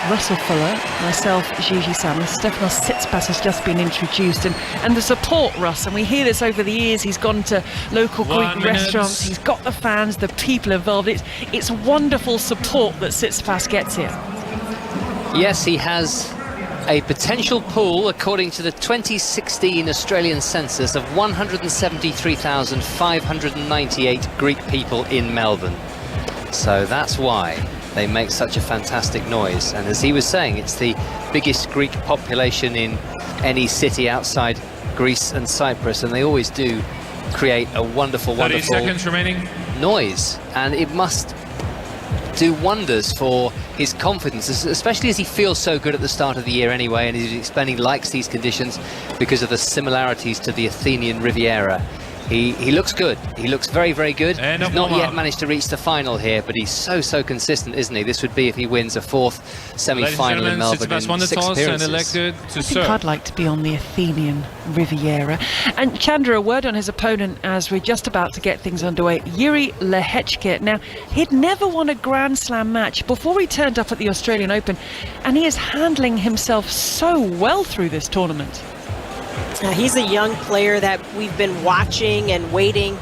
Russell Fuller, myself, Jiri, Stefanos Tsitsipas has just been introduced, and the support, Russ, and we hear this over the years. He's gone to local Greek restaurants, he's got the fans, the people involved. It's wonderful support that Tsitsipas gets here. Yes, he has a potential pool, according to the 2016 Australian census, of 173,598 Greek people in Melbourne. So that's why they make such a fantastic noise. And as he was saying, it's the biggest Greek population in any city outside Greece and Cyprus, and they always do create a wonderful, 30 seconds remaining. Noise. And it must do wonders for his confidence, especially as he feels so good at the start of the year anyway, and he's explaining he likes these conditions because of the similarities to the Athenian Riviera. He looks good. He looks very, very good. He's not yet managed to reach the final here, but he's so consistent, isn't he? This would be if he wins a fourth semi-final in Melbourne in 6 appearances. I think I'd like to be on the Athenian Riviera. And Chandra, a word on his opponent as we're just about to get things underway. Jiri Lehecka. Now, he'd never won a Grand Slam match before he turned up at the Australian Open, and he is handling himself so well through this tournament. He's a young player that we've been watching and waiting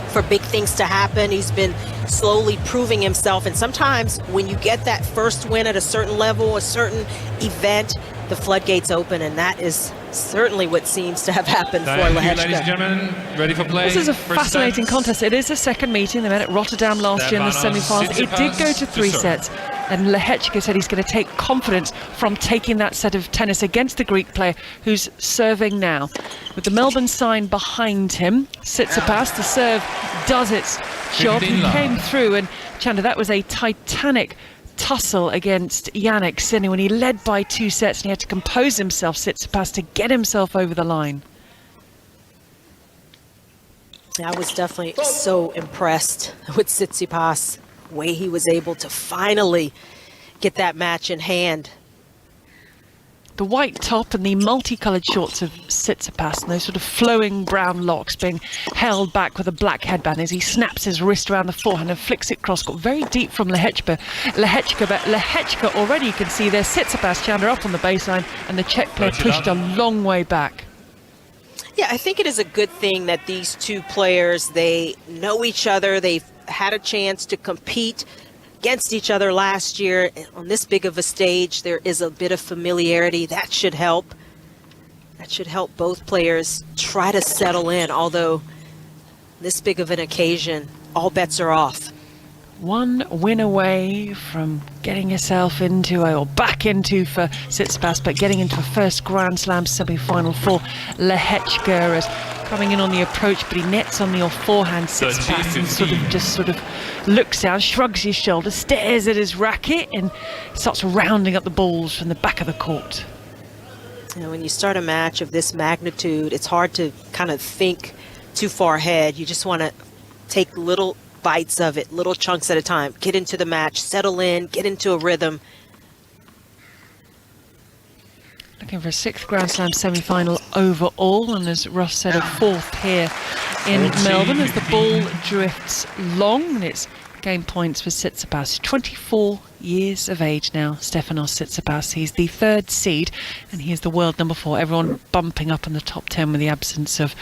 for big things to happen. He's been slowly proving himself, and sometimes when you get that first win at a certain level, a certain event, the floodgates open, and that is certainly what seems to have happened for Lehecka. Ladies and gentlemen, ready for play. This is a fascinating contest. It is a second meeting. They met at Rotterdam last year in the semi-finals. It did go to 3 sets. And Lehecka said he's going to take confidence from taking that set of tennis against the Greek player who's serving now. With the Melbourne sign behind him, Tsitsipas, the serve does its job. He came through, and Chandra, that was a titanic tussle against Jannik Sinner when he led by 2 sets, and he had to compose himself, Tsitsipas, to get himself over the line. I was definitely so impressed with Tsitsipas. Way he was able to finally get that match in hand. The white top and the multicolored shorts of Tsitsipas, and those sort of flowing brown locks being held back with a black headband as he snaps his wrist around the forehand and flicks it cross-court very deep from Lehecka, but Lehecka already, you can see there, Tsitsipas, Chandra up on the baseline, and the Czech player pushed a long way back. Yeah, I think it is a good thing that these two players, they know each other. They've had a chance to compete against each other last year. On this big of a stage, there is a bit of familiarity. That should help. That should help both players try to settle in, although this big of an occasion, all bets are off. One win away from getting yourself into, or back into for Tsitsipas, but getting into a first Grand Slam semi-final for Lehecka, as coming in on the approach, but he nets on the forehand. Tsitsipas and sort of looks down, shrugs his shoulders, stares at his racket, and starts rounding up the balls from the back of the court. You know, when you start a match of this magnitude, it's hard to kind of think too far ahead. You just want to take little bites of it, little chunks at a time. Get into the match, settle in, get into a rhythm. Looking for a 6th Grand Slam semi-final overall, and as Ross said, a 4th here in Melbourne as the ball drifts long, and it's game points for Tsitsipas. 24 years of age now, Stefanos Tsitsipas. He's the 3rd seed, and he is the world number 4. Everyone bumping up in the top 10 with the absence of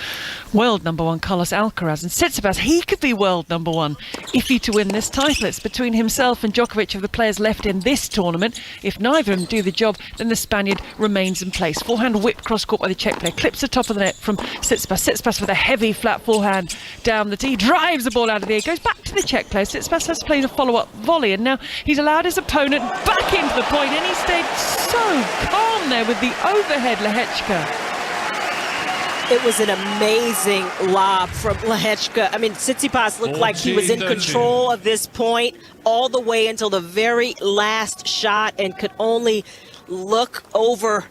world number 1 Carlos Alcaraz. And Tsitsipas, he could be world number 1 if he to win this title. It's between himself and Djokovic of the players left in this tournament. If neither of them do the job, then the Spaniard remains in place. Forehand whip cross court by the Czech player, clips the top of the net from Tsitsipas. Tsitsipas with a heavy flat forehand down the tee, drives the ball out of the air, goes back to the Czech player. Tsitsipas has played a follow-up volley, and now he's allowed his opponent back into the point, and he stayed so calm there with the overhead Lehecka. It was an amazing lob from Lehecka. I mean, Tsitsipas looked like he was in control of this point all the way until the very last shot, and could only look over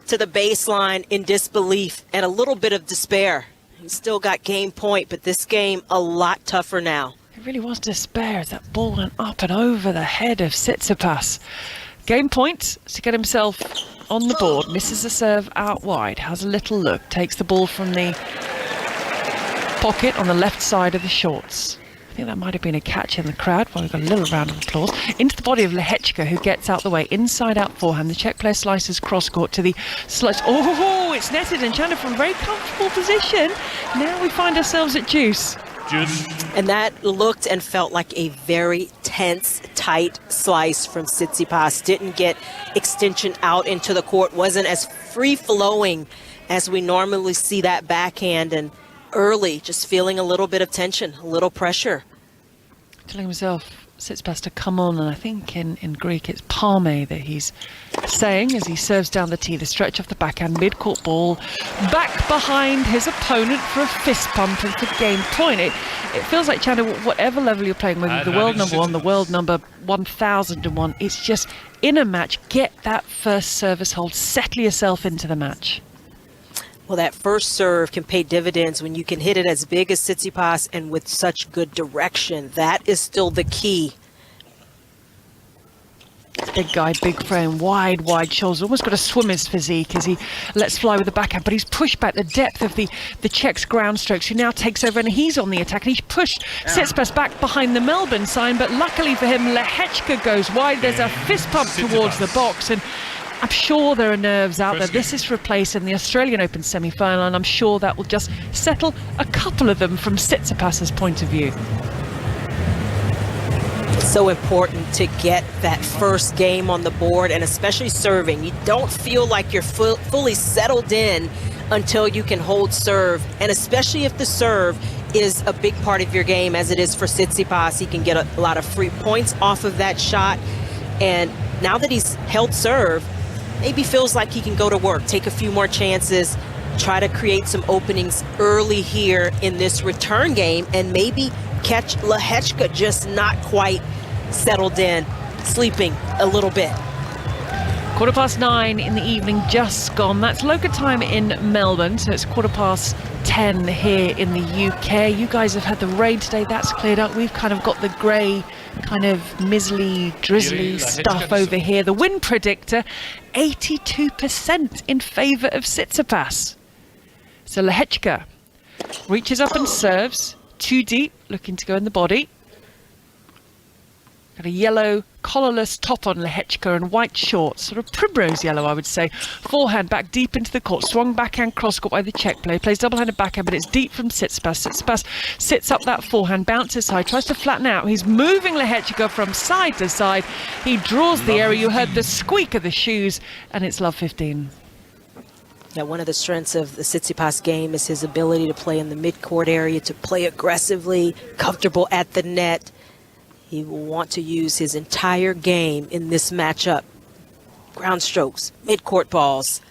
to the baseline in disbelief and a little bit of despair. He still got game point, but this game a lot tougher now. It really was despair as that ball went up and over the head of Tsitsipas. Game point to get himself on the board. Misses the serve out wide. Has a little look. Takes the ball from the pocket on the left side of the shorts. think that might have been a catch in the crowd. Well, we've got a little round of applause. Into the body of Lehecka, who gets out the way. Inside out forehand. The Czech player slices cross court to the slice. Oh, it's netted, and Chanda from a very comfortable position. Now we find ourselves at deuce. And that looked and felt like a very tense, tight slice from Tsitsipas. Didn't get extension out into the court. Wasn't as free-flowing as we normally see that backhand. And early, just feeling a little bit of tension, a little pressure. Telling himself, Tsitsipas to come on, and I think in Greek it's Parme that he's saying as he serves down the tee. The stretch off the backhand, mid-court ball, back behind his opponent for a fist pump and for game point. It feels like, Chanda, whatever level you're playing, whether the world number one, the world number 1001, it's just in a match, get that first service hold, settle yourself into the match. Well, that first serve can pay dividends when you can hit it as big as Tsitsipas and with such good direction. That is still the key. Big guy, big frame, wide shoulders, almost got a swimmer's physique as he lets fly with the backhand, but he's pushed back the depth of the Czech's ground strokes, who now takes over and he's on the attack, and he's pushed Tsitsipas back behind the Melbourne sign, but luckily for him, Lehecka goes wide. There's a fist pump towards the box, and I'm sure there are nerves out there. This is for a place in the Australian Open semi-final, and I'm sure that will just settle a couple of them from Tsitsipas's point of view. It's so important to get that first game on the board, and especially serving. You don't feel like you're fully settled in until you can hold serve, and especially if the serve is a big part of your game, as it is for Tsitsipas. He can get a lot of free points off of that shot, and now that he's held serve, maybe feels like he can go to work, take a few more chances, try to create some openings early here in this return game, and maybe catch Lehecka just not quite settled in, sleeping a little bit. 9:15 in the evening, just gone. That's local time in Melbourne, so it's 10:15 here in the UK. You guys have had the rain today, that's cleared up. We've kind of got the grey, kind of mizzly, drizzly stuff over here. The wind predictor, 82% in favour of Tsitsipas. So Lehecka reaches up and serves, too deep, looking to go in the body. Got a yellow collarless top on Lehecka and white shorts, sort of primrose yellow, I would say. Forehand back deep into the court, swung backhand cross court by the Czech player, plays double-handed backhand, but it's deep from Tsitsipas. Tsitsipas sits up that forehand, bounces high, tries to flatten out. He's moving Lehecka from side to side. He draws the area. You heard the squeak of the shoes, and it's love 15. Yeah, one of the strengths of the Tsitsipas game is his ability to play in the mid-court area, to play aggressively, comfortable at the net. He will want to use his entire game in this matchup. Ground strokes, mid-court balls.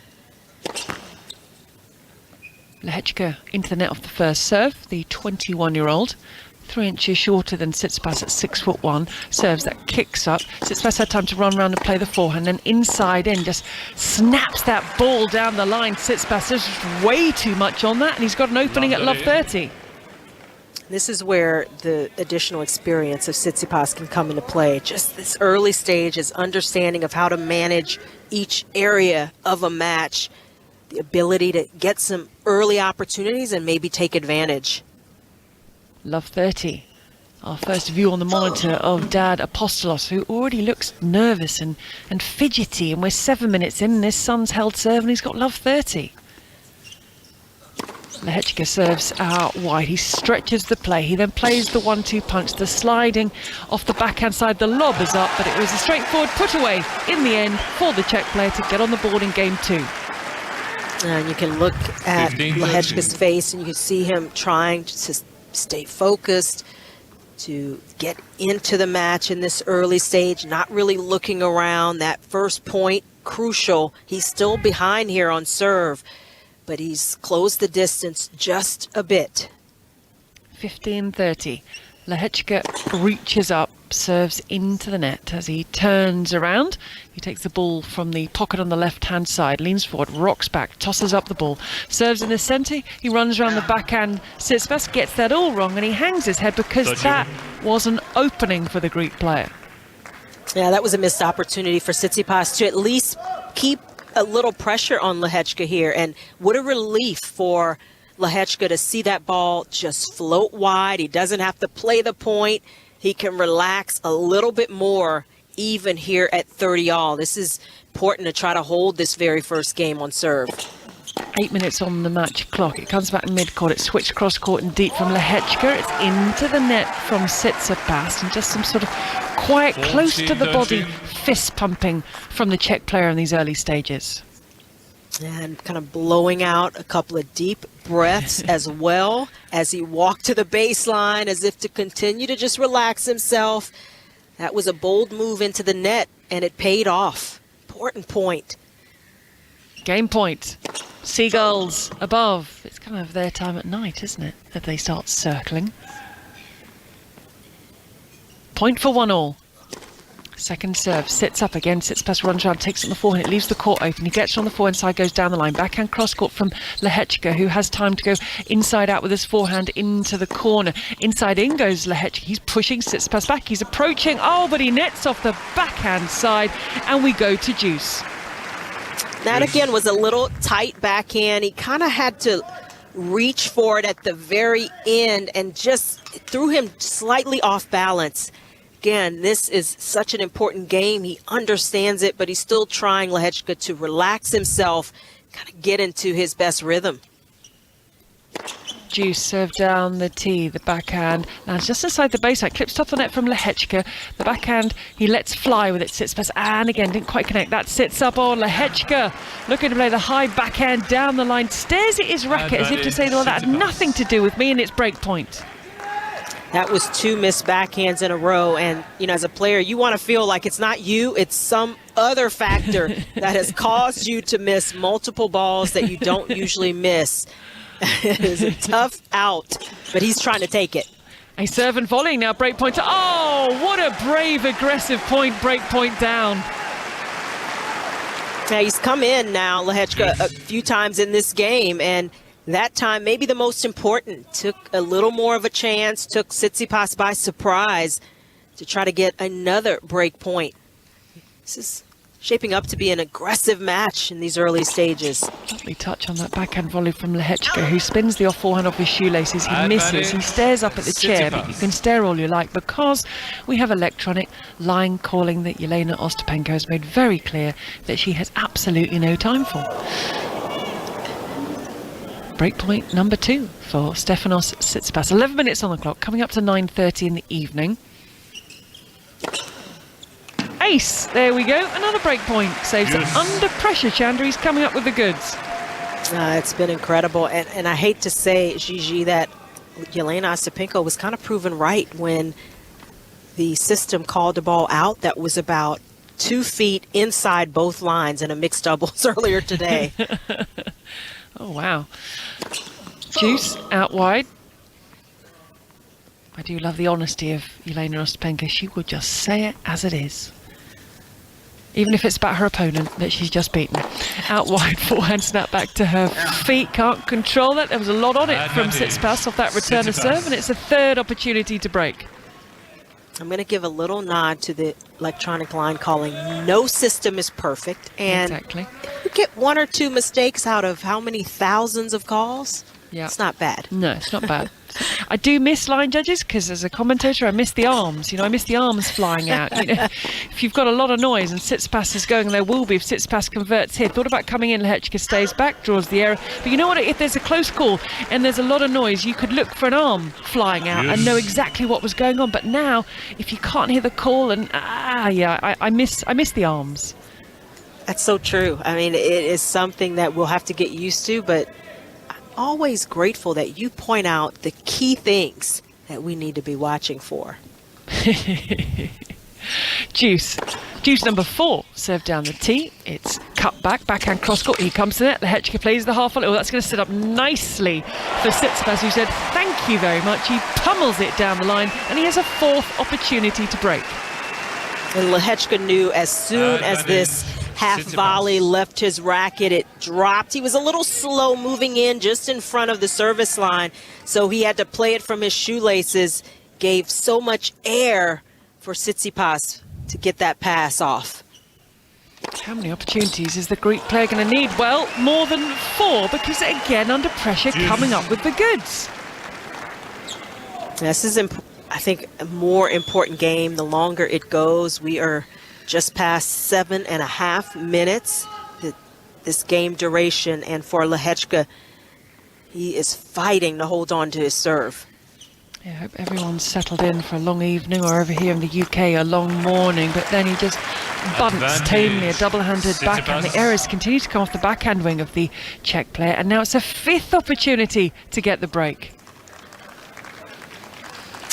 Lehecka into the net off the first serve, the 21-year-old. 3 inches shorter than Tsitsipas at 6'1", serves that kicks up. Tsitsipas had time to run around and play the forehand, and inside in just snaps that ball down the line. Tsitsipas does just way too much on that, and he's got an opening at love 30. This is where the additional experience of Tsitsipas can come into play. Just this early stage, his understanding of how to manage each area of a match, the ability to get some early opportunities and maybe take advantage. Love 30. Our first view on the monitor of Dad Apostolos, who already looks nervous and fidgety, and we're 7 minutes in, and his son's held serve, and he's got love 30. Lehecka serves out wide. He stretches the play. He then plays the 1-2 punch, the sliding off the backhand side. The lob is up, but it was a straightforward put away in the end for the Czech player to get on the board in game 2. And you can look at Lehecka's face, and you can see him trying to stay focused, to get into the match in this early stage, not really looking around. That first point, crucial. He's still behind here on serve, but he's closed the distance just a bit. 15:30. Lehecka reaches up, serves into the net as he turns around. He takes the ball from the pocket on the left-hand side, leans forward, rocks back, tosses up the ball, serves in the centre. He runs around the backhand. Tsitsipas gets that all wrong, and he hangs his head because that was an opening for the Greek player. Yeah, that was a missed opportunity for Tsitsipas to at least keep a little pressure on Lehecka here, and what a relief for Lehecka to see that ball just float wide. He doesn't have to play the point. He can relax a little bit more even here at 30-all. This is important to try to hold this very first game on serve. 8 minutes on the match clock. It comes back mid-court. It's switched cross-court and deep from Lehecka. It's into the net from Tsitsipas, and just some sort of quiet, close to the body fist pumping from the Czech player in these early stages. And kind of blowing out a couple of deep breaths as well as he walked to the baseline as if to continue to just relax himself. That was a bold move into the net, and it paid off. Important point. Game point. Seagulls above. It's kind of their time at night, isn't it, that they start circling. Point for 1-all. Second serve, sits up again, Tsitsipas runs around, takes it on the forehand, it leaves the court open. He gets on the forehand side, goes down the line. Backhand cross-court from Lehecka, who has time to go inside out with his forehand into the corner. Inside in goes Lehecka. He's pushing Tsitsipas back. He's approaching. Oh, but he nets off the backhand side, and we go to deuce. That again was a little tight backhand. He kind of had to reach for it at the very end and just threw him slightly off balance. Again, this is such an important game. He understands it, but he's still trying, Lehecka, to relax himself, kind of get into his best rhythm. Deuce serve down the tee, the backhand lands just inside the baseline, clips top the net from Lehecka. The backhand he lets fly with it, Tsitsipas, and again didn't quite connect. That sits up on Lehecka, looking to play the high backhand down the line, stares at his racket as if to say, well, that had nothing to do with me, and it's break point. That was 2 missed backhands in a row, and you know, as a player, you want to feel like it's not you, it's some other factor that has caused you to miss multiple balls that you don't usually miss. It is a tough out, but he's trying to take it. A serve and volley now, break point. Oh, what a brave, aggressive point, break point down. Now he's come in now, Lehecka, a few times in this game, and that time maybe the most important. Took a little more of a chance, took Tsitsipas by surprise to try to get another break point. This is shaping up to be an aggressive match in these early stages. Lovely touch on that backhand volley from Lehecka, who spins the off forehand off his shoelaces. He misses, he stares up at the chair, but you can stare all you like because we have electronic line calling that Jelena Ostapenko has made very clear that she has absolutely no time for. Breakpoint number 2 for Stefanos Tsitsipas. 11 minutes on the clock, coming up to 9:30 in the evening. Ace, there we go, another breakpoint. Saves it under pressure. Chandri's coming up with the goods. It's been incredible, and I hate to say, Gigi, that Jelena Ostapenko was kind of proven right when the system called the ball out that was about 2 feet inside both lines in a mixed doubles earlier today. Oh, wow. Deuce out wide. I do love the honesty of Jelena Ostapenko. She will just say it as it is. Even if it's about her opponent that she's just beaten. Out wide, forehand snap back to her feet. Can't control that. There was a lot on it from Tsitsipas off that return of serve, and it's a third opportunity to break. I'm going to give a little nod to the electronic line calling. No system is perfect. And exactly. You get 1 or 2 mistakes out of how many thousands of calls? Yeah. It's not bad. No, it's not bad. I do miss line judges because as a commentator I miss the arms. You know, I miss the arms flying out. You know, if you've got a lot of noise and Tsitsipas is going, and there will be if Tsitsipas converts here. Thought about coming in, Lehecka stays back, draws the error. But you know what, if there's a close call and there's a lot of noise, you could look for an arm flying out and know exactly what was going on. But now, if you can't hear the call, and I miss the arms. That's so true. I mean, it is something that we'll have to get used to, but always grateful that you point out the key things that we need to be watching for. Deuce number 4, serve down the tee. It's cut back, backhand cross court. He comes to the net. Lehecka plays the half volley. Oh, that's going to set up nicely for Tsitsipas, who said, thank you very much. He pummels it down the line, and he has a 4th opportunity to break. And Lehecka knew as soon as this half volley left his racket, it dropped. He was a little slow moving in just in front of the service line, so he had to play it from his shoelaces. Gave so much air for Tsitsipas to get that pass off. How many opportunities is the Greek player going to need? Well, more than 4, because again under pressure, coming up with the goods. This is, I think, a more important game the longer it goes. We are just past 7.5 minutes, this game duration, and for Lehecka, he is fighting to hold on to his serve. Yeah, I hope everyone's settled in for a long evening, or over here in the UK, a long morning, but then he just bunts tamely a double-handed backhand. The errors continue to come off the backhand wing of the Czech player, and now it's a 5th opportunity to get the break.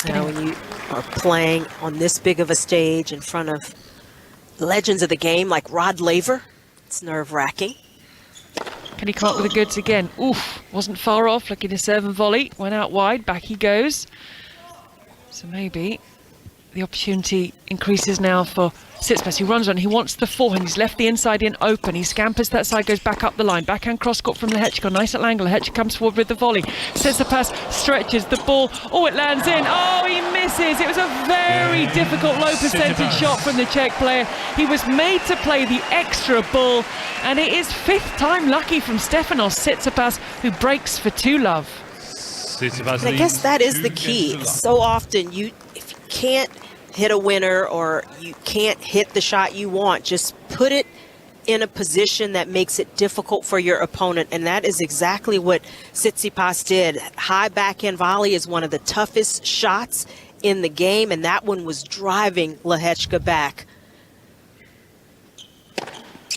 Now when you are playing on this big of a stage in front of legends of the game like Rod Laver, it's nerve-wracking. Can he come up with the goods again? Oof, wasn't far off, looking to serve and volley. Went out wide, back he goes. So maybe the opportunity increases now for Tsitsipas. He runs on, he wants the forehand. He's left the inside in open. He scampers that side, goes back up the line. Backhand cross court from Lehecka. Nice little angle. Lehecka comes forward with the volley. Tsitsipas stretches the ball. Oh, it lands in. Oh, he misses. It was a very difficult low percentage shot from the Czech player. He was made to play the extra ball. And it is 5th time lucky from Stefanos. Tsitsipas, who breaks for 2-love. And I guess that is the key. So often, if you can't hit a winner or you can't hit the shot you want, just put it in a position that makes it difficult for your opponent, and that is exactly what Tsitsipas did. High backhand volley is one of the toughest shots in the game, and that one was driving Lehecka back.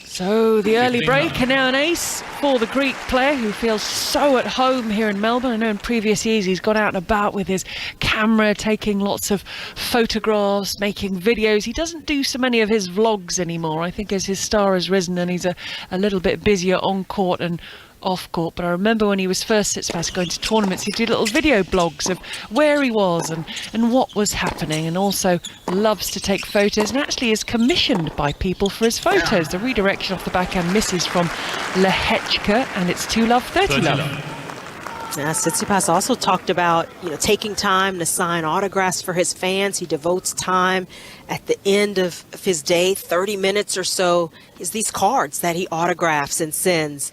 So the early break, and now an ace for the Greek player, who feels so at home here in Melbourne. I know in previous years he's gone out and about with his camera, taking lots of photographs, making videos. He doesn't do so many of his vlogs anymore, I think, as his star has risen and he's a little bit busier on court and off court. But I remember when he was first Tsitsipas going to tournaments, he'd do little video blogs of where he was and what was happening, and also loves to take photos and actually is commissioned by people for his photos. The redirection off the backhand misses from Lehecka, and it's 2-love, 30-love. Yeah, Tsitsipas also talked about, taking time to sign autographs for his fans. He devotes time at the end of his day, 30 minutes or so, is these cards that he autographs and sends.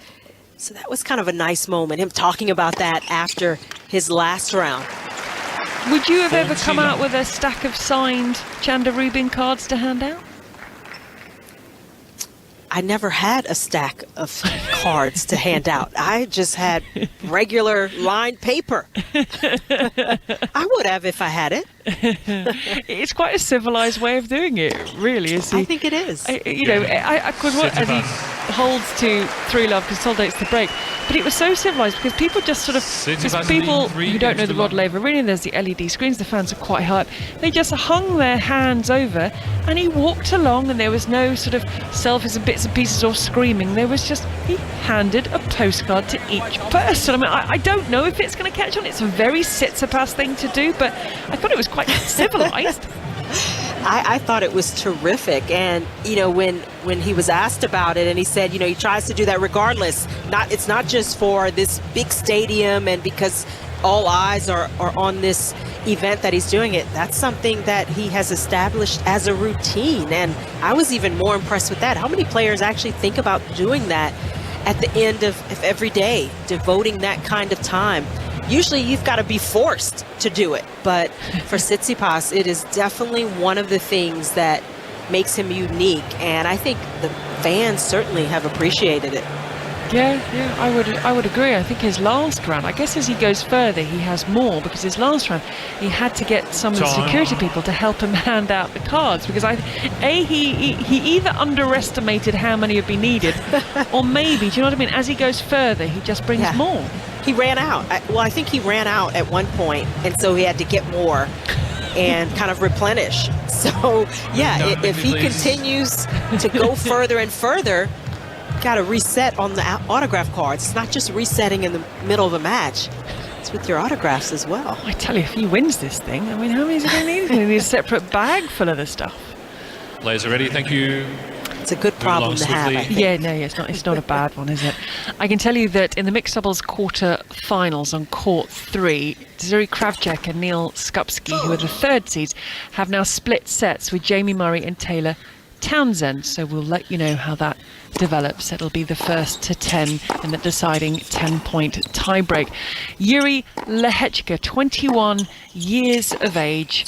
So that was kind of a nice moment, him talking about that after his last round. Would you have ever come out with a stack of signed Chanda Rubin cards to hand out? I never had a stack of cards to hand out. I just had regular lined paper. I would have if I had it. It's quite a civilized way of doing it, really. I think it is. Of course, as he holds to 3-love, consolidates the break, but it was so civilized because people just sort of, because people who don't know the Rod Laver Arena, there's the LED screens, the fans are quite high, they just hung their hands over and he walked along, and there was no sort of selfies and bits and pieces or screaming. There was just, he handed a postcard to each person. I mean, I don't know if it's going to catch on. It's a very Tsitsipas thing to do, but I thought it was quite civilized. I thought it was terrific. And, when he was asked about it, and he said, he tries to do that regardless. It's not just for this big stadium and because all eyes are on this event that he's doing it. That's something that he has established as a routine. And I was even more impressed with that. How many players actually think about doing that at the end of every day, devoting that kind of time? Usually you've got to be forced to do it, but for Tsitsipas, it is definitely one of the things that makes him unique, and I think the fans certainly have appreciated it. Yeah, I would agree. I think his last round, I guess as he goes further, he has more, because his last round, he had to get some of the security people to help him hand out the cards, because he either underestimated how many would be needed, or maybe, do you know what I mean? As he goes further, he just brings more. He ran out. I think he ran out at one point, and so he had to get more and kind of replenish. So, yeah, if he continues to go further and further, got to reset on the autograph cards. It's not just resetting in the middle of a match. It's with your autographs as well. I tell you, if he wins this thing, I mean, how many is he going to need? He's going to need a separate bag full of the stuff. Players are ready. Thank you. It's a good problem to have, I think. Yeah, no, it's not a bad one, is it? I can tell you that in the mixed doubles quarter-finals on court 3, Jiri Kravchuk and Neil Skupski, who are the third seeds, have now split sets with Jamie Murray and Taylor Townsend. So we'll let you know how that develops. It'll be the first to 10 in the deciding 10-point tiebreak. Jiri Lehecka, 21 years of age,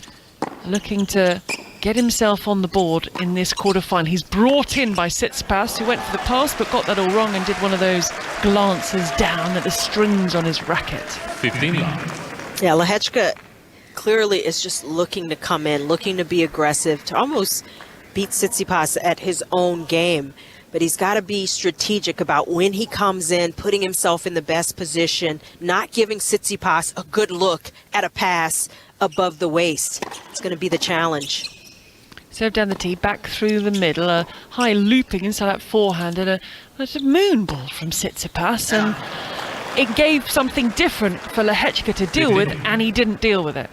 looking to get himself on the board in this quarterfinal. He's brought in by Tsitsipas, who went for the pass but got that all wrong and did one of those glances down at the strings on his racket. 15. Yeah, Lehecka clearly is just looking to come in, looking to be aggressive, to almost beat Tsitsipas at his own game. But he's got to be strategic about when he comes in, putting himself in the best position, not giving Tsitsipas a good look at a pass above the waist. It's going to be the challenge. Serve down the tee, back through the middle, a high looping inside that forehand, and a moon ball from Tsitsipas, and it gave something different for Lehecka to deal with, and he didn't deal with it.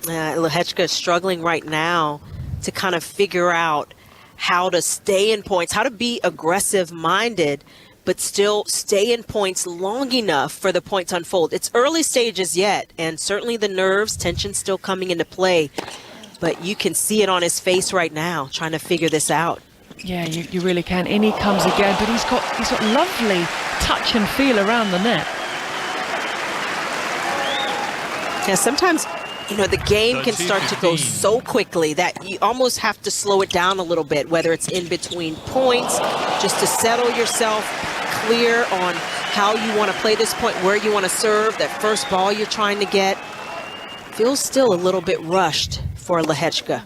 Lehecka is struggling right now to kind of figure out how to stay in points, how to be aggressive-minded, but still stay in points long enough for the point to unfold. It's early stages yet, and certainly the nerves, tension still coming into play. But you can see it on his face right now, trying to figure this out. Yeah, you really can. In he comes again, but he's got lovely touch and feel around the net. Yeah, sometimes, you know, the game can start to go so quickly that you almost have to slow it down a little bit, whether it's in between points, just to settle yourself clear on how you want to play this point, where you want to serve, that first ball you're trying to get. Feels still a little bit rushed for Lehecka.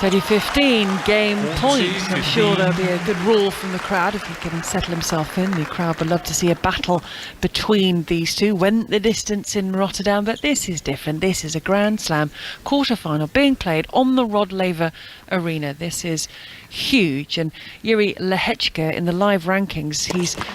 30-15, game point. I'm sure there'll be a good roar from the crowd if he can settle himself in. The crowd would love to see a battle between these two. Went the distance in Rotterdam, but this is different. This is a Grand Slam quarterfinal being played on the Rod Laver Arena. This is huge, and Jiri Lehecka in the live rankings,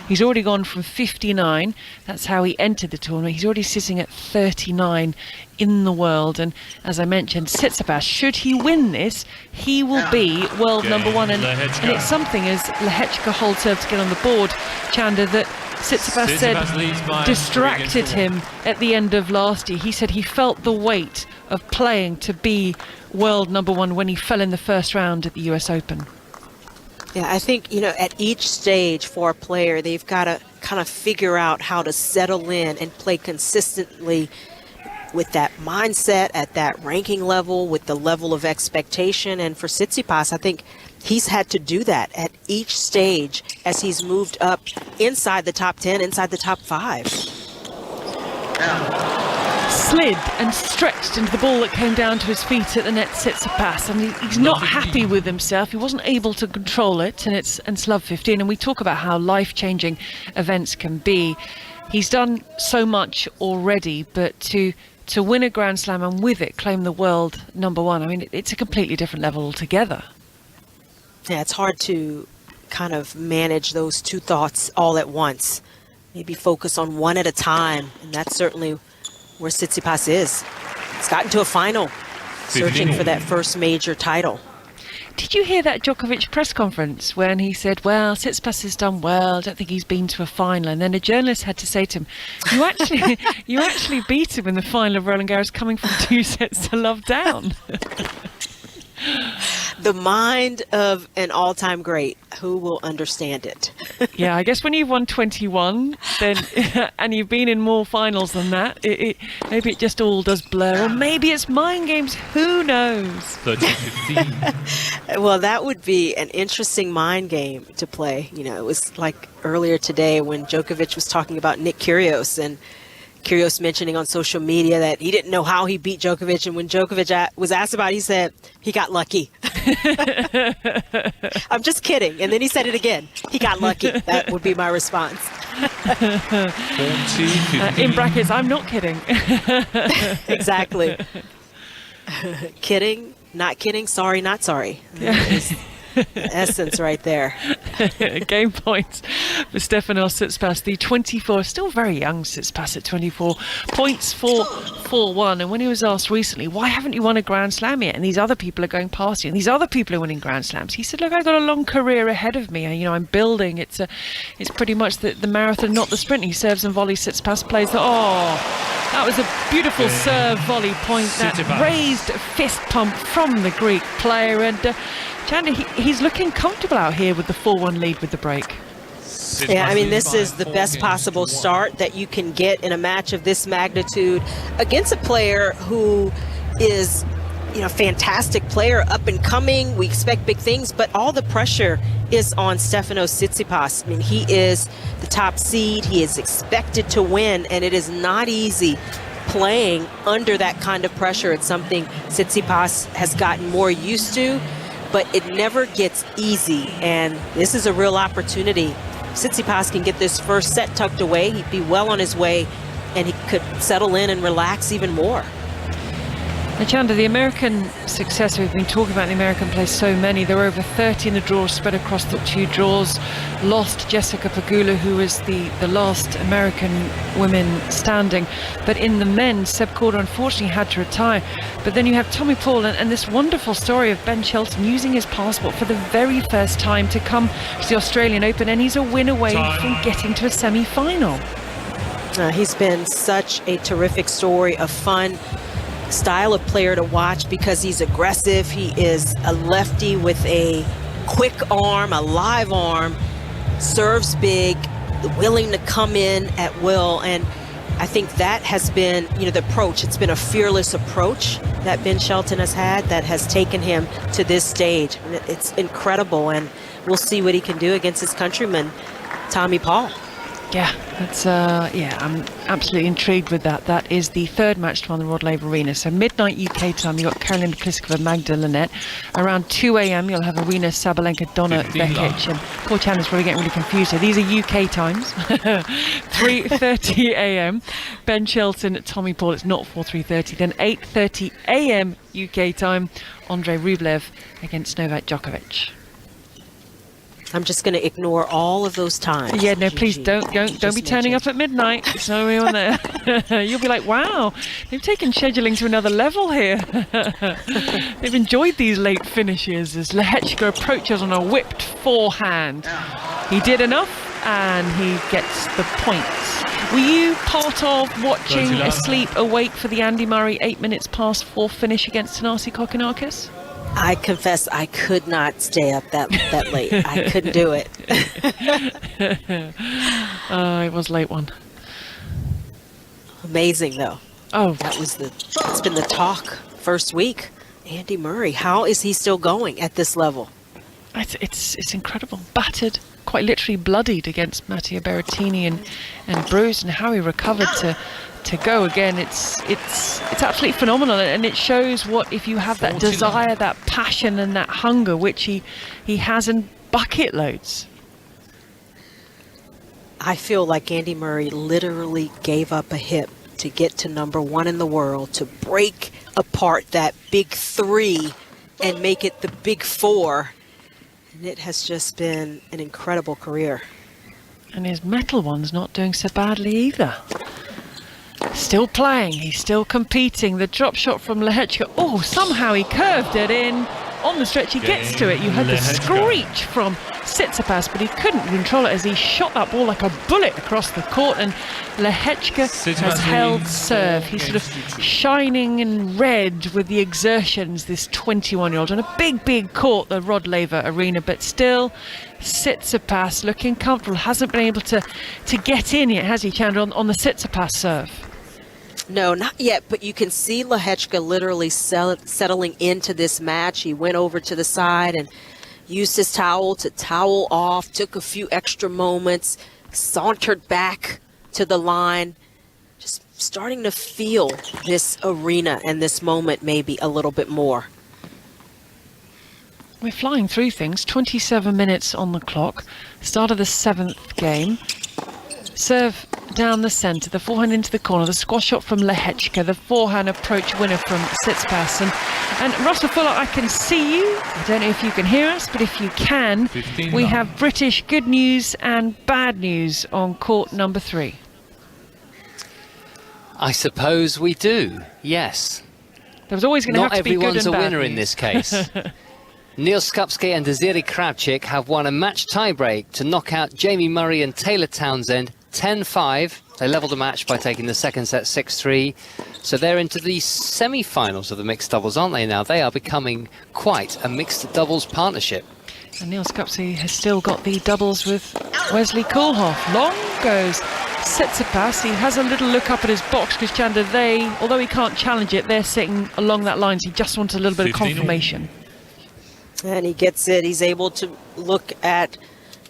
he's already gone from 59. That's how he entered the tournament. He's already sitting at 39 in the world, and as I mentioned, Tsitsipas, should he win this, he will be world number one, and it's something as Lehecka holds serve to get on the board, Chanda, that Tsitsipas said distracted him at the end of last year. He said he felt the weight of playing to be world number one when he fell in the first round at the US Open. Yeah, I think, you know, at each stage for a player, they've got to kind of figure out how to settle in and play consistently with that mindset at that ranking level, with the level of expectation. And for Tsitsipas, I think he's had to do that at each stage as he's moved up inside the top 10, inside the top 5. Slid and stretched into the ball that came down to his feet at the net, Tsitsipas, and he's not happy with himself. He wasn't able to control it, and it's love 15. And we talk about how life-changing events can be. He's done so much already, but to win a Grand Slam and with it claim the world number one, I mean, it's a completely different level altogether. Yeah, it's hard to kind of manage those two thoughts all at once. Maybe focus on one at a time, and that's certainly where Tsitsipas is. He's gotten to a final, searching for that first major title. Did you hear that Djokovic press conference when he said, well, Tsitsipas has done well, I don't think he's been to a final, and then a journalist had to say to him, you actually beat him in the final of Roland Garros coming from 2 sets to love down. The mind of an all-time great. Who will understand it? Yeah, I guess when you've won 21, then and you've been in more finals than that, maybe it just all does blur, or maybe it's mind games. Who knows? 13-15. Well, that would be an interesting mind game to play. You know, it was like earlier today when Djokovic was talking about Nick Kyrgios, and Kyrgios mentioning on social media that he didn't know how he beat Djokovic, and when Djokovic was asked about it, he said he got lucky. I'm just kidding. And then he said it again. He got lucky. That would be my response. In brackets, I'm not kidding. Exactly. Kidding, not kidding, sorry, not sorry. That is the essence right there. Game points for Stefanos Tsitsipas, the 24, still very young Tsitsipas at 24, points for 4-1. And when he was asked recently, why haven't you won a Grand Slam yet? And these other people are going past you, and these other people are winning Grand Slams. He said, look, I've got a long career ahead of me. You know, I'm building. It's pretty much the marathon, not the sprint. He serves and volleys. Tsitsipas plays the, that was a beautiful serve volley point, that raised fist pump from the Greek player. And Chandler, he's looking comfortable out here with the 4-1 lead with the break. Yeah, I mean, this is the best possible start that you can get in a match of this magnitude against a player who is, you know, fantastic player, up and coming. We expect big things, but all the pressure is on Stefanos Tsitsipas. I mean, he is the top seed. He is expected to win, and it is not easy playing under that kind of pressure. It's something Tsitsipas has gotten more used to, but it never gets easy, and this is a real opportunity. Tsitsipas can get this first set tucked away, he'd be well on his way, and he could settle in and relax even more. Now, Chandler, the American success, we've been talking about the American players, so many. There were over 30 in the draws spread across the 2 draws. Lost Jessica Pegula, who was the last American woman standing. But in the men, Seb Korda unfortunately had to retire. But then you have Tommy Paul and this wonderful story of Ben Shelton using his passport for the very first time to come to the Australian Open, and he's a win away from getting to a semi-final. He's been such a terrific story, a fun style of player to watch because he's aggressive. He is a lefty with a quick arm, a live arm, serves big, willing to come in at will. And I think that has been, you know, the approach. It's been a fearless approach that Ben Shelton has had that has taken him to this stage. It's incredible, and we'll see what he can do against his countryman, Tommy Paul. Yeah, that's I'm absolutely intrigued with that. That is the third match tomorrow in the Rod Laver Arena. So midnight UK time, you've got Karolina Pliskova, Magda Linette. Around 2 a.m. you'll have Arena Sabalenka, Donna Vekic. And poor Chandler's probably getting really confused here. These are UK times. 3:30 a.m. Ben Shelton, Tommy Paul. It's not 3:30. Then 8:30 a.m. UK time, Andrei Rublev against Novak Djokovic. I'm just going to ignore all of those times. Yeah, no, please don't be turning up at midnight. There's nobody on there. You'll be like, wow, they've taken scheduling to another level here. They've enjoyed these late finishes as Lehecka approaches on a whipped forehand. He did enough, and he gets the points. Were you part of watching asleep, awake for the Andy Murray 8 minutes past 4 finish against Thanasi Kokkinakis? I confess I could not stay up that late. I couldn't do it. It was a late one. Amazing, though. Oh, It's been the talk first week. Andy Murray, how is he still going at this level? It's incredible. Battered, quite literally bloodied against Matteo Berrettini and bruised, and how he recovered to go again. It's absolutely phenomenal, and it shows what, if you have that desire, that passion and that hunger, which he has in bucket loads. I feel like Andy Murray literally gave up a hip to get to #1 in the world, to break apart that big 3 and make it the big 4. And it has just been an incredible career. And his metal one's not doing so badly either. Still playing, he's still competing. The drop shot from Lehecka. Oh, somehow he curved it in. On the stretch, he gets to it. You heard the screech from Tsitsipas, but he couldn't control it as he shot that ball like a bullet across the court. And Lehecka has held serve. He's sort of shining in red with the exertions, this 21-year-old, on a big court, the Rod Laver Arena. But still, Tsitsipas looking comfortable. Hasn't been able to get in yet, has he, Chandra, on the Tsitsipas serve? No, not yet, but you can see Lehecka literally settling into this match. He went over to the side and used his towel to towel off, took a few extra moments, sauntered back to the line, just starting to feel this arena and this moment maybe a little bit more. We're flying through things. 27 minutes on the clock. Start of the 7th game. Serve down the centre, the forehand into the corner, the squash shot from Lehecka, the forehand approach winner from Tsitsipas. And Russell Fuller, I can see you. I don't know if you can hear us, but if you can, we have British good news and bad news on court number 3. I suppose we do, yes. There was always going to have to be good and bad. Not everyone's a winner news. in this case. Neil Skupski and Jiri Kravchik have won a match tiebreak to knock out Jamie Murray and Taylor Townsend 10-5. They levelled the match by taking the second set 6-3. So they're into the semi-finals of the mixed doubles, aren't they now? They are becoming quite a mixed doubles partnership. And Neil Skupski has still got the doubles with Wesley Koolhof. Long goes Tsitsipas. He has a little look up at his box because Chanda, although he can't challenge it, they're sitting along that line. So he just wants a little bit of confirmation. And he gets it. He's able to look at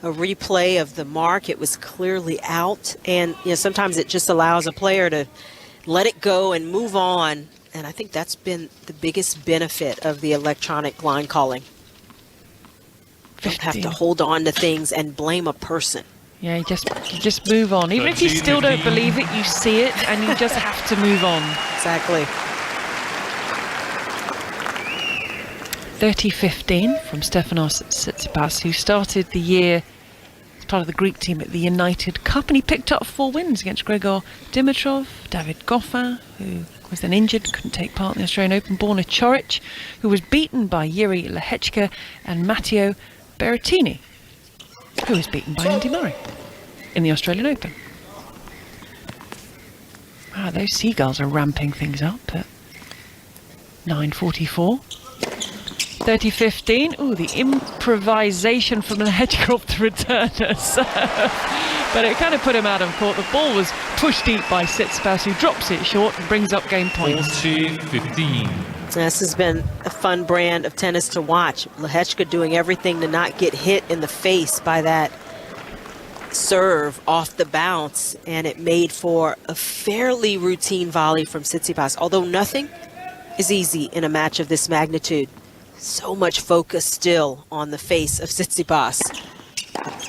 a replay of the mark. It was clearly out. And sometimes it just allows a player to let it go and move on. And I think that's been the biggest benefit of the electronic line calling. Don't have to hold on to things and blame a person. Yeah, you just move on. Even if you still don't believe it, you see it and you just have to move on. Exactly. 30-15 from Stefanos Tsitsipas, who started the year as part of the Greek team at the United Cup, and he picked up 4 wins against Gregor Dimitrov, David Goffin, who was then injured, couldn't take part in the Australian Open, Borna Coric, who was beaten by Jiri Lehecka, and Matteo Berrettini, who was beaten by Andy Murray in the Australian Open. Wow, those seagulls are ramping things up at 9:44. 30-15. Ooh, the improvisation from Lehecka off the returner serve. But it kind of put him out of court. The ball was pushed deep by Tsitsipas, who drops it short and brings up game points. 40-15. This has been a fun brand of tennis to watch. Lehecka doing everything to not get hit in the face by that serve off the bounce, and it made for a fairly routine volley from Tsitsipas. Although nothing is easy in a match of this magnitude. So much focus still on the face of Tsitsipas.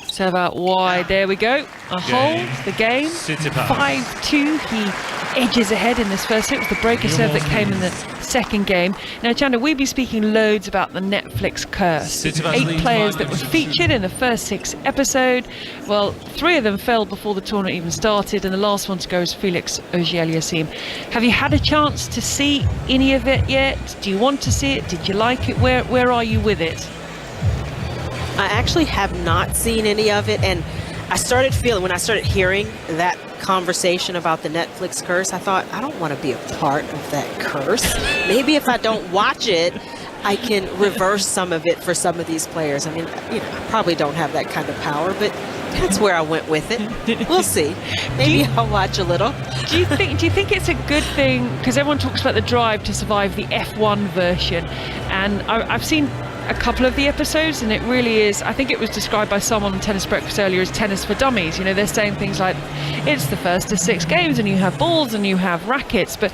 Serve out wide. There we go. A hold the game. 5-2. He edges ahead in this first set. It was the breaker serve that came in the second game. Now, Chanda, we'll be speaking loads about the Netflix curse. 8 players that were featured in the first 6 episodes. Well, 3 of them fell before the tournament even started, and the last one to go is Felix Auger-Aliassime. Have you had a chance to see any of it yet? Do you want to see it? Did you like it? Where are you with it? I actually have not seen any of it, and I started feeling, when I started hearing that conversation about the Netflix curse, I thought, I don't want to be a part of that curse. Maybe if I don't watch it, I can reverse some of it for some of these players. I mean, I probably don't have that kind of power, but that's where I went with it. We'll see. Maybe I'll watch a little. Do you think it's a good thing, because everyone talks about the drive to survive the F1 version, and I've seen a couple of the episodes, and it really is, I think it was described by someone on Tennis Breakfast earlier as tennis for dummies. They're saying things like it's the first of 6 games and you have balls and you have rackets, but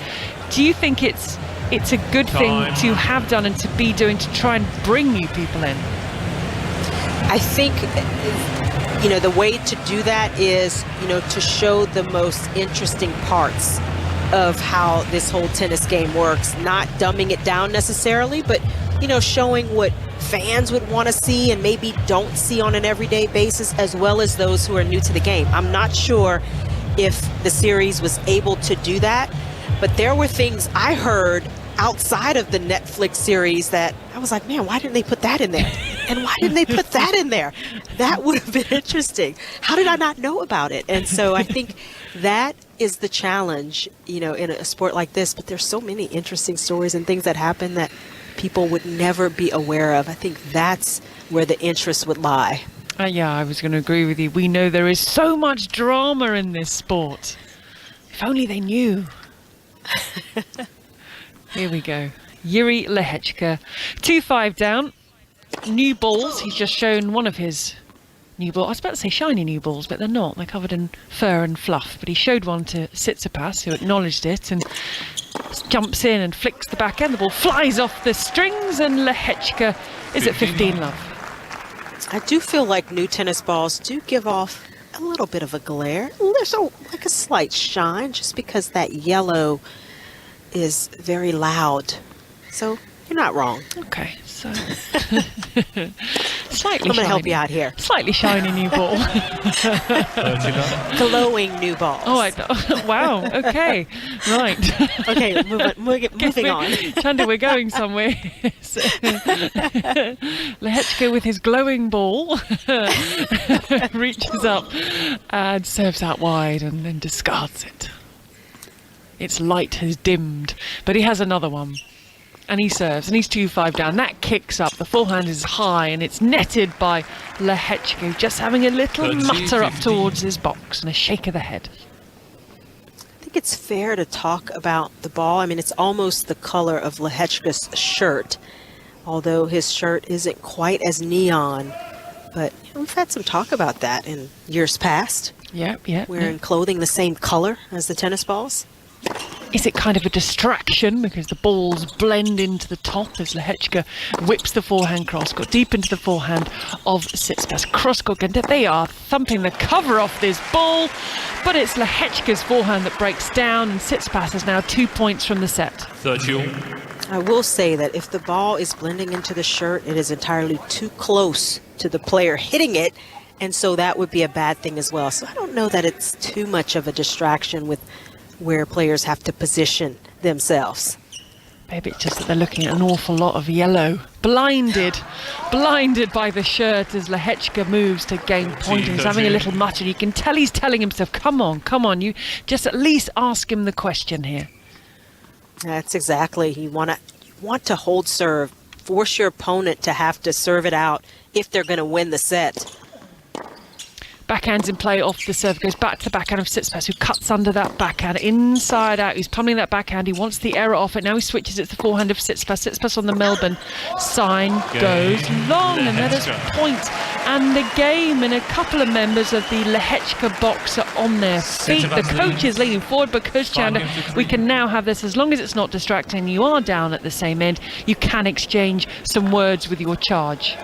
do you think it's a good thing to have done and to be doing to try and bring new people in? I think the way to do that is to show the most interesting parts of how this whole tennis game works, not dumbing it down necessarily, but showing what fans would want to see and maybe don't see on an everyday basis, as well as those who are new to the game. I'm not sure if the series was able to do that, but there were things I heard outside of the Netflix series that I was like, man, why didn't they put that in there? And why didn't they put that in there? That would have been interesting. How did I not know about it? And so I think that is the challenge, in a sport like this. But there's so many interesting stories and things that happen that people would never be aware of. I think that's where the interest would lie. Yeah, I was going to agree with you. We know there is so much drama in this sport. If only they knew. Here we go. Jiri Lehecka, 2-5 down. New balls. He's just shown one of his new balls. I was about to say shiny new balls, but they're not. They're covered in fur and fluff. But he showed one to Tsitsipas, who acknowledged it and jumps in and flicks the back end. The ball flies off the strings, and Lehecka is at 15 love. I do feel like new tennis balls do give off a little bit of a glare. There's like a slight shine just because that yellow is very loud. So you're not wrong. Okay, so slightly I'm going to help shiny. you out here. Slightly shiny new ball. 39. Glowing new balls. Oh, wow. Okay, right. Okay, moving on. Chanda, we're going somewhere. Lehecka with his glowing ball reaches up and serves out wide and then discards it. Its light has dimmed, but he has another one. And he serves, and he's 2-5 down. That kicks up. The forehand is high, and it's netted by Lehecka, just having a little mutter up towards his box and a shake of the head. I think it's fair to talk about the ball. I mean, it's almost the color of Lehecka's shirt, although his shirt isn't quite as neon. But we've had some talk about that in years past. Yep. Wearing clothing the same color as the tennis balls. Is it kind of a distraction because the balls blend into the top as Lehecka whips the forehand cross, got deep into the forehand of Tsitsipas. Cross-court, and they are thumping the cover off this ball, but it's Lehecka's forehand that breaks down, and Tsitsipas is now 2 points from the set. 30. I will say that if the ball is blending into the shirt, it is entirely too close to the player hitting it, and so that would be a bad thing as well. So I don't know that it's too much of a distraction with where players have to position themselves. Maybe it's just that they're looking at an awful lot of yellow. Blinded by the shirt as Lehecka moves to gain point. He's having a little mutter. You can tell he's telling himself, come on, you just at least ask him the question here. That's exactly. You want to hold serve, force your opponent to have to serve it out if they're going to win the set. Backhand's in play off the serve, goes back to the backhand of Tsitsipas, who cuts under that backhand, inside out. He's pummeling that backhand. He wants the error off it. Now he switches it to the forehand of Tsitsipas. Tsitsipas on the Melbourne sign goes long, and that is point. And the game, and a couple of members of the Lehecka box are on their feet. The coach is leaning forward because, Chanda, we can now have this. As long as it's not distracting, you are down at the same end. You can exchange some words with your charge.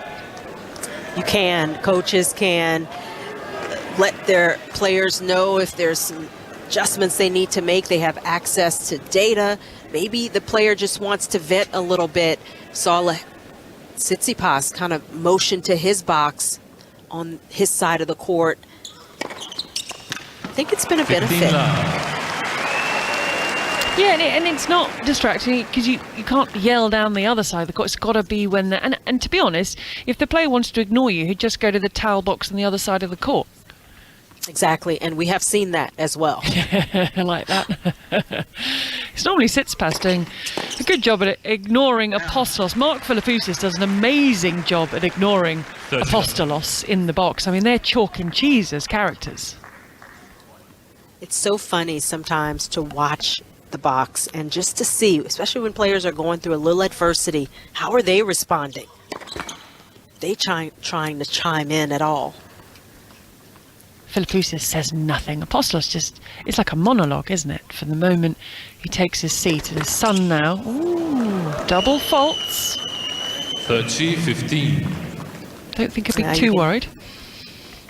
You can. Coaches can let their players know if there's some adjustments they need to make. They have access to data. Maybe the player just wants to vet a little bit. Saw Tsitsipas kind of motion to his box on his side of the court. I think it's been a benefit. Yeah, and it's not distracting because you can't yell down the other side of the court. It's got to be when and to be honest, if the player wants to ignore you, he'd just go to the towel box on the other side of the court. Exactly, and we have seen that as well. Like that. It's normally Tsitsipas doing a good job at ignoring Apostolos. Mark Philippoussis does an amazing job at ignoring Apostolos in the box. I mean, they're chalk and cheese as characters. It's so funny sometimes to watch the box and just to see, especially when players are going through a little adversity, how are they responding? They trying to chime in at all. Philippoussis says nothing. Apostolos just, it's like a monologue, isn't it? For the moment he takes his seat, and his son now, ooh, double faults. 30-15. Don't think he'll be too worried.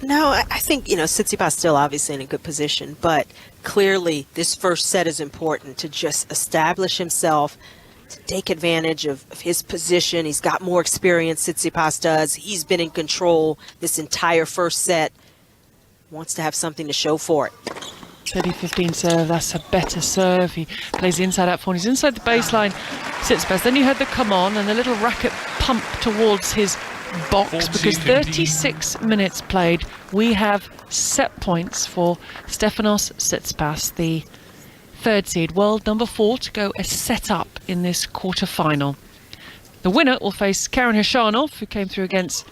No, I think, Tsitsipas still obviously in a good position, but clearly this first set is important to just establish himself, to take advantage of his position. He's got more experience, Tsitsipas does. He's been in control this entire first set. Wants to have something to show for it. 30-15 serve, that's a better serve. He plays the inside out forehand. He's inside the baseline, Tsitsipas. Then you had the come on and the little racket pump towards his box because 36 minutes played. We have set points for Stefanos Tsitsipas, the third seed, world number 4, to go a set up in this quarter-final. The winner will face Karen Khachanov, who came through against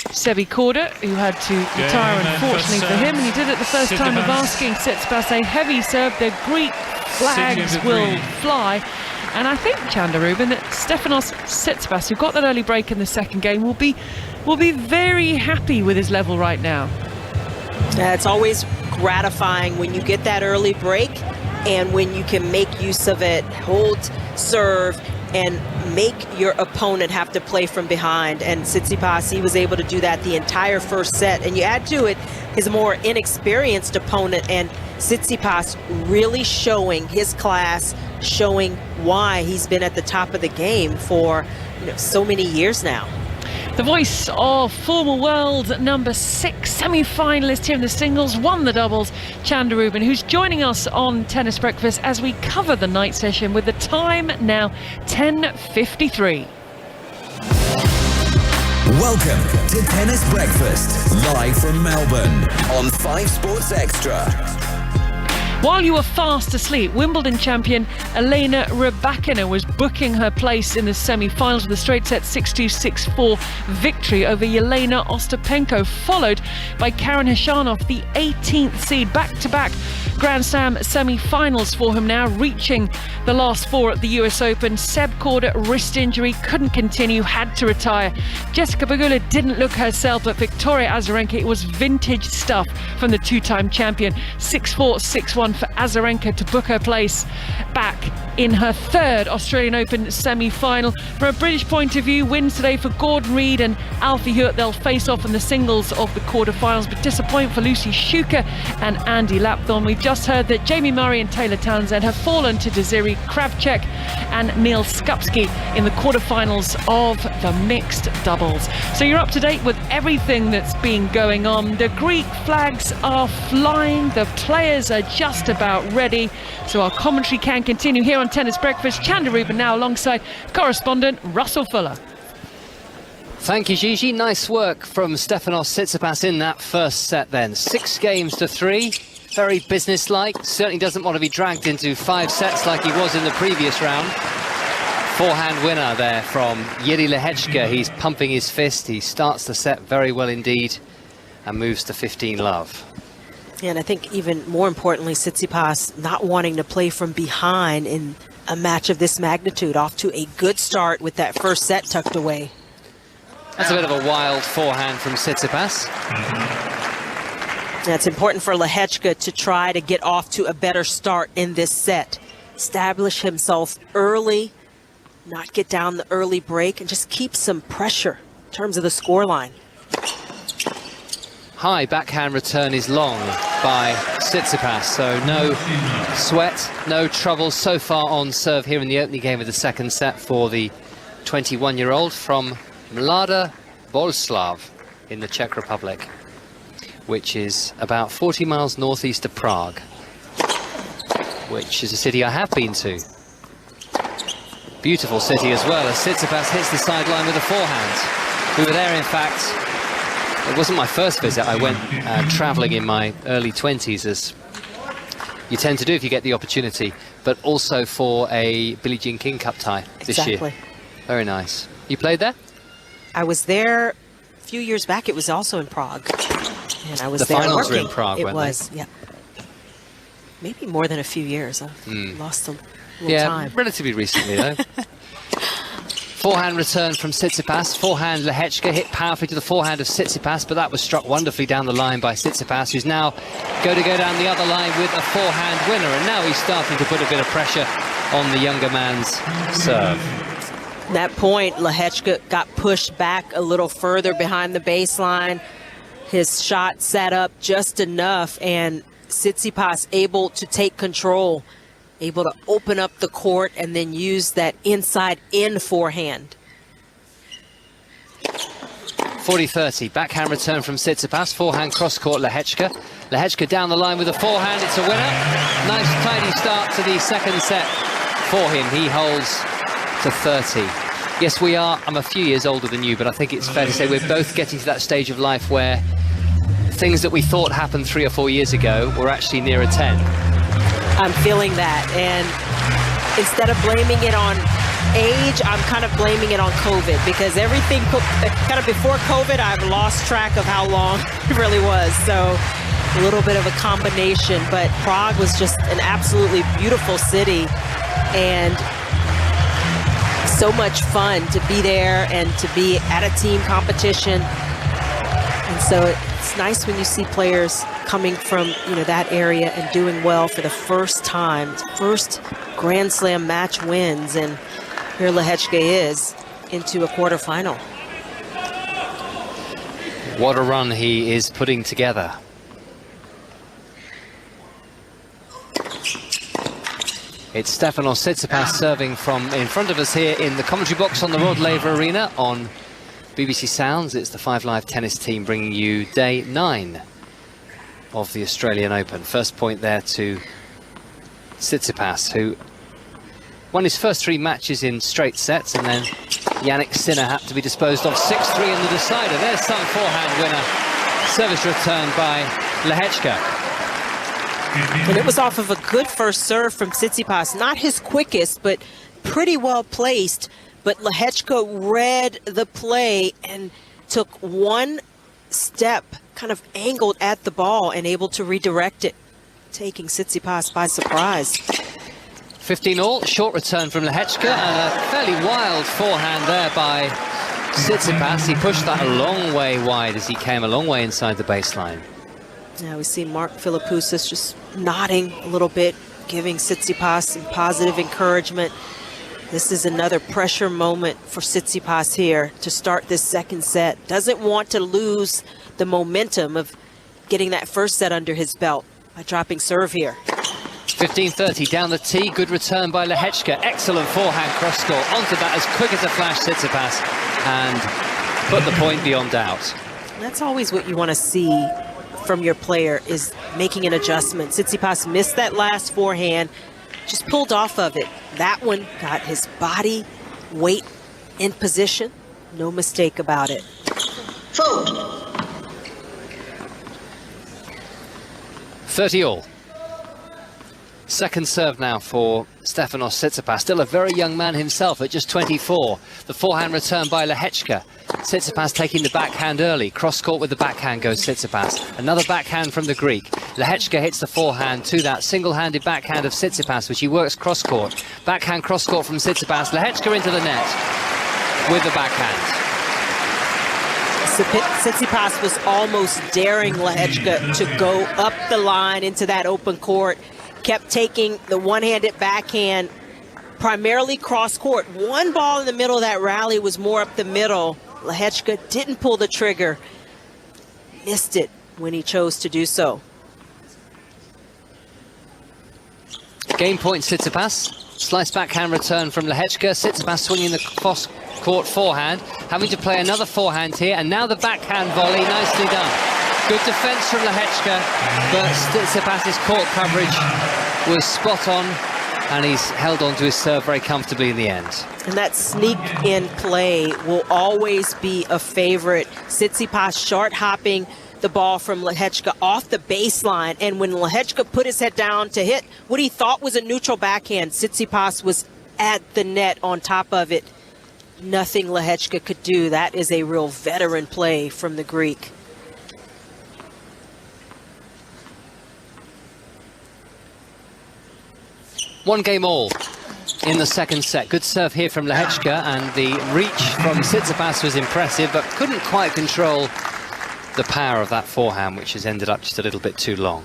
Sebi Korda, who had to retire, unfortunately for him, and he did it the first time of asking Tsitsipas a heavy serve. The Greek flags will fly, and I think, Chanda Rubin, that Stefanos Tsitsipas, who got that early break in the second game, will be very happy with his level right now. It's always gratifying when you get that early break and when you can make use of it, hold serve, and make your opponent have to play from behind. And Tsitsipas, he was able to do that the entire first set. And you add to it his more inexperienced opponent, and Tsitsipas really showing his class, showing why he's been at the top of the game for so many years now. The voice of former world number 6 semi-finalist here in the singles, won the doubles, Chanda Rubin, who's joining us on Tennis Breakfast as we cover the night session with the time now 10:53. Welcome to Tennis Breakfast, live from Melbourne on 5 Sports Extra. While you were fast asleep, Wimbledon champion Elena Rybakina was booking her place in the semi-finals with a straight set 6-2, 6-4 victory over Yelena Ostapenko, followed by Karen Khachanov, the 18th seed. Back-to-back Grand Slam semi-finals for him now, reaching the last 4 at the US Open. Seb Korda, wrist injury, couldn't continue, had to retire. Jessica Pegula didn't look herself, but Victoria Azarenka, it was vintage stuff from the two-time champion. 6-4, 6-1 for Azarenka to book her place back in her 3rd Australian Open semi-final. From a British point of view, wins today for Gordon Reid and Alfie Hewitt. They'll face off in the singles of the quarterfinals, but disappointment for Lucy Schuker and Andy Lapthorne. We've just heard that Jamie Murray and Taylor Townsend have fallen to Desiree Kravchuk and Neil Skupski in the quarterfinals of the mixed doubles. So you're up to date with everything that's been going on. The Greek flags are flying, the players are just about ready, so our commentary can continue here on Tennis Breakfast. Chanda Rubin now alongside correspondent Russell Fuller. Thank you, Gigi. Nice work from Stefanos Tsitsipas in that first set then. 6 games to 3. Very businesslike. Certainly doesn't want to be dragged into 5 sets like he was in the previous round. Forehand winner there from Jiri Lehecka. He's pumping his fist. He starts the set very well indeed and moves to 15 love. And I think even more importantly, Tsitsipas not wanting to play from behind in a match of this magnitude. Off to a good start with that first set tucked away. That's a bit of a wild forehand from Tsitsipas. That's important for Lehecka to try to get off to a better start in this set. Establish himself early, not get down the early break, and just keep some pressure in terms of the scoreline. High backhand return is long by Tsitsipas, so no sweat, no trouble so far on serve here in the opening game of the second set for the 21-year-old from Mlada Boleslav in the Czech Republic, which is about 40 miles northeast of Prague, which is a city I have been to. Beautiful city as well, as Tsitsipas hits the sideline with a forehand. We were there, in fact. It wasn't my first visit. I went travelling in my early 20s, as you tend to do if you get the opportunity, but also for a Billie Jean King Cup tie this year. Very nice. You played there? I was there a few years back. It was also in Prague. And I was the there finals working. were in Prague, it weren't was, they? yeah. Maybe more than a few years. I've lost a little time. Yeah, relatively recently, though. Forehand return from Tsitsipas. Forehand Lehecka hit powerfully to the forehand of Tsitsipas, but that was struck wonderfully down the line by Tsitsipas, who's now going to go down the other line with a forehand winner. And now he's starting to put a bit of pressure on the younger man's serve. That point, Lehecka got pushed back a little further behind the baseline. His shot set up just enough, and Tsitsipas able to take control, able to open up the court and then use that inside-in forehand. 40-30, backhand return from Tsitsipas, forehand cross-court Lehecka. Lehecka down the line with a forehand, it's a winner. Nice tidy start to the second set for him. He holds to 30. Yes, we are, I'm a few years older than you, but I think it's fair to say we're both getting to that stage of life where things that we thought happened 3 or 4 years ago were actually nearer 10. I'm feeling that, and instead of blaming it on age, I'm kind of blaming it on COVID, because everything kind of before COVID, I've lost track of how long it really was. So a little bit of a combination, but Prague was just an absolutely beautiful city and so much fun to be there and to be at a team competition. And so it's nice when you see players coming from, that area and doing well for the first time, first Grand Slam match wins. And here Lehecka is into a quarterfinal. What a run he is putting together. It's Stefanos Tsitsipas serving from in front of us here in the commentary box on the Rod Laver Arena on BBC Sounds. It's the 5 Live tennis team bringing you day 9 of the Australian Open. First point there to Tsitsipas, who won his first 3 matches in straight sets, and then Yannick Sinner had to be disposed of 6-3 in the decider. There's some forehand winner. Service return by Lehecka. And it was off of a good first serve from Tsitsipas. Not his quickest, but pretty well placed. But Lehecka read the play and took one step, kind of angled at the ball and able to redirect it, taking Tsitsipas by surprise. 15-all, short return from Lehecka, and a fairly wild forehand there by Tsitsipas. He pushed that a long way wide as he came a long way inside the baseline. Now we see Mark Philippoussis just nodding a little bit, giving Tsitsipas some positive encouragement. This is another pressure moment for Tsitsipas here to start this second set. Doesn't want to lose the momentum of getting that first set under his belt by dropping serve here. 15-30 down the tee, good return by Lehecka. Excellent forehand cross score. Onto that as quick as a flash, Tsitsipas, and put the point beyond doubt. That's always what you want to see from your player, is making an adjustment. Tsitsipas missed that last forehand, just pulled off of it. That one got his body weight in position. No mistake about it. Fold. 30-all. Second serve now for Stefanos Tsitsipas, still a very young man himself at just 24. The forehand return by Lehecka. Tsitsipas taking the backhand early. Cross-court with the backhand goes Tsitsipas. Another backhand from the Greek. Lehecka hits the forehand to that single-handed backhand of Tsitsipas, which he works cross-court. Backhand cross-court from Tsitsipas. Lehecka into the net with the backhand. Tsitsipas was almost daring Lehecka to go up the line into that open court. Kept taking the one-handed backhand, primarily cross-court. One ball in the middle of that rally was more up the middle. Lehecka didn't pull the trigger. Missed it when he chose to do so. Game point Tsitsipas. Slice backhand return from Lehecka. Tsitsipas swinging the cross-court forehand. Having to play another forehand here. And now the backhand volley. Nicely done. Good defense from Lehecka, but Tsitsipas's court coverage was spot on, and he's held on to his serve very comfortably in the end. And that sneak in play will always be a favorite. Tsitsipas short hopping the ball from Lehecka off the baseline, and when Lehecka put his head down to hit what he thought was a neutral backhand, Tsitsipas was at the net on top of it. Nothing Lehecka could do. That is a real veteran play from the Greek. One game all in the second set. Good serve here from Lehecka, and the reach from Tsitsipas was impressive, but couldn't quite control the power of that forehand, which has ended up just a little bit too long.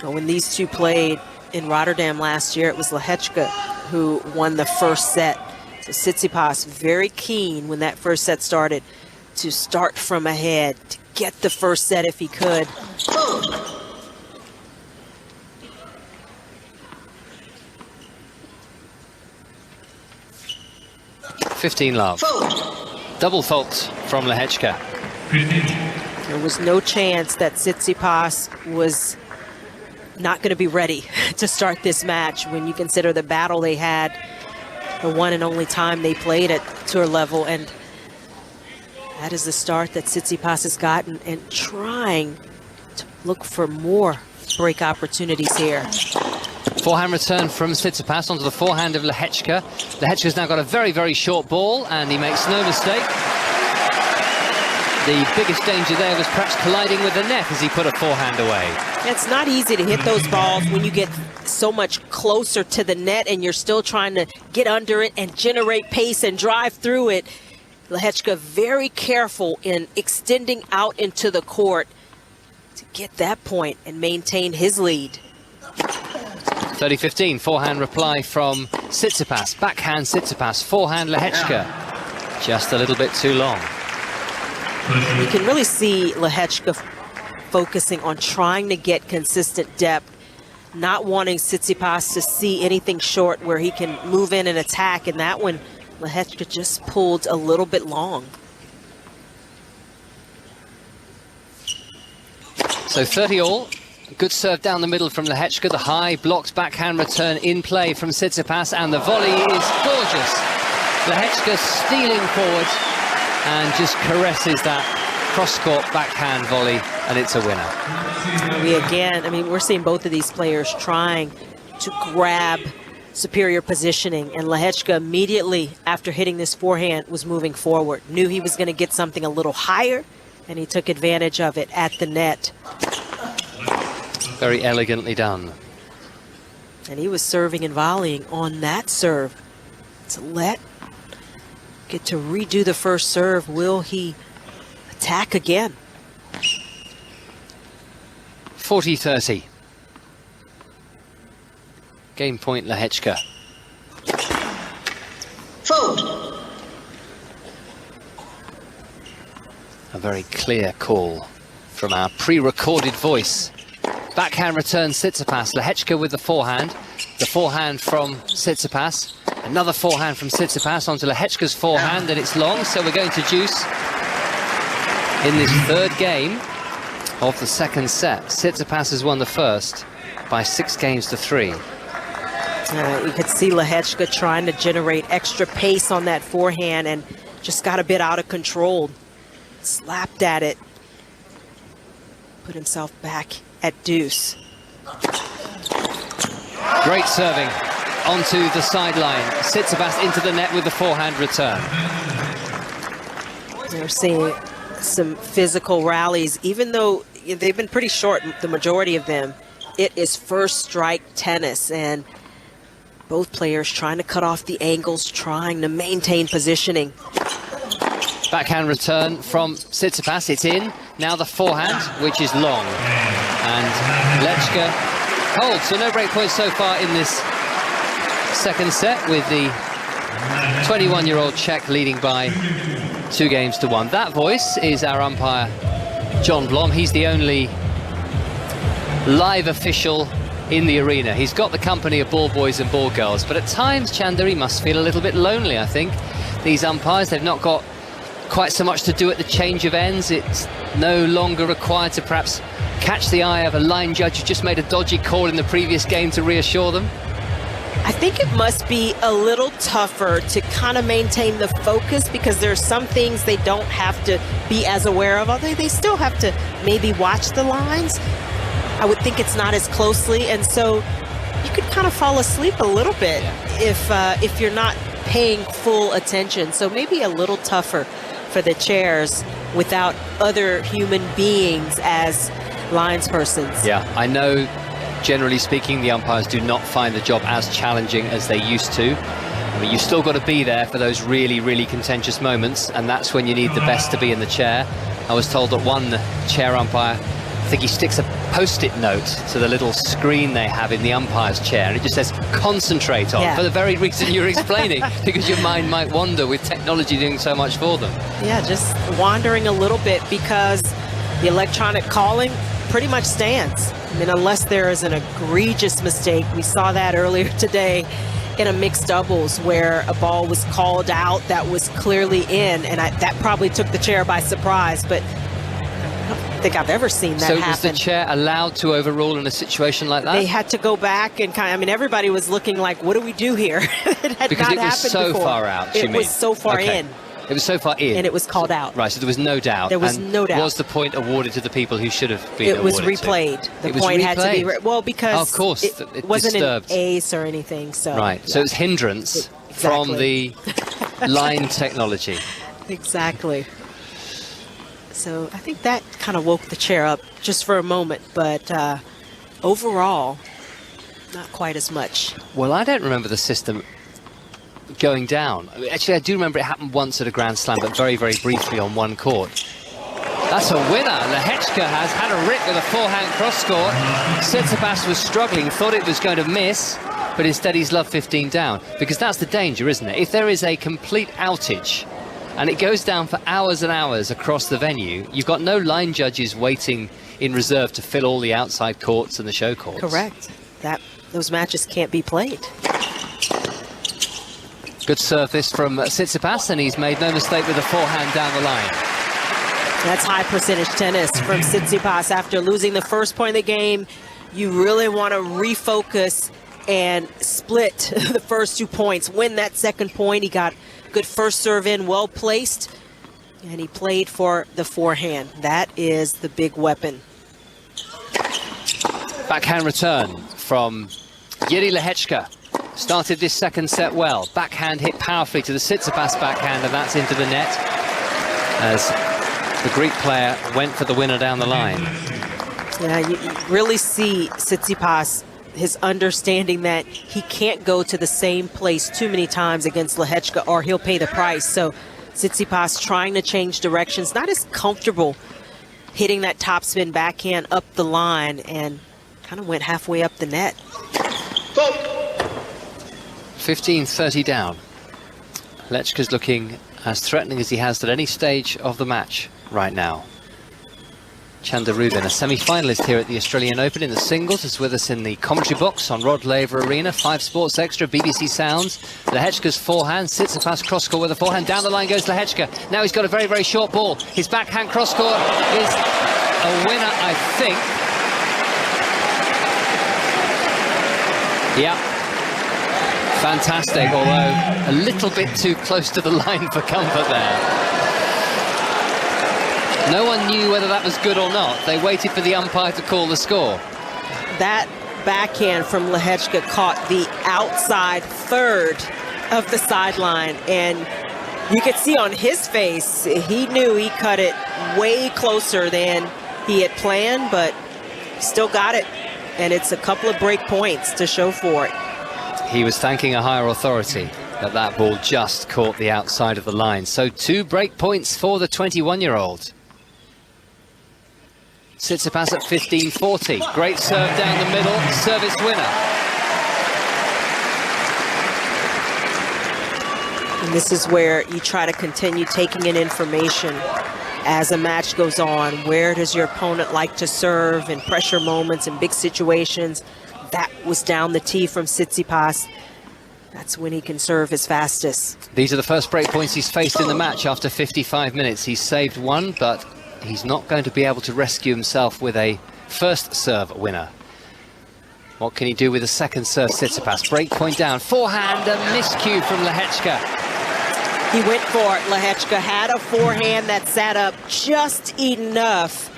When these two played in Rotterdam last year, it was Lehecka who won the first set. So Tsitsipas very keen when that first set started to start from ahead, to get the first set if he could. 15 love. Double fault from Lehecka. There was no chance that Tsitsipas was not going to be ready to start this match when you consider the battle they had, the one and only time they played at tour level. And that is the start that Tsitsipas has gotten, and trying to look for more break opportunities here. Forehand return from Tsitsipas onto the forehand of Lehecka. Lehecka's now got a very, very short ball, and he makes no mistake. The biggest danger there was perhaps colliding with the net as he put a forehand away. It's not easy to hit those balls when you get so much closer to the net and you're still trying to get under it and generate pace and drive through it. Lehecka very careful in extending out into the court to get that point and maintain his lead. 30-15, forehand reply from Tsitsipas, backhand Tsitsipas, forehand Lehecka. Just a little bit too long. You can really see Lehecka focusing on trying to get consistent depth, not wanting Tsitsipas to see anything short where he can move in and attack, and that one, Lehecka just pulled a little bit long. So 30 all. Good serve down the middle from Lehecka. The high blocked backhand return in play from Tsitsipas, and the volley is gorgeous. Lehecka stealing forward and just caresses that cross-court backhand volley, and it's a winner. We're seeing both of these players trying to grab superior positioning, and Lehecka immediately after hitting this forehand was moving forward, knew he was going to get something a little higher, and he took advantage of it at the net. Very elegantly done. And he was serving and volleying on that serve. To get to redo the first serve. Will he attack again? 40-30. Game point Lehecka. Fault. A very clear call from our pre-recorded voice. Backhand return Tsitsipas. Lehecka with the forehand. The forehand from Tsitsipas. Another forehand from Tsitsipas onto Lehecka's forehand, and it's long, so we're going to juice in this third game of the second set. Tsitsipas has won the first by 6-3. You could see Lehecka trying to generate extra pace on that forehand and just got a bit out of control. Slapped at it. Put himself back at deuce. Great serving onto the sideline. Tsitsipas into the net with the forehand return. We're seeing some physical rallies, even though they've been pretty short, the majority of them. It is first strike tennis, and both players trying to cut off the angles, trying to maintain positioning. Backhand return from Tsitsipas, it's in. Now the forehand, which is long. And Lehecka holds, so no break points so far in this second set, with the 21-year-old Czech leading by 2-1. That voice is our umpire, John Blom. He's the only live official in the arena. He's got the company of ball boys and ball girls, but at times, Chander, he must feel a little bit lonely, I think. These umpires, they've not got quite so much to do at the change of ends. It's no longer required to perhaps catch the eye of a line judge who just made a dodgy call in the previous game to reassure them. I think it must be a little tougher to kind of maintain the focus, because there's some things they don't have to be as aware of, although they still have to maybe watch the lines. I would think it's not as closely, and so you could kind of fall asleep a little bit if you're not paying full attention. So maybe a little tougher for the chairs without other human beings as linespersons. Yeah, I know, generally speaking, the umpires do not find the job as challenging as they used to. I mean, you've still got to be there for those really, really contentious moments, and that's when you need the best to be in the chair. I was told that one chair umpire, I think he sticks a post-it note to the little screen they have in the umpire's chair, and it just says concentrate on, for the very reason you're explaining, because your mind might wander with technology doing so much for them. Yeah, just wandering a little bit, because the electronic calling pretty much stands. I mean, unless there is an egregious mistake. We saw that earlier today in a mixed doubles where a ball was called out that was clearly in, and that probably took the chair by surprise, but I don't think I've ever seen that happen. So was the chair allowed to overrule in a situation like that? They had to go back and everybody was looking like, what do we do here? It had because not it was happened so before. far out, It was so far in. It was so far in. And it was called out. Right, so there was no doubt. There was no doubt. Was the point awarded to the people who should have been awarded? It was replayed. The point had to be... well, because of course, it wasn't disturbed. an ace or anything. So right, so it's hindrance from the line technology. Exactly. So I think that kind of woke the chair up just for a moment, but overall, not quite as much. Well, I don't remember the system going down. Actually, I do remember it happened once at a Grand Slam, but very, very briefly on one court. That's a winner. Lehecka has had a rip with a forehand cross-court. Tsitsipas was struggling, thought it was going to miss, but instead he's love 15 down, because that's the danger, isn't it? If there is a complete outage and it goes down for hours and hours across the venue, you've got no line judges waiting in reserve to fill all the outside courts and the show courts. Correct. Those matches can't be played. Good service from Tsitsipas, and he's made no mistake with a forehand down the line. That's high percentage tennis from Tsitsipas. After losing the first point of the game, you really want to refocus and split the first 2 points. Win that second point. He got good first serve in, well placed, and he played for the forehand. That is the big weapon. Backhand return from Jiri Lehecka. Started this second set well. Backhand hit powerfully to the Tsitsipas backhand, and that's into the net as the Greek player went for the winner down the line. Yeah, you really see Tsitsipas, his understanding that he can't go to the same place too many times against Lehecka or he'll pay the price. So Tsitsipas trying to change directions, not as comfortable hitting that topspin backhand up the line, and kind of went halfway up the net. 15-30 down. Lehecka's looking as threatening as he has at any stage of the match right now. Chanda Rubin, a semi-finalist here at the Australian Open in the singles, is with us in the commentary box on Rod Laver Arena. 5 Sports Extra, BBC Sounds. Lehecka's forehand, Tsitsipas cross-court with a forehand. Down the line goes Lehecka. Now he's got a very, very short ball. His backhand cross-court is a winner, I think. Yeah. Fantastic, although a little bit too close to the line for comfort there. No one knew whether that was good or not. They waited for the umpire to call the score. That backhand from Lehecka caught the outside third of the sideline, and you could see on his face, he knew he cut it way closer than he had planned, but still got it, and it's a couple of break points to show for it. He was thanking a higher authority that that ball just caught the outside of the line. So 2 break points for the 21-year-old. Tsitsipas at 15-40. Great serve down the middle, service winner. And this is where you try to continue taking in information as a match goes on. Where does your opponent like to serve in pressure moments and big situations? That was down the tee from Tsitsipas. That's when he can serve his fastest. These are the first break points he's faced in the match after 55 minutes. He's saved 1, but he's not going to be able to rescue himself with a first serve winner. What can he do with a second serve? Tsitsipas, break point down, forehand, a miscue from Lehecka. He went for it. Lehecka had a forehand that sat up just enough,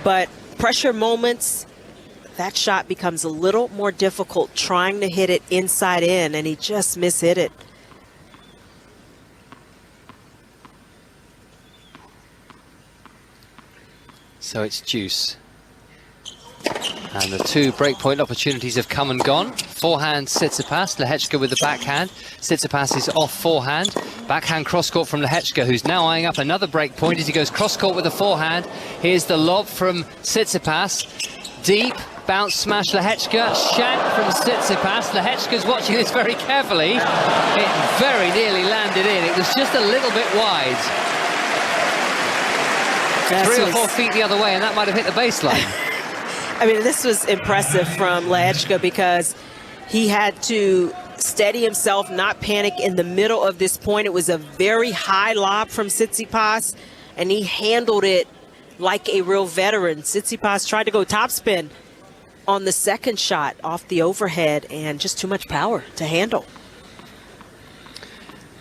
but pressure moments, that shot becomes a little more difficult trying to hit it inside in, and he just mishit it. So it's deuce. And the 2 breakpoint opportunities have come and gone. Forehand Tsitsipas, Lehecka with the backhand. Tsitsipas is off forehand. Backhand cross-court from Lehecka, who's now eyeing up another breakpoint as he goes cross-court with the forehand. Here's the lob from Tsitsipas. Deep. Bounce smash Lehecka, shank from Tsitsipas. Lehecka's watching this very carefully. It very nearly landed in. It was just a little bit wide. 3 or 4 feet the other way, and that might have hit the baseline. I mean, this was impressive from Lehecka because he had to steady himself, not panic in the middle of this point. It was a very high lob from Tsitsipas, and he handled it like a real veteran. Tsitsipas tried to go topspin on the second shot off the overhead, and just too much power to handle.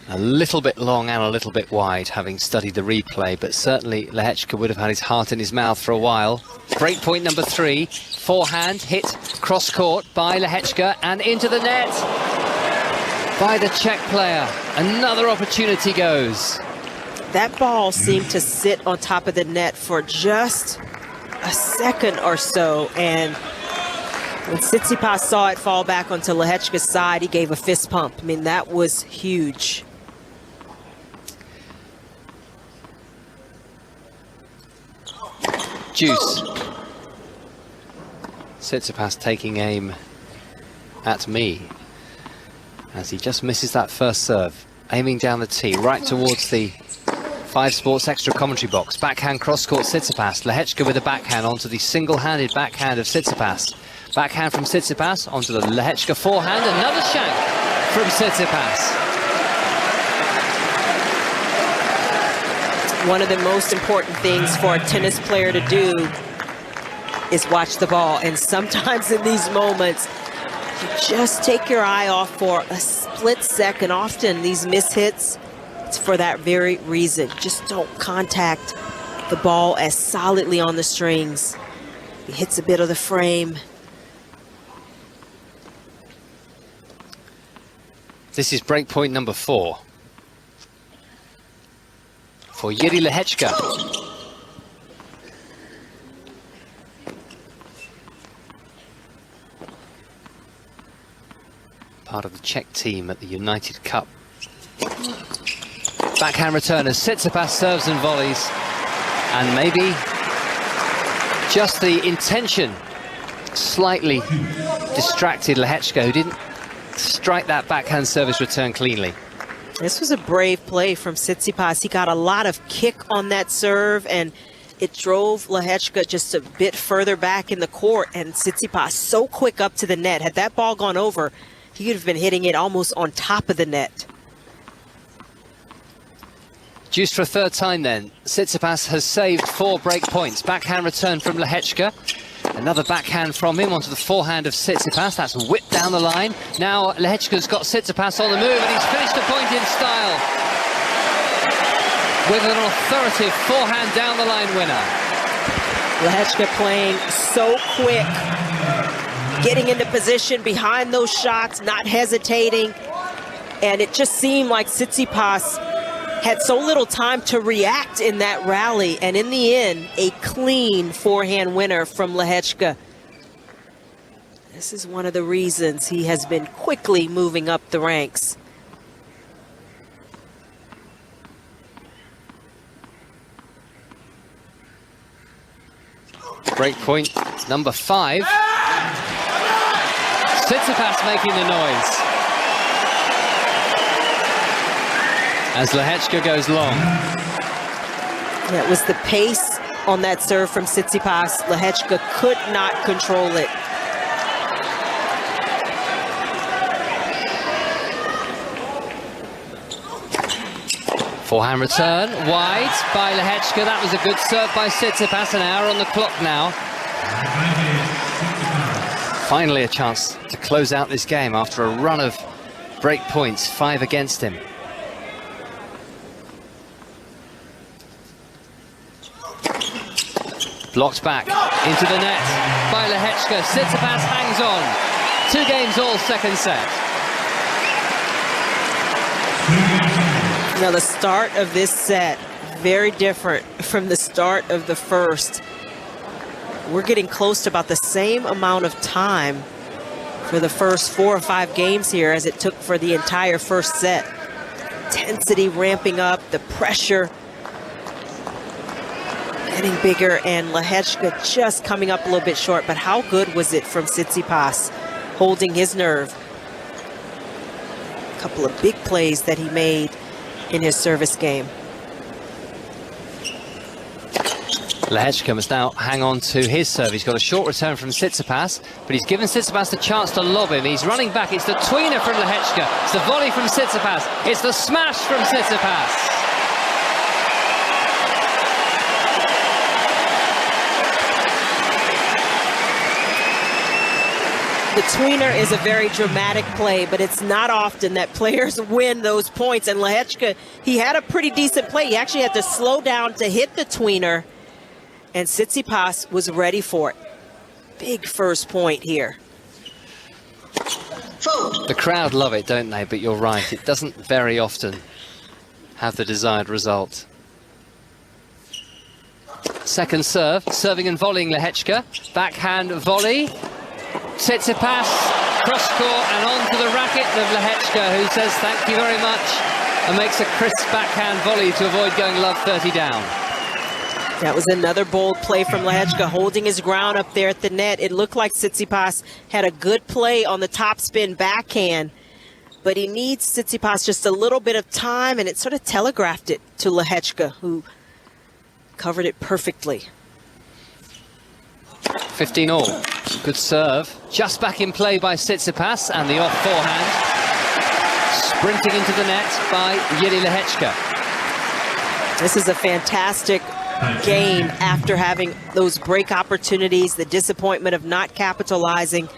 A little bit long and a little bit wide, having studied the replay, but certainly Lehecka would have had his heart in his mouth for a while. Breakpoint number 3, forehand hit cross-court by Lehecka and into the net by the Czech player. Another opportunity goes. That ball seemed to sit on top of the net for just a second or so, and when Tsitsipas saw it fall back onto Lehecka's side, he gave a fist pump. I mean, that was huge. Deuce. Tsitsipas taking aim at me. as he just misses that first serve, aiming down the tee right towards the 5 Sports Extra commentary box. Backhand cross-court Tsitsipas. Lehecka with a backhand onto the single-handed backhand of Tsitsipas. Backhand from Tsitsipas onto the Lehecka forehand. Another shank from Tsitsipas. One of the most important things for a tennis player to do is watch the ball. And sometimes in these moments, you just take your eye off for a split second. Often these mishits, it's for that very reason. Just don't contact the ball as solidly on the strings. It hits a bit of the frame. This is break point number 4 for Jiri Lehecka. Part of the Czech team at the United Cup. Backhand return as Tsitsipas serves and volleys, and maybe just the intention slightly distracted Lehecka, who didn't strike that backhand service return cleanly. This was a brave play from Tsitsipas. He got a lot of kick on that serve, and it drove Lehecka just a bit further back in the court, and Tsitsipas so quick up to the net. Had that ball gone over, he could have been hitting it almost on top of the net. Juiced for a third time then. Tsitsipas has saved 4 break points. Backhand return from Lehecka. Another backhand from him onto the forehand of Tsitsipas. That's whipped down the line. Now Lehecka's got Tsitsipas on the move, and he's finished the point in style with an authoritative forehand down the line winner. Lehecka playing so quick, getting into position behind those shots, not hesitating. And it just seemed like Tsitsipas had so little time to react in that rally, and in the end, a clean forehand winner from Lehecka. This is one of the reasons he has been quickly moving up the ranks. Break point number 5. Tsitsipas making the noise as Lehecka goes long. That was the pace on that serve from Tsitsipas. Lehecka could not control it. Forehand return, wide by Lehecka. That was a good serve by Tsitsipas. An hour on the clock now. Finally a chance to close out this game after a run of break points, 5 against him. Blocked back into the net by Lehecka. Tsitsipas hangs on. 2 games all, second set. Now the start of this set, very different from the start of the first. We're getting close to about the same amount of time for the first 4 or 5 games here as it took for the entire first set. Intensity ramping up, the pressure getting bigger, and Lehecka just coming up a little bit short. But how good was it from Tsitsipas, holding his nerve? A couple of big plays that he made in his service game. Lehecka must now hang on to his serve. He's got a short return from Tsitsipas, but he's given Tsitsipas the chance to lob him. He's running back. It's the tweener from Lehecka. It's the volley from Tsitsipas. It's the smash from Tsitsipas. The tweener is a very dramatic play, but it's not often that players win those points. And Lehecka, he had a pretty decent play. He actually had to slow down to hit the tweener, and Tsitsipas was ready for it. Big first point here. The crowd love it, don't they? But you're right, it doesn't very often have the desired result. Second serve, serving and volleying Lehecka. Backhand volley. Tsitsipas, cross-court and onto the racket of Lehecka, who says thank you very much and makes a crisp backhand volley to avoid going love 30 down. That was another bold play from Lehecka, holding his ground up there at the net. It looked like Tsitsipas had a good play on the topspin backhand, but he needs Tsitsipas just a little bit of time, and it sort of telegraphed it to Lehecka, who covered it perfectly. 15 all. Good serve. Just back in play by Tsitsipas, and the off forehand. Sprinting into the net by Jiri Lehecka. This is a fantastic game after having those break opportunities, the disappointment of not capitalizing.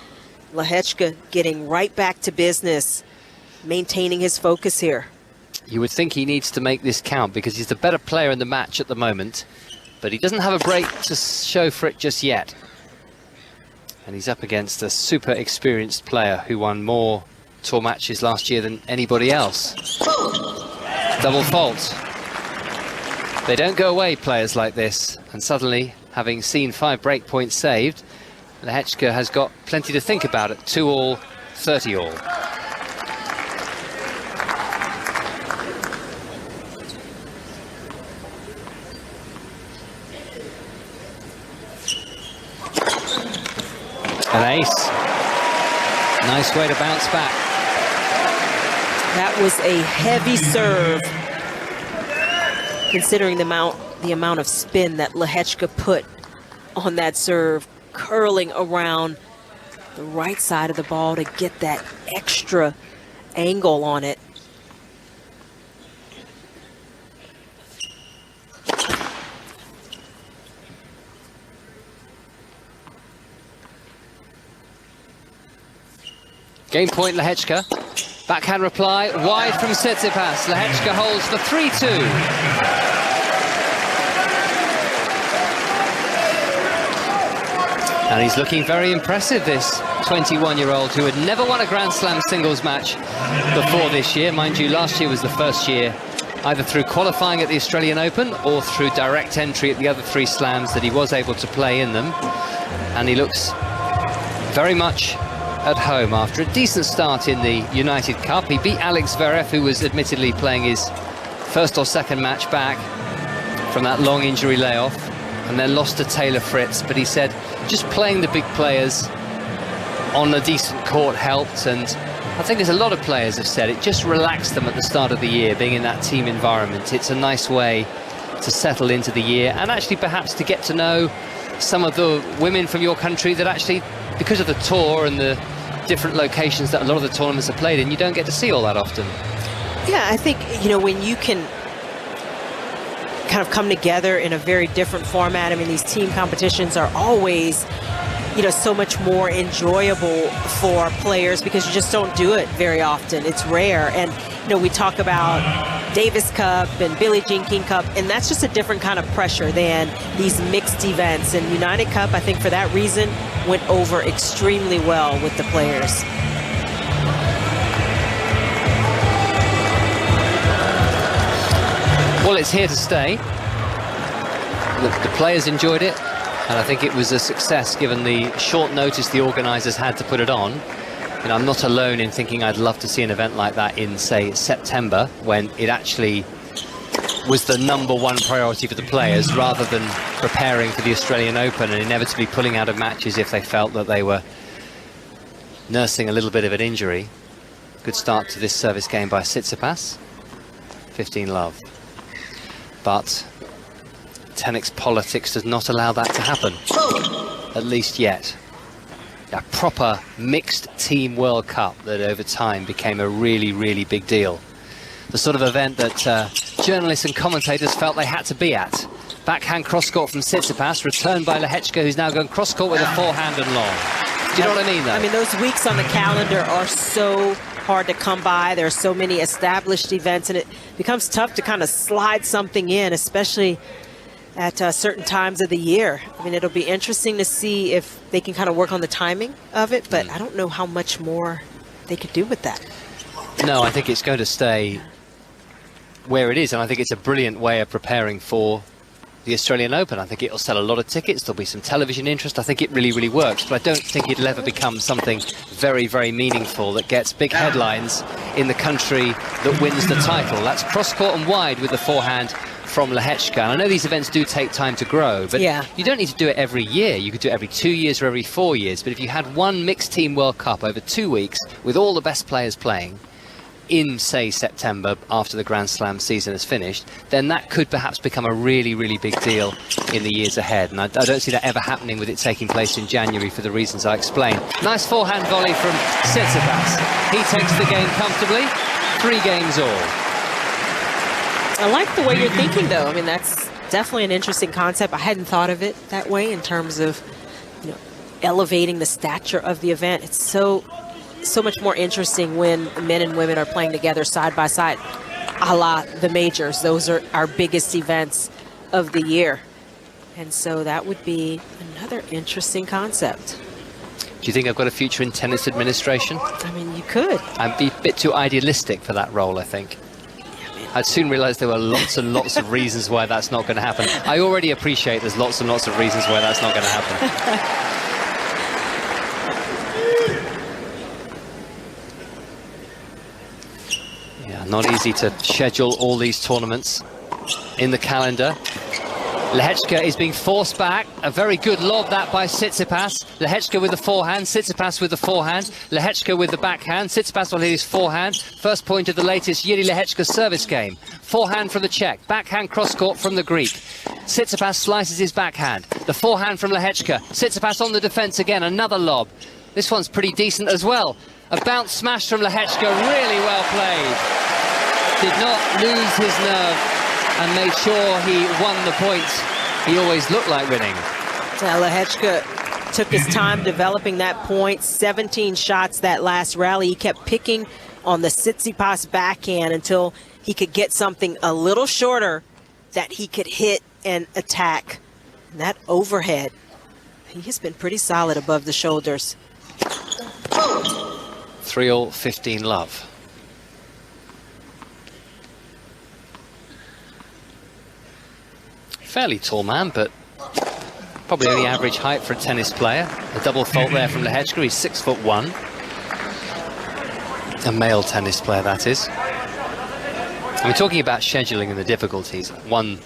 Lehecka getting right back to business, maintaining his focus here. You would think he needs to make this count because he's the better player in the match at the moment, but he doesn't have a break to show for it just yet. And he's up against a super experienced player who won more tour matches last year than anybody else. Double fault. They don't go away, players like this, and suddenly, having seen 5 break points saved, Lehecka has got plenty to think about at 2 all, 30 all. An ace. Nice way to bounce back. That was a heavy serve, considering the amount of spin that Lehecka put on that serve, curling around the right side of the ball to get that extra angle on it. Game point, Lehecka. Backhand reply, wide from Tsitsipas. Lehecka holds the 3-2. And he's looking very impressive, this 21-year-old who had never won a Grand Slam singles match before this year. Mind you, last year was the first year, either through qualifying at the Australian Open or through direct entry at the other 3 slams that he was able to play in them. And he looks very much at home after a decent start in the United Cup. He beat Alex Zverev, who was admittedly playing his first or second match back from that long injury layoff, and then lost to Taylor Fritz. But he said just playing the big players on a decent court helped, and I think as a lot of players have said, it just relaxed them at the start of the year, being in that team environment. It's a nice way to settle into the year, and actually perhaps to get to know some of the women from your country that actually, because of the tour and the different locations that a lot of the tournaments are played in, you don't get to see all that often. Yeah, I think, you know, when you can kind of come together in a very different format, I mean, these team competitions are always, you know, so much more enjoyable for players because you just don't do it very often. It's rare. And, you know, we talk about Davis Cup and Billie Jean King Cup, and that's just a different kind of pressure than these mixed events. And United Cup, I think for that reason, went over extremely well with the players. Well, it's here to stay. The players enjoyed it, and I think it was a success given the short notice the organisers had to put it on. And I'm not alone in thinking I'd love to see an event like that in, say, September, when it actually was the #1 priority for the players, rather than preparing for the Australian Open and inevitably pulling out of matches if they felt that they were nursing a little bit of an injury. Good start to this service game by Tsitsipas. 15 love. But tennis politics does not allow that to happen, at least yet. A proper mixed team World Cup that over time became a really, really big deal. The sort of event that journalists and commentators felt they had to be at. Backhand cross-court from Tsitsipas, returned by Lehecka, who's now going cross-court with a forehand and long. Do you know what I mean, though? I mean, those weeks on the calendar are so hard to come by. There are so many established events, and it becomes tough to kind of slide something in, especially at certain times of the year. I mean, it'll be interesting to see if they can kind of work on the timing of it, but I don't know how much more they could do with that. No, I think it's going to stay where it is, and I think it's a brilliant way of preparing for the Australian Open. I think it'll sell a lot of tickets, there'll be some television interest. I think it really, really works, but I don't think it'll ever become something very, very meaningful that gets big headlines in the country that wins the title. That's cross-court and wide with the forehand from Lehecka. And I know these events do take time to grow, but you don't need to do it every year. You could do it every 2 years or every 4 years, but if you had one mixed team World Cup over 2 weeks with all the best players playing, in, say, September, after the Grand Slam season is finished, then that could perhaps become a really, really big deal in the years ahead. And I don't see that ever happening with it taking place in January for the reasons I explained. Nice forehand volley from Tsitsipas. He takes the game comfortably, 3 games all. I like the way you're thinking, though. I mean, that's definitely an interesting concept. I hadn't thought of it that way in terms of, you know, elevating the stature of the event. It's so much more interesting when men and women are playing together side by side, a la the majors. Those are our biggest events of the year. And so that would be another interesting concept. Do you think I've got a future in tennis administration? I mean, you could. I'd be a bit too idealistic for that role, I think. I'd soon realise there were lots and lots of reasons why that's not going to happen. I already appreciate there's lots and lots of reasons why that's not going to happen. Not easy to schedule all these tournaments in the calendar. Lehecka is being forced back. A very good lob that by Tsitsipas. Lehecka with the forehand, Tsitsipas with the forehand. Lehecka with the backhand. Tsitsipas will hit his forehand. First point of the latest Jiri Lehecka service game. Forehand from the Czech. Backhand cross-court from the Greek. Tsitsipas slices his backhand. The forehand from Lehecka. Tsitsipas on the defence again. Another lob. This one's pretty decent as well. A bounce smash from Lehecka. Really well played. Did not lose his nerve and made sure he won the points he always looked like winning. Yeah, Lehecka took his time developing that point. 17 shots that last rally. He kept picking on the Tsitsipas backhand until he could get something a little shorter that he could hit and attack. And that overhead, he has been pretty solid above the shoulders. 3-all, 15 love. Fairly tall man, but probably only average height for a tennis player. A double fault there from Lehecka. He's 6'1". A male tennis player, that is. And we're talking about scheduling and the difficulties. One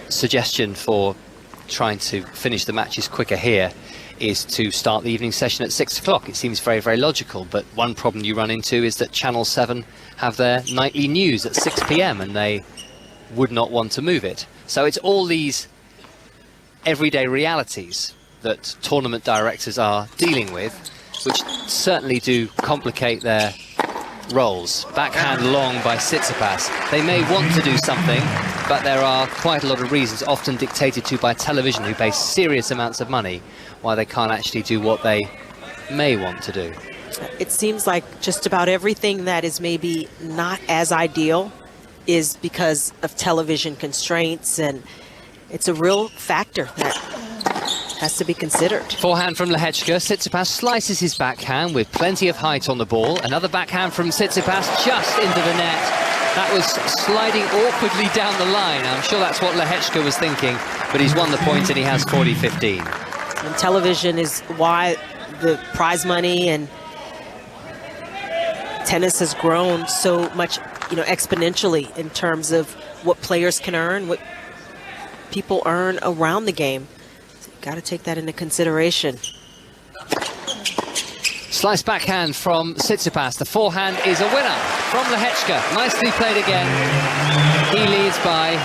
suggestion for trying to finish the matches quicker here is to start the evening session at 6 o'clock. It seems very, very logical, but one problem you run into is that Channel 7 have their nightly news at 6 p.m. and they would not want to move it. So it's all these everyday realities that tournament directors are dealing with, which certainly do complicate their roles. Backhand long by Tsitsipas. They may want to do something, but there are quite a lot of reasons, often dictated to by television, who pay serious amounts of money, why they can't actually do what they may want to do. It seems like just about everything that is maybe not as ideal is because of television constraints, and it's a real factor that has to be considered. Forehand from Lehecka. Tsitsipas slices his backhand with plenty of height on the ball. Another backhand from Tsitsipas just into the net. That was sliding awkwardly down the line. I'm sure that's what Lehecka was thinking, but he's won the point and he has 40-15. And television is why the prize money and tennis has grown so much, you know, exponentially in terms of what players can earn, what people earn around the game. So you've got to take that into consideration. Slice backhand from Tsitsipas. The forehand is a winner from Lehecka. Nicely played again. He leads by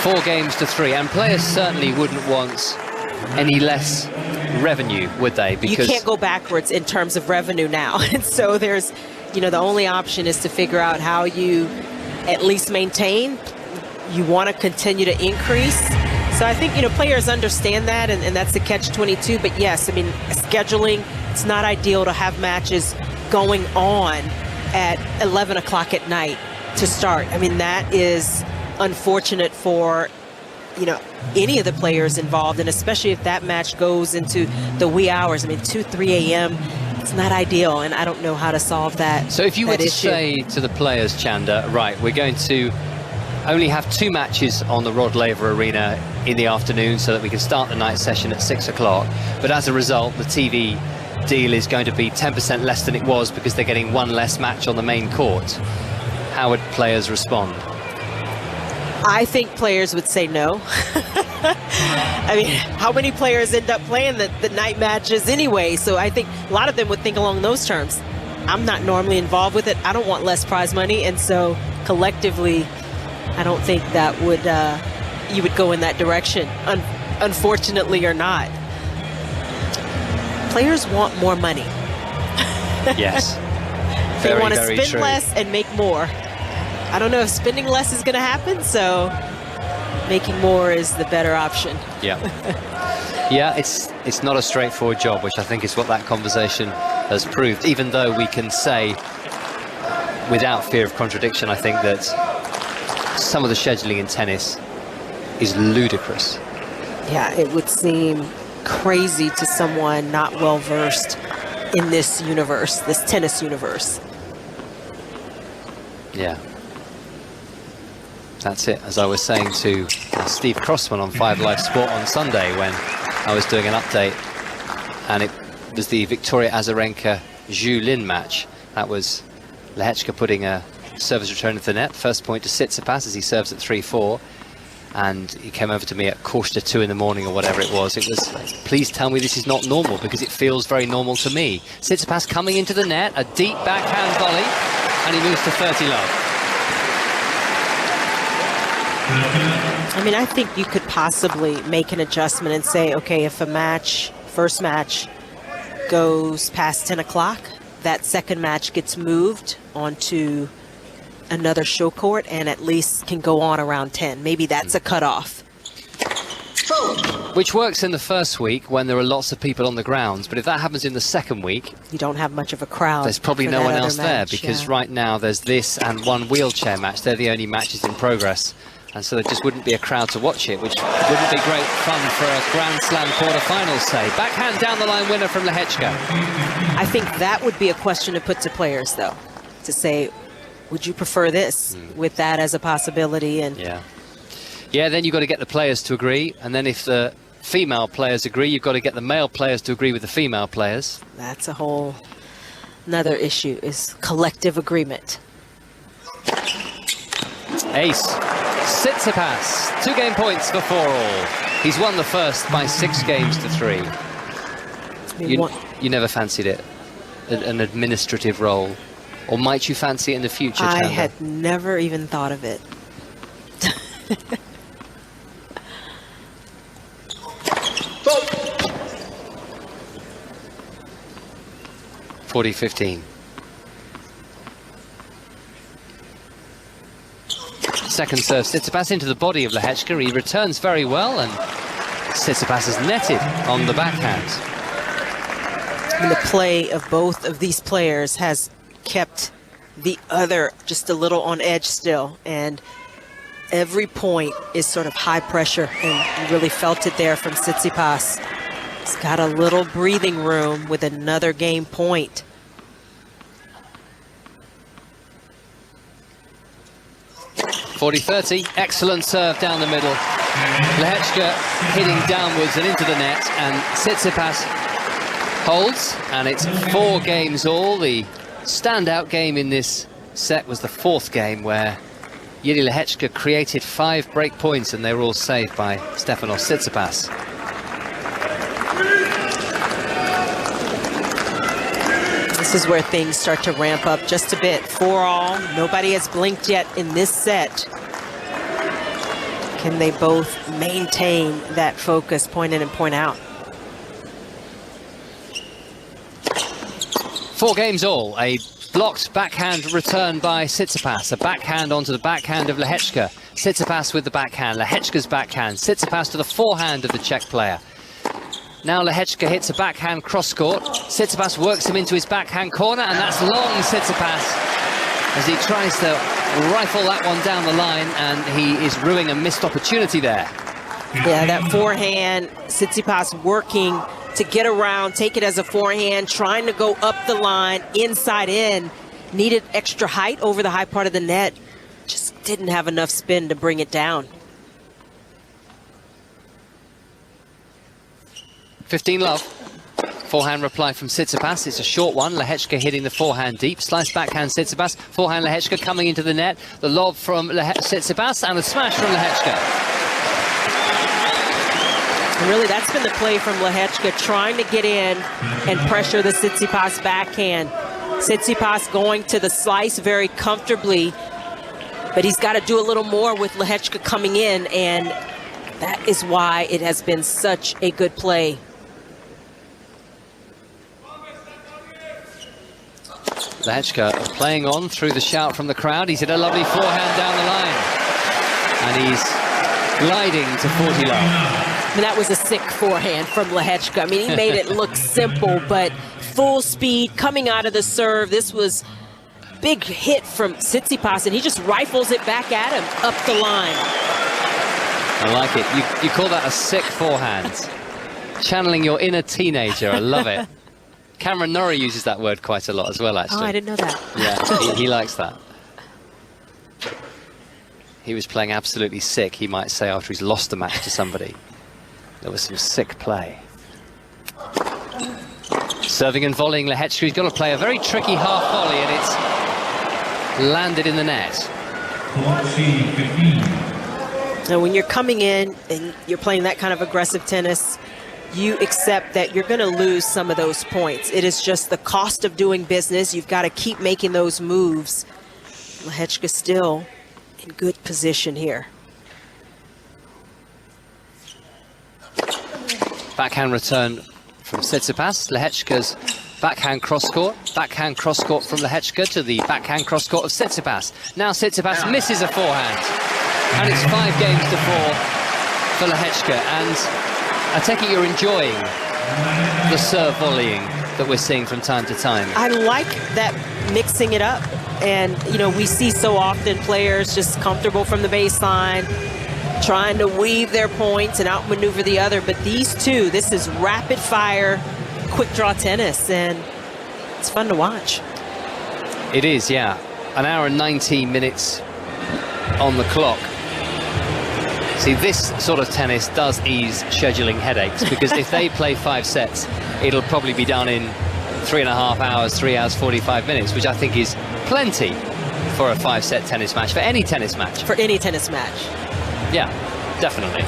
4-3, and players certainly wouldn't want any less revenue, would they? Because you can't go backwards in terms of revenue now. And so there's, you know, the only option is to figure out how you at least maintain. You want to continue to increase. So I think, you know, players understand that, and that's the catch-22. But yes, I mean, scheduling, it's not ideal to have matches going on at 11 o'clock at night to start. I mean, that is unfortunate for, you know, any of the players involved, and especially if that match goes into the wee hours. I mean, 2, 3 a.m., it's not ideal, and I don't know how to solve that. So if you were to say to the players, Chanda, right, we're going to only have 2 matches on the Rod Laver Arena in the afternoon so that we can start the night session at 6 o'clock, but as a result, the TV deal is going to be 10% less than it was because they're getting 1 less match on the main court. How would players respond? I think players would say no. I mean, how many players end up playing the night matches anyway? So I think a lot of them would think along those terms. I'm not normally involved with it. I don't want less prize money, and so collectively, I don't think that would you would go in that direction, unfortunately or not. Players want more money. Yes. They Very, want to very spend true. less and make more. I don't know if spending less is going to happen, so making more is the better option. Yeah. Yeah, it's not a straightforward job, which I think is what that conversation has proved, even though we can say, without fear of contradiction, I think that some of the scheduling in tennis is ludicrous. Yeah, it would seem crazy to someone not well versed in this universe, this tennis universe. Yeah. That's it. As I was saying to Steve Crossman on 5 Live Sport on Sunday when I was doing an update, and it was the Victoria Azarenka Zhu Lin match. That was Lehecka putting a service return into the net. First point to Tsitsipas as he serves at 3-4. And he came over to me at 1:45 in the morning or whatever it was. It was, please tell me this is not normal, because it feels very normal to me. Tsitsipas coming into the net, a deep backhand volley, and he moves to 30-love. I mean, I think you could possibly make an adjustment and say, okay, if a match, first match, goes past 10 o'clock, that second match gets moved onto another show court and at least can go on around 10. Maybe that's a cutoff. Which works in the first week when there are lots of people on the grounds, but if that happens in the second week, You don't have much of a crowd. there's probably for no that one other else there, match, because yeah. right now there's this and one wheelchair match. They're the only matches in progress, and so there just wouldn't be a crowd to watch it, which wouldn't be great fun for a Grand Slam quarter-final, say. Backhand down the line winner from Lehecka. I think that would be a question to put to players, though, to say, would you prefer this with that as a possibility? And Yeah, then you've got to get the players to agree, and then if the female players agree, you've got to get the male players to agree with the female players. that's a whole another issue, is collective agreement. Ace. Tsitsipas, 2 game points for 4-all. He's won the first by 6 games to 3. You never fancied it, an administrative role, or might you fancy it in the future, I Chanda? had never even thought of it. 40-15. Second serve, Tsitsipas into the body of Lehecka. He returns very well, and Tsitsipas is netted on the backhand. And the play of both of these players has kept the other just a little on edge still, and every point is sort of high pressure, and you really felt it there from Tsitsipas. He's got a little breathing room with another game point. .40-30, excellent serve down the middle. Lehecka hitting downwards and into the net, and Tsitsipas holds, and it's 4 games all. The standout game in this set was the 4th game, where Jiri Lehecka created 5 break points, and they were all saved by Stefanos Tsitsipas. This is where things start to ramp up just a bit. 4-all, nobody has blinked yet in this set. Can they both maintain that focus, point in and point out? 4 games all. A blocked backhand return by Tsitsipas. A backhand onto the backhand of Lehecka. Tsitsipas with the backhand. Lehecka's backhand. Tsitsipas to the forehand of the Czech player. Now Lehecka hits a backhand cross-court. Tsitsipas works him into his backhand corner, and that's long Tsitsipas as he tries to rifle that one down the line, and he is ruining a missed opportunity there. Yeah, that forehand, Tsitsipas working to get around, take it as a forehand, trying to go up the line, inside in. Needed extra height over the high part of the net. Just didn't have enough spin to bring it down. 15-love. Forehand reply from Tsitsipas. It's a short one. Lehecka hitting the forehand deep. Slice backhand Tsitsipas. Forehand Lehecka coming into the net. The lob from Tsitsipas and a smash from Lehecka. And really, that's been the play from Lehecka, trying to get in and pressure the Tsitsipas backhand. Tsitsipas going to the slice very comfortably, but he's got to do a little more with Lehecka coming in, and that is why it has been such a good play. Lehecka playing on through the shout from the crowd. He's hit a lovely forehand down the line, and he's gliding to 40 love. I mean, that was a sick forehand from Lehecka. I mean, he made it look simple, but full speed coming out of the serve. This was big hit from Tsitsipas, and he just rifles it back at him up the line. I like it. You call that a sick forehand. Channeling your inner teenager. I love it. Cameron Norrie uses that word quite a lot as well, actually. Oh, I didn't know that. Yeah, he likes that. He was playing absolutely sick, he might say, after he's lost a match to somebody. There was some sick play. Serving and volleying Lehecka. He's got to play a very tricky half volley, and it's landed in the net. Now, when you're coming in and you're playing that kind of aggressive tennis, you accept that you're going to lose some of those points. It is just the cost of doing business. You've got to keep making those moves. Lehecka still in good position here. Backhand return from Tsitsipas. Lehecka's backhand cross-court. Backhand cross-court from Lehecka to the backhand cross-court of Tsitsipas. Now Tsitsipas misses a forehand. And it's 5 games to 4 for Lehecka. And I take it you're enjoying the serve volleying that we're seeing from time to time. I like that mixing it up. And, you know, we see so often players just comfortable from the baseline, trying to weave their points and outmaneuver the other. But these two, this is rapid fire, quick draw tennis, and it's fun to watch. It is, yeah. An hour and 19 minutes on the clock. See, this sort of tennis does ease scheduling headaches, because if they play 5 sets, it'll probably be done in 3.5 hours, 3 hours, 45 minutes, which I think is plenty for a 5-set tennis match, for any tennis match. For any tennis match. Yeah, definitely.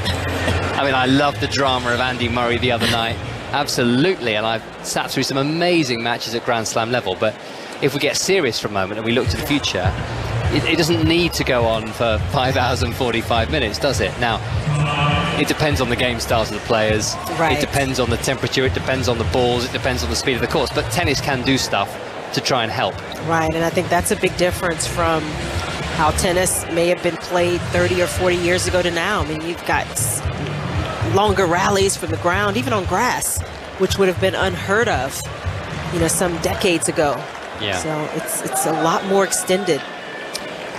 I mean, I loved the drama of Andy Murray the other night. Absolutely, and I've sat through some amazing matches at Grand Slam level, but if we get serious for a moment and we look to the future, it doesn't need to go on for 5 hours and 45 minutes, does it? Now, it depends on the game styles of the players. Right. It depends on the temperature, it depends on the balls, it depends on the speed of the course, but tennis can do stuff to try and help. Right, and I think that's a big difference from how tennis may have been played 30 or 40 years ago to now. I mean, you've got longer rallies from the ground, even on grass, which would have been unheard of, you know, some decades ago. Yeah. So it's a lot more extended.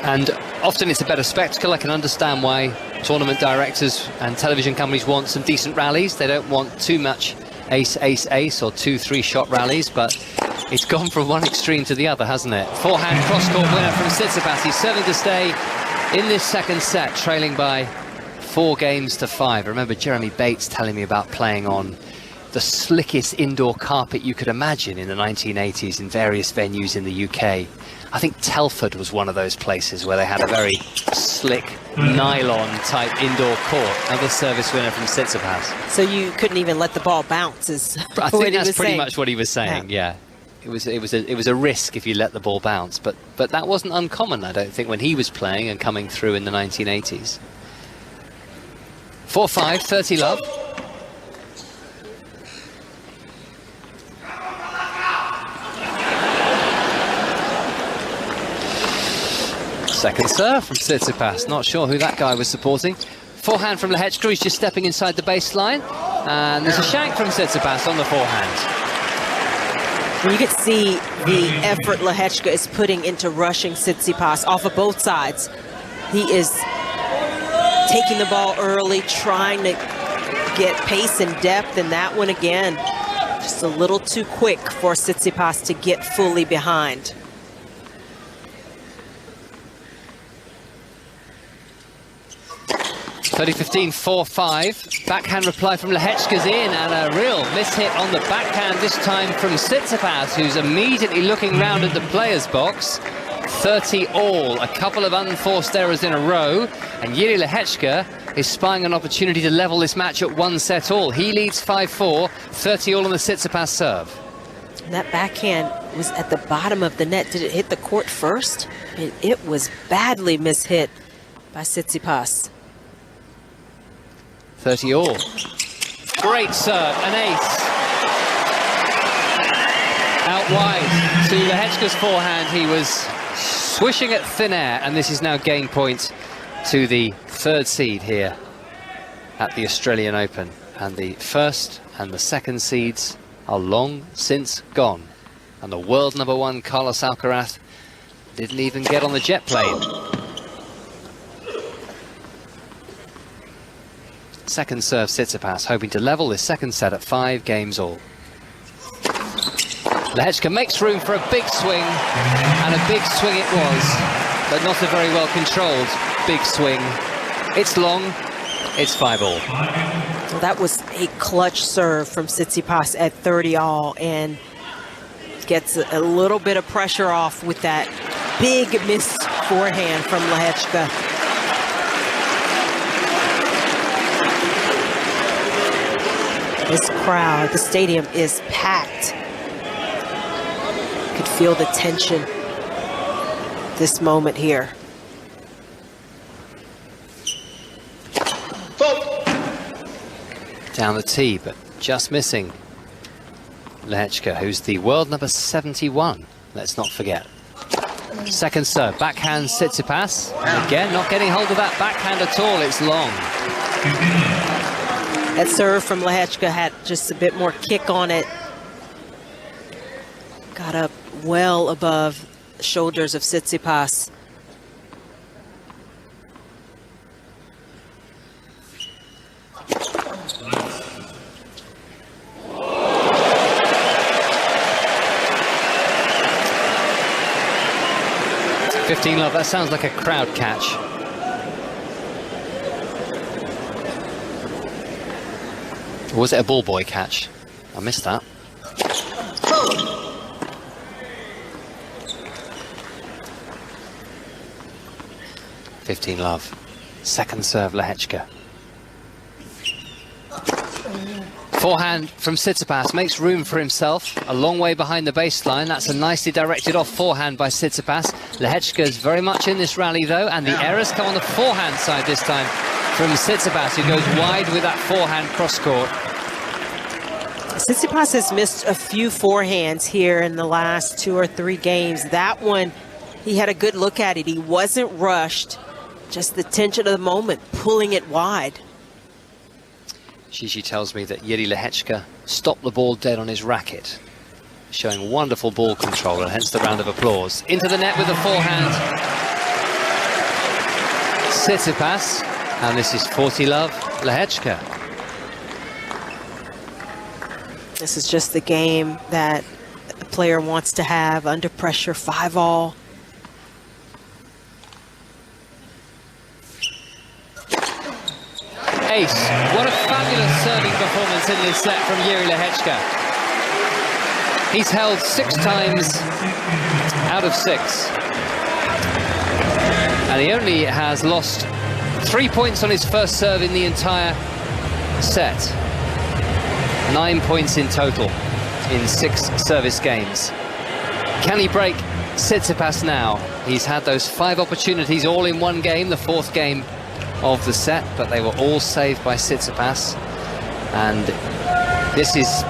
And often it's a better spectacle. I can understand why tournament directors and television companies want some decent rallies. They don't want too much ace, ace, ace or 2-3 shot rallies, but it's gone from one extreme to the other, hasn't it? Forehand cross-court winner from Tsitsipas. He's serving to stay in this second set, trailing by 4 games to 5. I remember Jeremy Bates telling me about playing on the slickest indoor carpet you could imagine in the 1980s in various venues in the UK. I think Telford was one of those places where they had a very slick nylon-type indoor court. Another service winner from Tsitsipas. So you couldn't even let the ball bounce, is I what think he that's was pretty saying. much what he was saying. Yeah. It was a risk if you let the ball bounce, but that wasn't uncommon, I don't think, when he was playing and coming through in the 1980s. 4-5, 30 love. Second serve from Tsitsipas. Not sure who that guy was supporting. Forehand from Lehecka. He's just stepping inside the baseline. And there's a shank from Tsitsipas on the forehand. You can see the effort Lehecka is putting into rushing Tsitsipas off of both sides. He is taking the ball early, trying to get pace and depth, and that one again, just a little too quick for Tsitsipas to get fully behind. (30-15, 4-5). Backhand reply from Lehecka's in, and a real mishit on the backhand, this time from Tsitsipas, who's immediately looking round at the players' box. 30 all, a couple of unforced errors in a row, and Jiri Lehecka is spying an opportunity to level this match at 1 set all. He leads 5-4, 30 all on the Tsitsipas serve. And that backhand was at the bottom of the net. Did it hit the court first? It was badly mishit by Tsitsipas. 30 all. Great serve, an ace. Out wide to Lehecka's forehand. He was swishing at thin air, and this is now game point to the third seed here at the Australian Open. And the first and the second seeds are long since gone. And the world number one, Carlos Alcaraz, didn't even get on the jet plane. Second serve Tsitsipas, hoping to level this second set at 5 games all. Lehecka makes room for a big swing, and a big swing it was, but not a very well controlled big swing. It's long, it's 5 all. Well, that was a clutch serve from Tsitsipas at 30 all, and gets a little bit of pressure off with that big missed forehand from Lehecka. This crowd, the stadium is packed. You could feel the tension this moment here. Down the tee, but just missing Lehecka, who's the world number 71, let's not forget. Second serve, backhand Tsitsipas, and again not getting hold of that backhand at all, it's long. That serve from Lehecka had just a bit more kick on it. Got up well above the shoulders of Tsitsipas. Love, that sounds like a crowd catch. Or was it a ball boy catch? I missed that. Love. Second serve Lehecka. Forehand from Tsitsipas makes room for himself, a long way behind the baseline. That's a nicely directed off forehand by Tsitsipas. Lehecka is very much in this rally though, and the errors come on the forehand side this time from Tsitsipas, who goes wide with that forehand cross-court. Tsitsipas has missed a few forehands here in the last 2 or 3 games. That one, he had a good look at it. He wasn't rushed, just the tension of the moment, pulling it wide. Jiri tells me that Jiri Lehecka stopped the ball dead on his racket, showing wonderful ball control, and hence the round of applause. Into the net with the forehand, Tsitsipas, and this is 40 love Lehecka. This is just the game that a player wants to have under pressure, 5 all. Ace. What a fabulous serving performance in this set from Jiri Lehecka. He's held 6 times out of 6. And he only has lost 3 points on his first serve in the entire set. 9 points in total in 6 service games. Can he break Tsitsipas now? He's had those 5 opportunities all in one game, the 4th game of the set, but they were all saved by Tsitsipas, and this is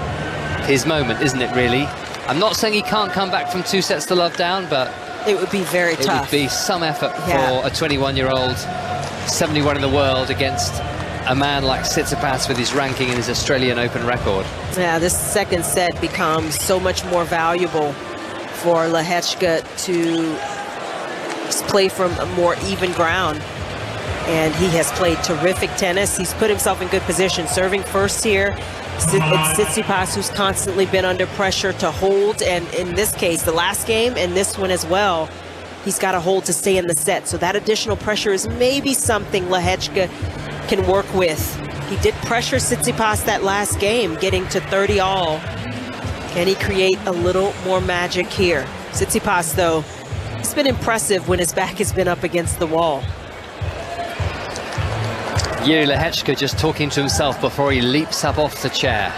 his moment, isn't it, really? I'm not saying he can't come back from 2 sets to love down, but it would be very tough. It would be some effort for a 21-year-old, 71 in the world, against a man like Tsitsipas with his ranking and his Australian Open record. Yeah, this second set becomes so much more valuable for Lehecka to play from a more even ground. And he has played terrific tennis. He's put himself in good position. Serving first here, it's Tsitsipas, who's constantly been under pressure to hold. And in this case, the last game and this one as well, he's got to hold to stay in the set. So that additional pressure is maybe something Lehecka can work with. He did pressure Tsitsipas that last game, getting to 30 all. Can he create a little more magic here? Tsitsipas, though, it's been impressive when his back has been up against the wall. Jiri Lehecka just talking to himself before he leaps up off the chair.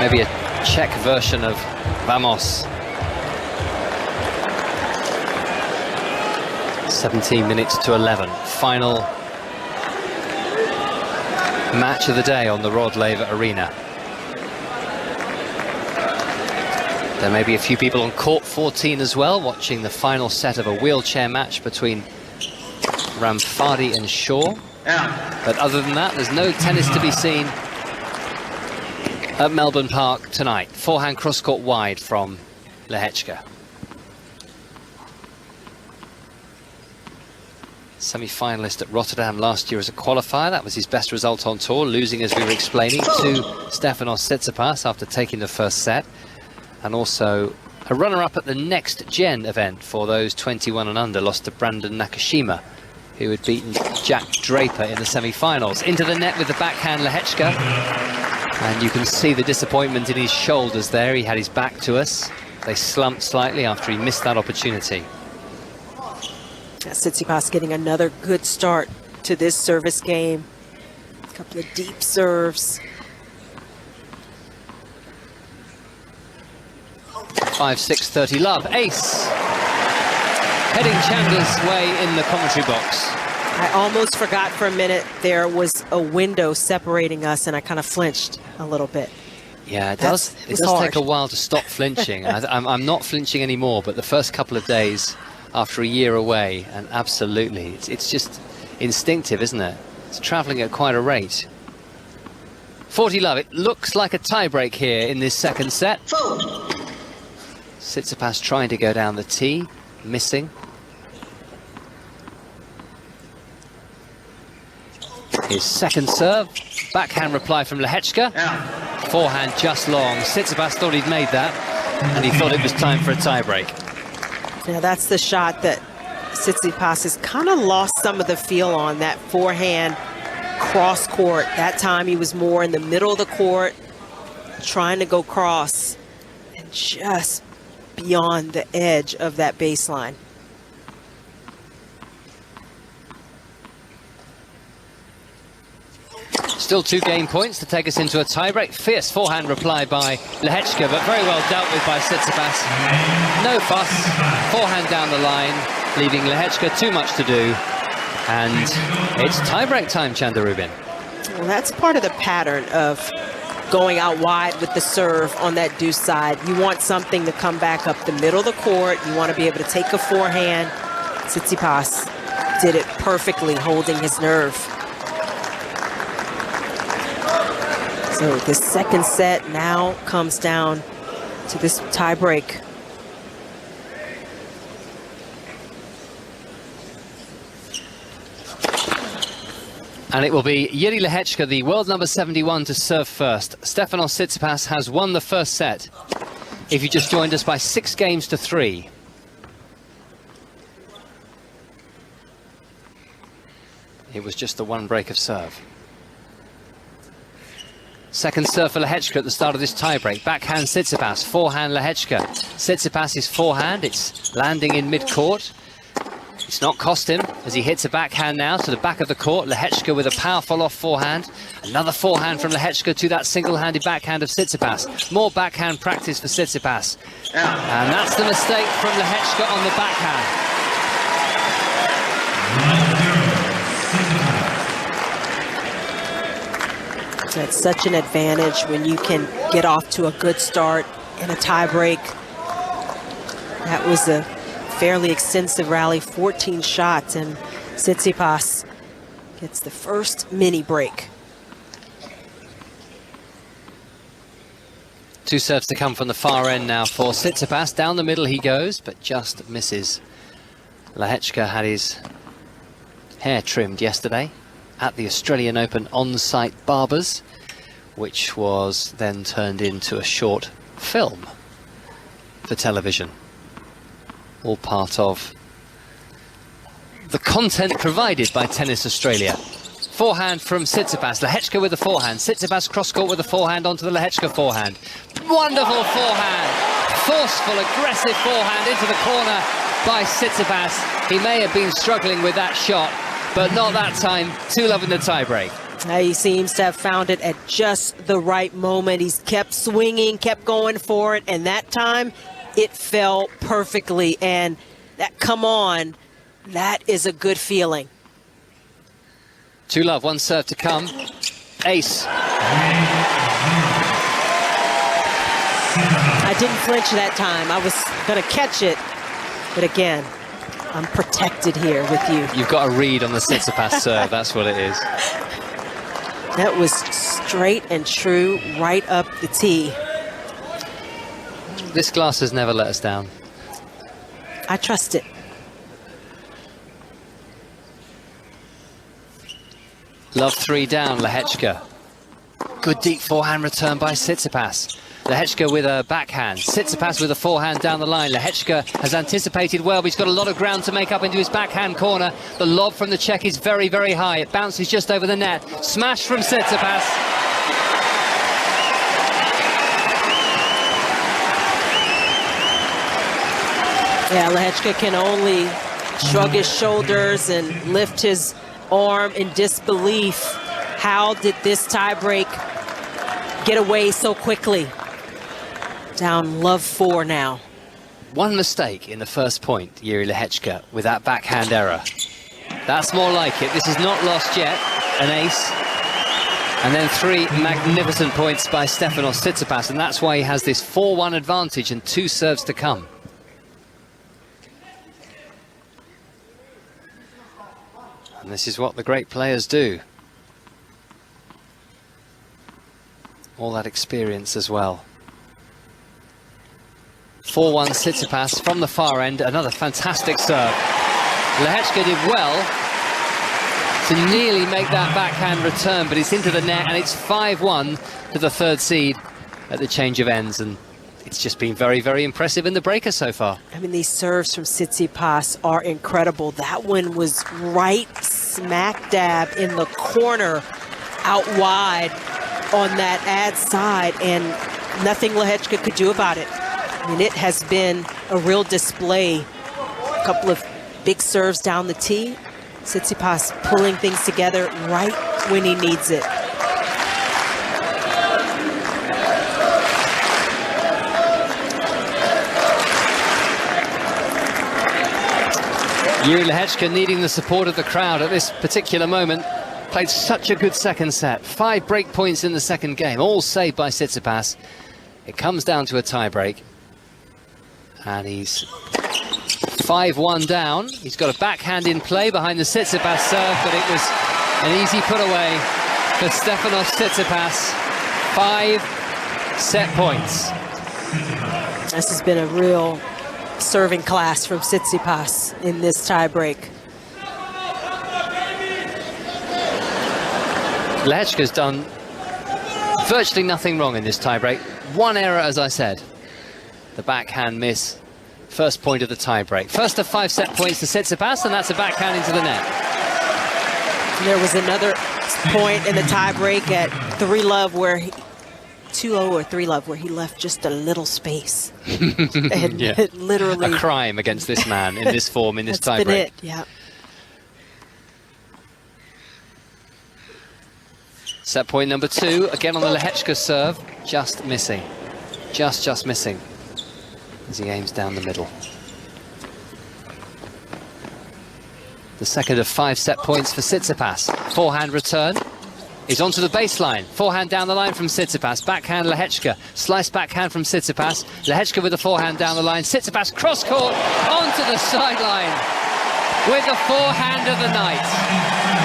Maybe a Czech version of Vamos. 17 minutes to 11. Final match of the day on the Rod Laver Arena. There may be a few people on court 14 as well, watching the final set of a wheelchair match between Ramfadi and Shaw. But other than that, there's no tennis to be seen at Melbourne Park tonight. Forehand cross-court wide from Lehecka. Semi-finalist at Rotterdam last year as a qualifier. That was his best result on tour, losing, as we were explaining, to Stefanos Tsitsipas after taking the first set. And also a runner-up at the Next Gen event for those 21 and under, lost to Brandon Nakashima, who had beaten Jack Draper in the semi-finals. Into the net with the backhand, Lehecka. And you can see the disappointment in his shoulders there. He had his back to us. They slumped slightly after he missed that opportunity. Tsitsipas getting another good start to this service game. A couple of deep serves. 5-6-30 love. Ace. Heading Chandler's way in the commentary box. I almost forgot for a minute there was a window separating us, and I kind of flinched a little bit. Yeah, it does take a while to stop flinching. I'm not flinching anymore, but the first couple of days after a year away, and absolutely, it's just instinctive, isn't it? It's travelling at quite a rate. 40 love. It looks like a tie-break here in this second set. Tsitsipas trying to go down the tee, missing. His second serve, backhand reply from Lehecka. Forehand just long. Tsitsipas thought he'd made that, and he thought it was time for a tie-break. Now that's the shot that Tsitsipas has kind of lost some of the feel on, that forehand cross court. That time he was more in the middle of the court, trying to go cross, and just beyond the edge of that baseline. Still 2 game points to take us into a tiebreak. Fierce forehand reply by Lehecka, but very well dealt with by Tsitsipas. No fuss, forehand down the line, leaving Lehecka too much to do. And it's tiebreak time, Chanda Rubin. Well, that's part of the pattern of going out wide with the serve on that deuce side. You want something to come back up the middle of the court. You want to be able to take a forehand. Tsitsipas did it perfectly, holding his nerve. So the second set now comes down to this tie break. And it will be Jiri Lehecka, the world number 71, to serve first. Stefanos Tsitsipas has won the first set. If you just joined us, by 6 games to 3. It was just the one break of serve. Second serve for Lehecka at the start of this tiebreak. Backhand Tsitsipas, forehand Lehecka. Tsitsipas's forehand, it's landing in mid-court. It's not cost him as he hits a backhand now to the back of the court. Lehecka with a powerful off forehand. Another forehand from Lehecka to that single-handed backhand of Tsitsipas. More backhand practice for Tsitsipas. And that's the mistake from Lehecka on the backhand. That's such an advantage when you can get off to a good start in a tiebreak. That was a fairly extensive rally, 14 shots, and Tsitsipas gets the first mini break. 2 serves to come from the far end now for Tsitsipas. Down the middle he goes, but just misses. Lehecka had his hair trimmed yesterday at the Australian Open on-site barbers, which was then turned into a short film for television. All part of the content provided by Tennis Australia. Forehand from Tsitsipas. Lehecka with the forehand. Tsitsipas cross-court with the forehand onto the Lehecka forehand. Wonderful forehand. Forceful, aggressive forehand into the corner by Tsitsipas. He may have been struggling with that shot, but not that time. 2-love in the tiebreak. He seems to have found it at just the right moment. He's kept swinging, kept going for it, and that time it fell perfectly. And that, come on, that is a good feeling. 2-love, one serve to come. Ace. I didn't flinch that time. I was going to catch it, but again, I'm protected here with you. You've got a read on the Tsitsipas serve, that's what it is. That was straight and true, right up the tee. This glass has never let us down. I trust it. Love 3 down, Lehecka. Good deep forehand return by Tsitsipas. Lehecka with a backhand. Tsitsipas with a forehand down the line. Lehecka has anticipated well, but he's got a lot of ground to make up into his backhand corner. The lob from the Czech is very, very high. It bounces just over the net. Smash from Tsitsipas. Yeah, Lehecka can only shrug his shoulders and lift his arm in disbelief. How did this tiebreak get away so quickly? Down love 4 now. One mistake in the first point, Jiri Lehecka, with that backhand error. That's more like it. This is not lost yet. An ace. And then 3 magnificent points by Stefanos Tsitsipas, and that's why he has this 4-1 advantage and 2 serves to come. And this is what the great players do. All that experience as well. 4-1 Tsitsipas from the far end, another fantastic serve. Lehecka did well to nearly make that backhand return, but it's into the net, and it's 5-1 to the 3rd seed at the change of ends, and it's just been very, very impressive in the breaker so far. I mean, these serves from Tsitsipas are incredible. That one was right smack dab in the corner, out wide on that ad side, and nothing Lehecka could do about it. I mean, it has been a real display. A couple of big serves down the tee. Tsitsipas pulling things together right when he needs it. Jiri Lehecka needing the support of the crowd at this particular moment. Played such a good second set. 5 break points in the second game, all saved by Tsitsipas. It comes down to a tie break. And he's 5-1 down. He's got a backhand in play behind the Tsitsipas serve, but it was an easy put away for Stefanos Tsitsipas. 5 set points. This has been a real serving class from Tsitsipas in this tiebreak. Lehecka's done virtually nothing wrong in this tiebreak. 1 error, as I said. The backhand miss. First point of the tiebreak. First of 5 set points to Tsitsipas, and that's a backhand into the net. There was another point in the tiebreak at 3-love where he 2-0 or 3-love where he left just a little space. And Yeah. literally a crime against this man in this form, in this that's been tiebreak. it, yeah. Set point number 2, again on the Lehecka serve, just missing. Just missing as he aims down the middle. The second of 5 set points for Tsitsipas. Forehand return. He's onto the baseline. Forehand down the line from Tsitsipas. Backhand Lehecka. Slice backhand from Tsitsipas. Lehecka with the forehand down the line. Tsitsipas cross court onto the sideline with the forehand of the night.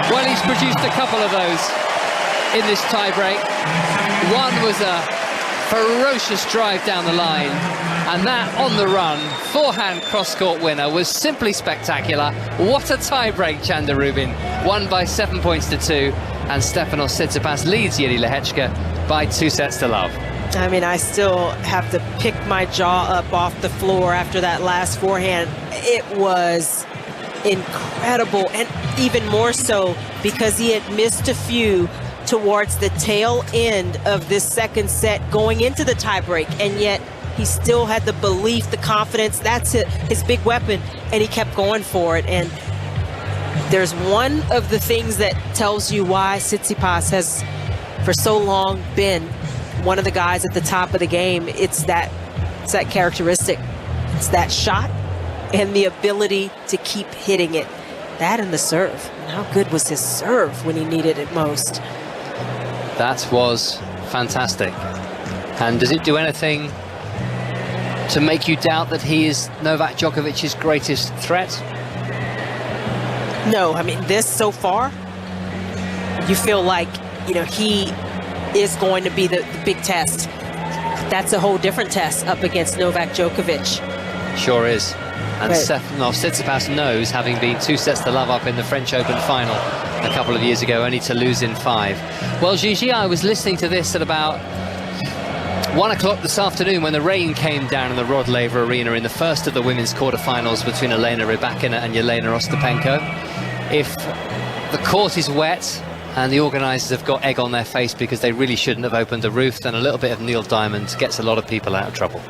Well, he's produced a couple of those in this tiebreak. One was a ferocious drive down the line, and that on the run forehand cross-court winner was simply spectacular. What a tiebreak, Chanda Rubin. Won by 7 points to 2, and Stefanos Tsitsipas leads Jiri Lehecka by 2 sets to love. I mean, I still have to pick my jaw up off the floor after that last forehand. It was incredible, and even more so because he had missed a few towards the tail end of this second set going into the tiebreak, and yet he still had the belief, the confidence. That's it, his big weapon, and he kept going for it. And there's one of the things that tells you why Tsitsipas has for so long been one of the guys at the top of the game. It's that characteristic. It's that shot and the ability to keep hitting it. That and the serve. And how good was his serve when he needed it most? That was fantastic. And does it do anything to make you doubt that he is Novak Djokovic's greatest threat? No, I mean, this so far, you feel like, he is going to be the big test. That's a whole different test up against Novak Djokovic. Sure is. And Stefanos, Tsitsipas knows, having been 2 sets to love up in the French Open final a couple of years ago, only to lose in 5. Well, Jiri, I was listening to this at about 1 o'clock this afternoon when the rain came down in the Rod Laver Arena in the first of the women's quarterfinals between Elena Rybakina and Jelena Ostapenko. If the court is wet and the organisers have got egg on their face because they really shouldn't have opened the roof, then a little bit of Neil Diamond gets a lot of people out of trouble.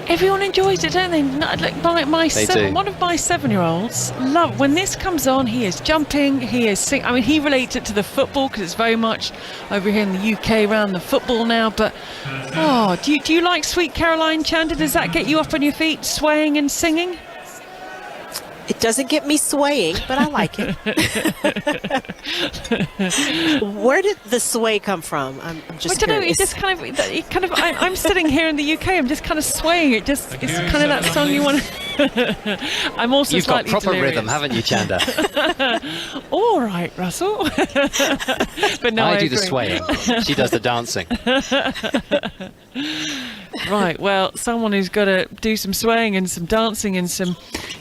Everyone enjoys it, don't they? Like one of my 7-year-olds love when this comes on. He is jumping, he is singing. I mean, he relates it to the football because it's very much over here in the UK around the football now. But do you like Sweet Caroline, Chanda? Does that get you up on your feet, swaying and singing? It doesn't get me swaying, but I like it. Where did the sway come from? I'm just curious. Know. It kind of. I'm sitting here in the UK. I'm just kind of swaying. It's kind of that song you want. I'm also You've got slightly proper delirious. rhythm, haven't you, Chanda? All right, Russell. But no, I do agree. the swaying. She does the dancing. Right, well, someone who's got to do some swaying and some dancing and some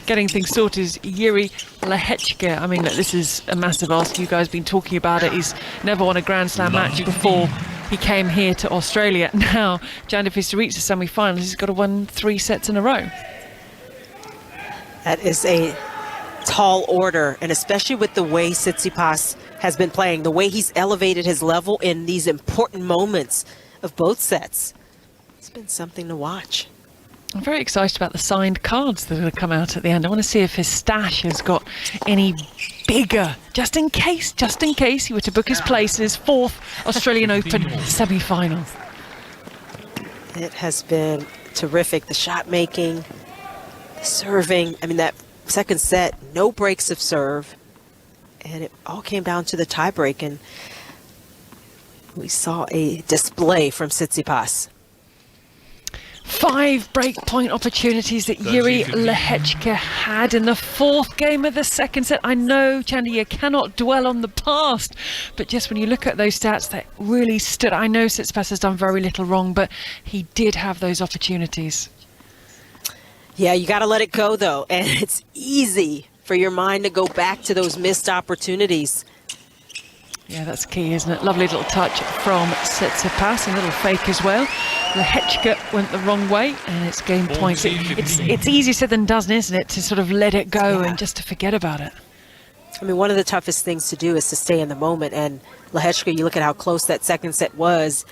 getting things sorted is Jiri Lehecka. I mean, look, this is a massive ask. You guys have been talking about it. He's never won a Grand Slam match before he came here to Australia. Now, Chanda, if he's to reach the semi-finals, he's got to win 3 sets in a row. That is a tall order, and especially with the way Tsitsipas has been playing, the way he's elevated his level in these important moments of both sets. It's been something to watch. I'm very excited about the signed cards that are going to come out at the end. I want to see if his stash has got any bigger, just in case he were to book his place in his 4th Australian Open semi-final. It has been terrific. The shot making, the serving. I mean, that second set, no breaks of serve. And it all came down to the tiebreak. And we saw a display from Tsitsipas. 5 breakpoint opportunities that Jiri Lehecka had in the 4th game of the second set. I know, Chanda, you cannot dwell on the past, but just when you look at those stats, that really stood. I know Tsitsipas has done very little wrong, but he did have those opportunities. Yeah, you got to let it go, though, and it's easy for your mind to go back to those missed opportunities. Yeah, that's key, isn't it? Lovely little touch from Tsitsipas, a little fake as well. Lehecka went the wrong way, and it's game points. It's easier said than done, isn't it, to sort of let it go and just to forget about it. I mean, one of the toughest things to do is to stay in the moment, and Lehecka, you look at how close that second set was,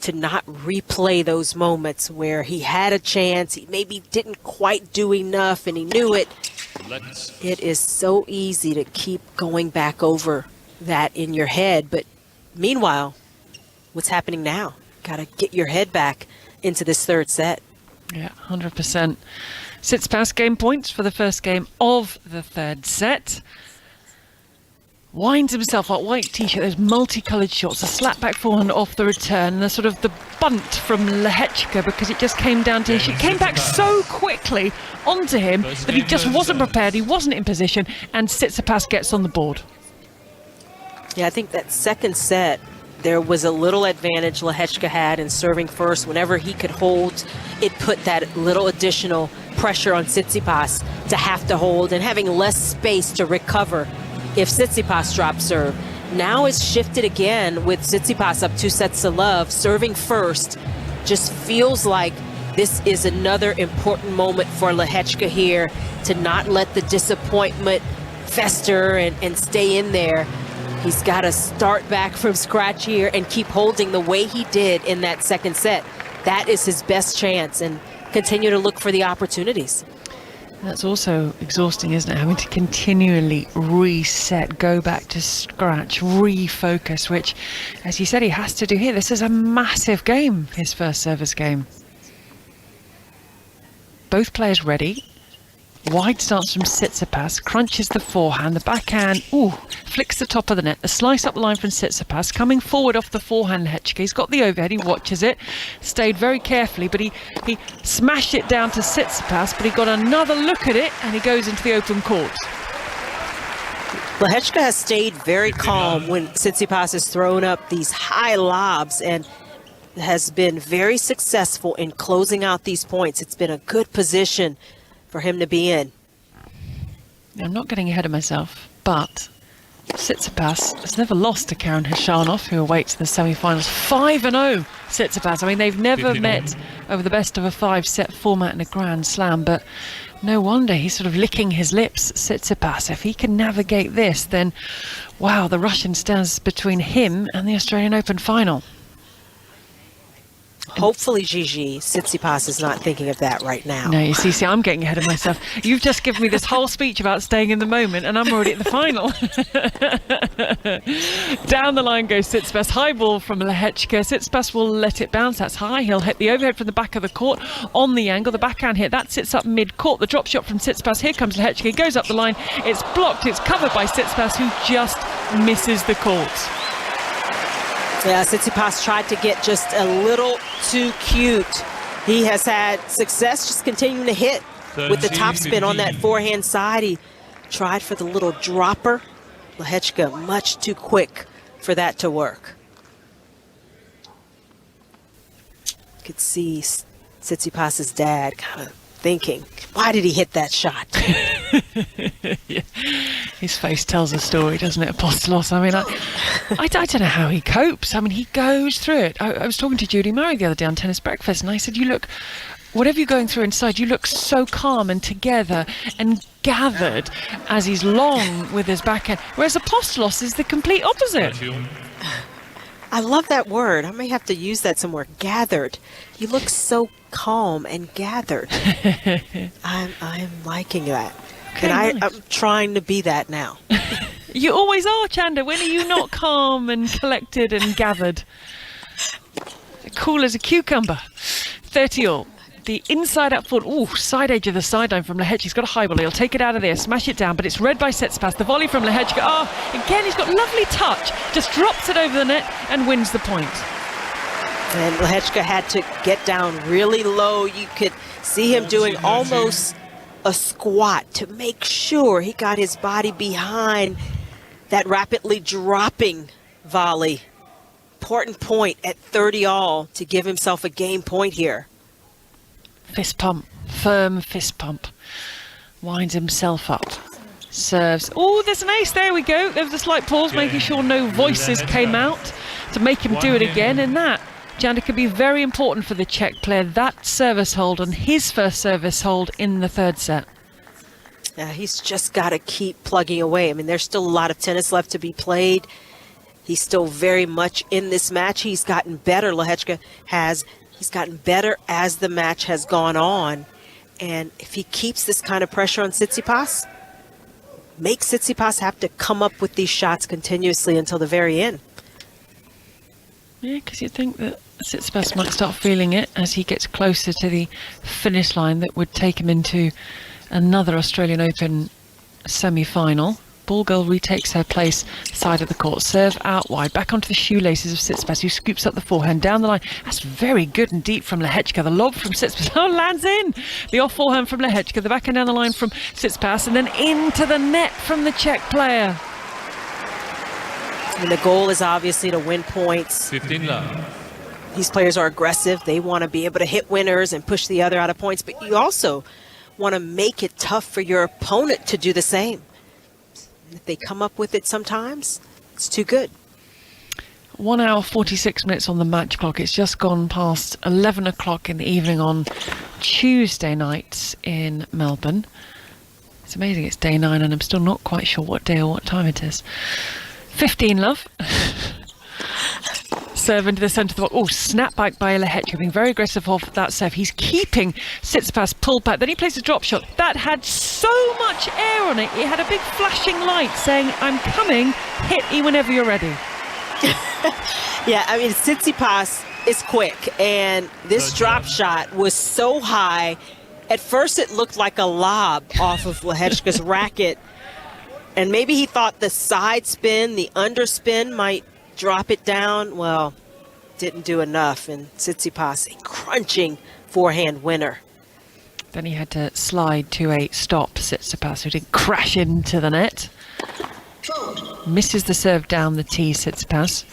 to not replay those moments where he had a chance, he maybe didn't quite do enough, and he knew it. It is so easy to keep going back over that in your head, but meanwhile, what's happening now? Got to get your head back into this 3rd set. Yeah, 100%. Tsitsipas game points for the first game of the 3rd set. Winds himself up, white t-shirt, those multicoloured shots, a slap back forehand off the return, and the sort of the bunt from Lehecka, because it just came down to it came back so quickly onto him that he just wasn't prepared, he wasn't in position, and Tsitsipas gets on the board. Yeah, I think that second set, there was a little advantage Lehecka had in serving first. Whenever he could hold, it put that little additional pressure on Tsitsipas to have to hold and having less space to recover if Tsitsipas dropped serve. Now it's shifted again with Tsitsipas up 2 sets to love, serving first. Just feels like this is another important moment for Lehecka here to not let the disappointment fester and stay in there. He's got to start back from scratch here and keep holding the way he did in that second set. That is his best chance, and continue to look for the opportunities. That's also exhausting, isn't it? Having to continually reset, go back to scratch, refocus, which, as you said, he has to do here. This is a massive game, his first service game. Both players ready. Wide stance from Tsitsipas, crunches the forehand, the backhand, flicks the top of the net, the slice up the line from Tsitsipas, coming forward off the forehand, Lehecka. He's got the overhead, he watches it, stayed very carefully, but he smashed it down to Tsitsipas, but he got another look at it, and he goes into the open court. Lehecka has stayed very calm when Tsitsipas has thrown up these high lobs and has been very successful in closing out these points. It's been a good position for him to be in. I'm not getting ahead of myself, but Tsitsipas has never lost to Karen Khachanov, who awaits the semi-finals. 5-0 Tsitsipas. I mean, they've never met over the best of a 5-set format in a Grand Slam, but no wonder he's sort of licking his lips, Tsitsipas. If he can navigate this, then wow, the Russian stands between him and the Australian Open final. Hopefully, Gigi, Tsitsipas is not thinking of that right now. No, you see, I'm getting ahead of myself. You've just given me this whole speech about staying in the moment, and I'm already at the final. Down the line goes Tsitsipas. High ball from Lehecka. Tsitsipas will let it bounce. That's high. He'll hit the overhead from the back of the court on the angle. The backhand hit. That sits up mid-court. The drop shot from Tsitsipas. Here comes Lehecka. He goes up the line. It's blocked. It's covered by Tsitsipas, who just misses the court. Yeah, Tsitsipas tried to get just a little too cute. He has had success just continuing to hit with the topspin on that forehand side. He tried for the little dropper. Lehecka much too quick for that to work. You could see Tsitsipas's dad kind of thinking, why did he hit that shot? Yeah. His face tells a story, doesn't it, Apostolos? I mean, I don't know how he copes. I mean, he goes through it. I was talking to Judy Murray the other day on Tennis Breakfast, and I said, you look, whatever you're going through inside, you look so calm and together and gathered as he's long with his backhand, whereas Apostolos is the complete opposite. I love that word. I may have to use that somewhere. Gathered. You look so calm and gathered. I'm liking that. Okay, and nice. I'm trying to be that now. You always are, Chanda. When are you not calm and collected and gathered? Cool as a cucumber. 30-all. The inside up foot, side edge of the sideline from Lehecka. He's got a high ball. He'll take it out of there, smash it down, but it's read by Tsitsipas. The volley from Lehecka. Again, he's got lovely touch. Just drops it over the net and wins the point. And Lehecka had to get down really low. You could see him doing almost a squat to make sure he got his body behind that rapidly dropping volley. Important point at 30-all to give himself a game point here. Fist pump, firm fist pump. Winds himself up. Serves. Oh, there's an ace. There we go. There was a slight pause, making sure no voices came out to make him do it again. And that, Janda, could be very important for the Czech player. That service hold on his first service hold in the third set. Yeah, he's just got to keep plugging away. I mean, there's still a lot of tennis left to be played. He's still very much in this match. He's gotten better. Lehecka has. He's gotten better as the match has gone on. And if he keeps this kind of pressure on Tsitsipas, make Tsitsipas have to come up with these shots continuously until the very end. Yeah, because you think that Tsitsipas might start feeling it as he gets closer to the finish line that would take him into another Australian Open semi-final. Ball girl retakes her place side of the court. Serve out wide, back onto the shoelaces of Tsitsipas, who scoops up the forehand down the line. That's very good and deep from Lehecka. The lob from Tsitsipas, lands in. The off forehand from Lehecka, the backhand down the line from Tsitsipas, and then into the net from the Czech player. And the goal is obviously to win points. 15 love. These players are aggressive. They want to be able to hit winners and push the other out of points, but you also want to make it tough for your opponent to do the same. If they come up with it sometimes, it's too good. 1 hour 46 minutes on the match clock. It's just gone past 11 o'clock in the evening on Tuesday night in Melbourne. It's amazing it's day 9 and I'm still not quite sure what day or what time it is. 15 love. serve into the centre of the box. Oh, snap back by Lehecka, being very aggressive off that serve. He's keeping Tsitsipas pulled back. Then he plays a drop shot. That had so much air on it. It had a big flashing light saying, I'm coming, hit me whenever you're ready. Yeah, I mean, Tsitsipas is quick, and this drop shot was so high. At first, it looked like a lob off of Lehecka's racket, and maybe he thought the side spin, the underspin might drop it down. Well, didn't do enough, and Tsitsipas, a crunching forehand winner. Then he had to slide to a stop, Tsitsipas, who didn't crash into the net. Misses the serve down the tee, Tsitsipas.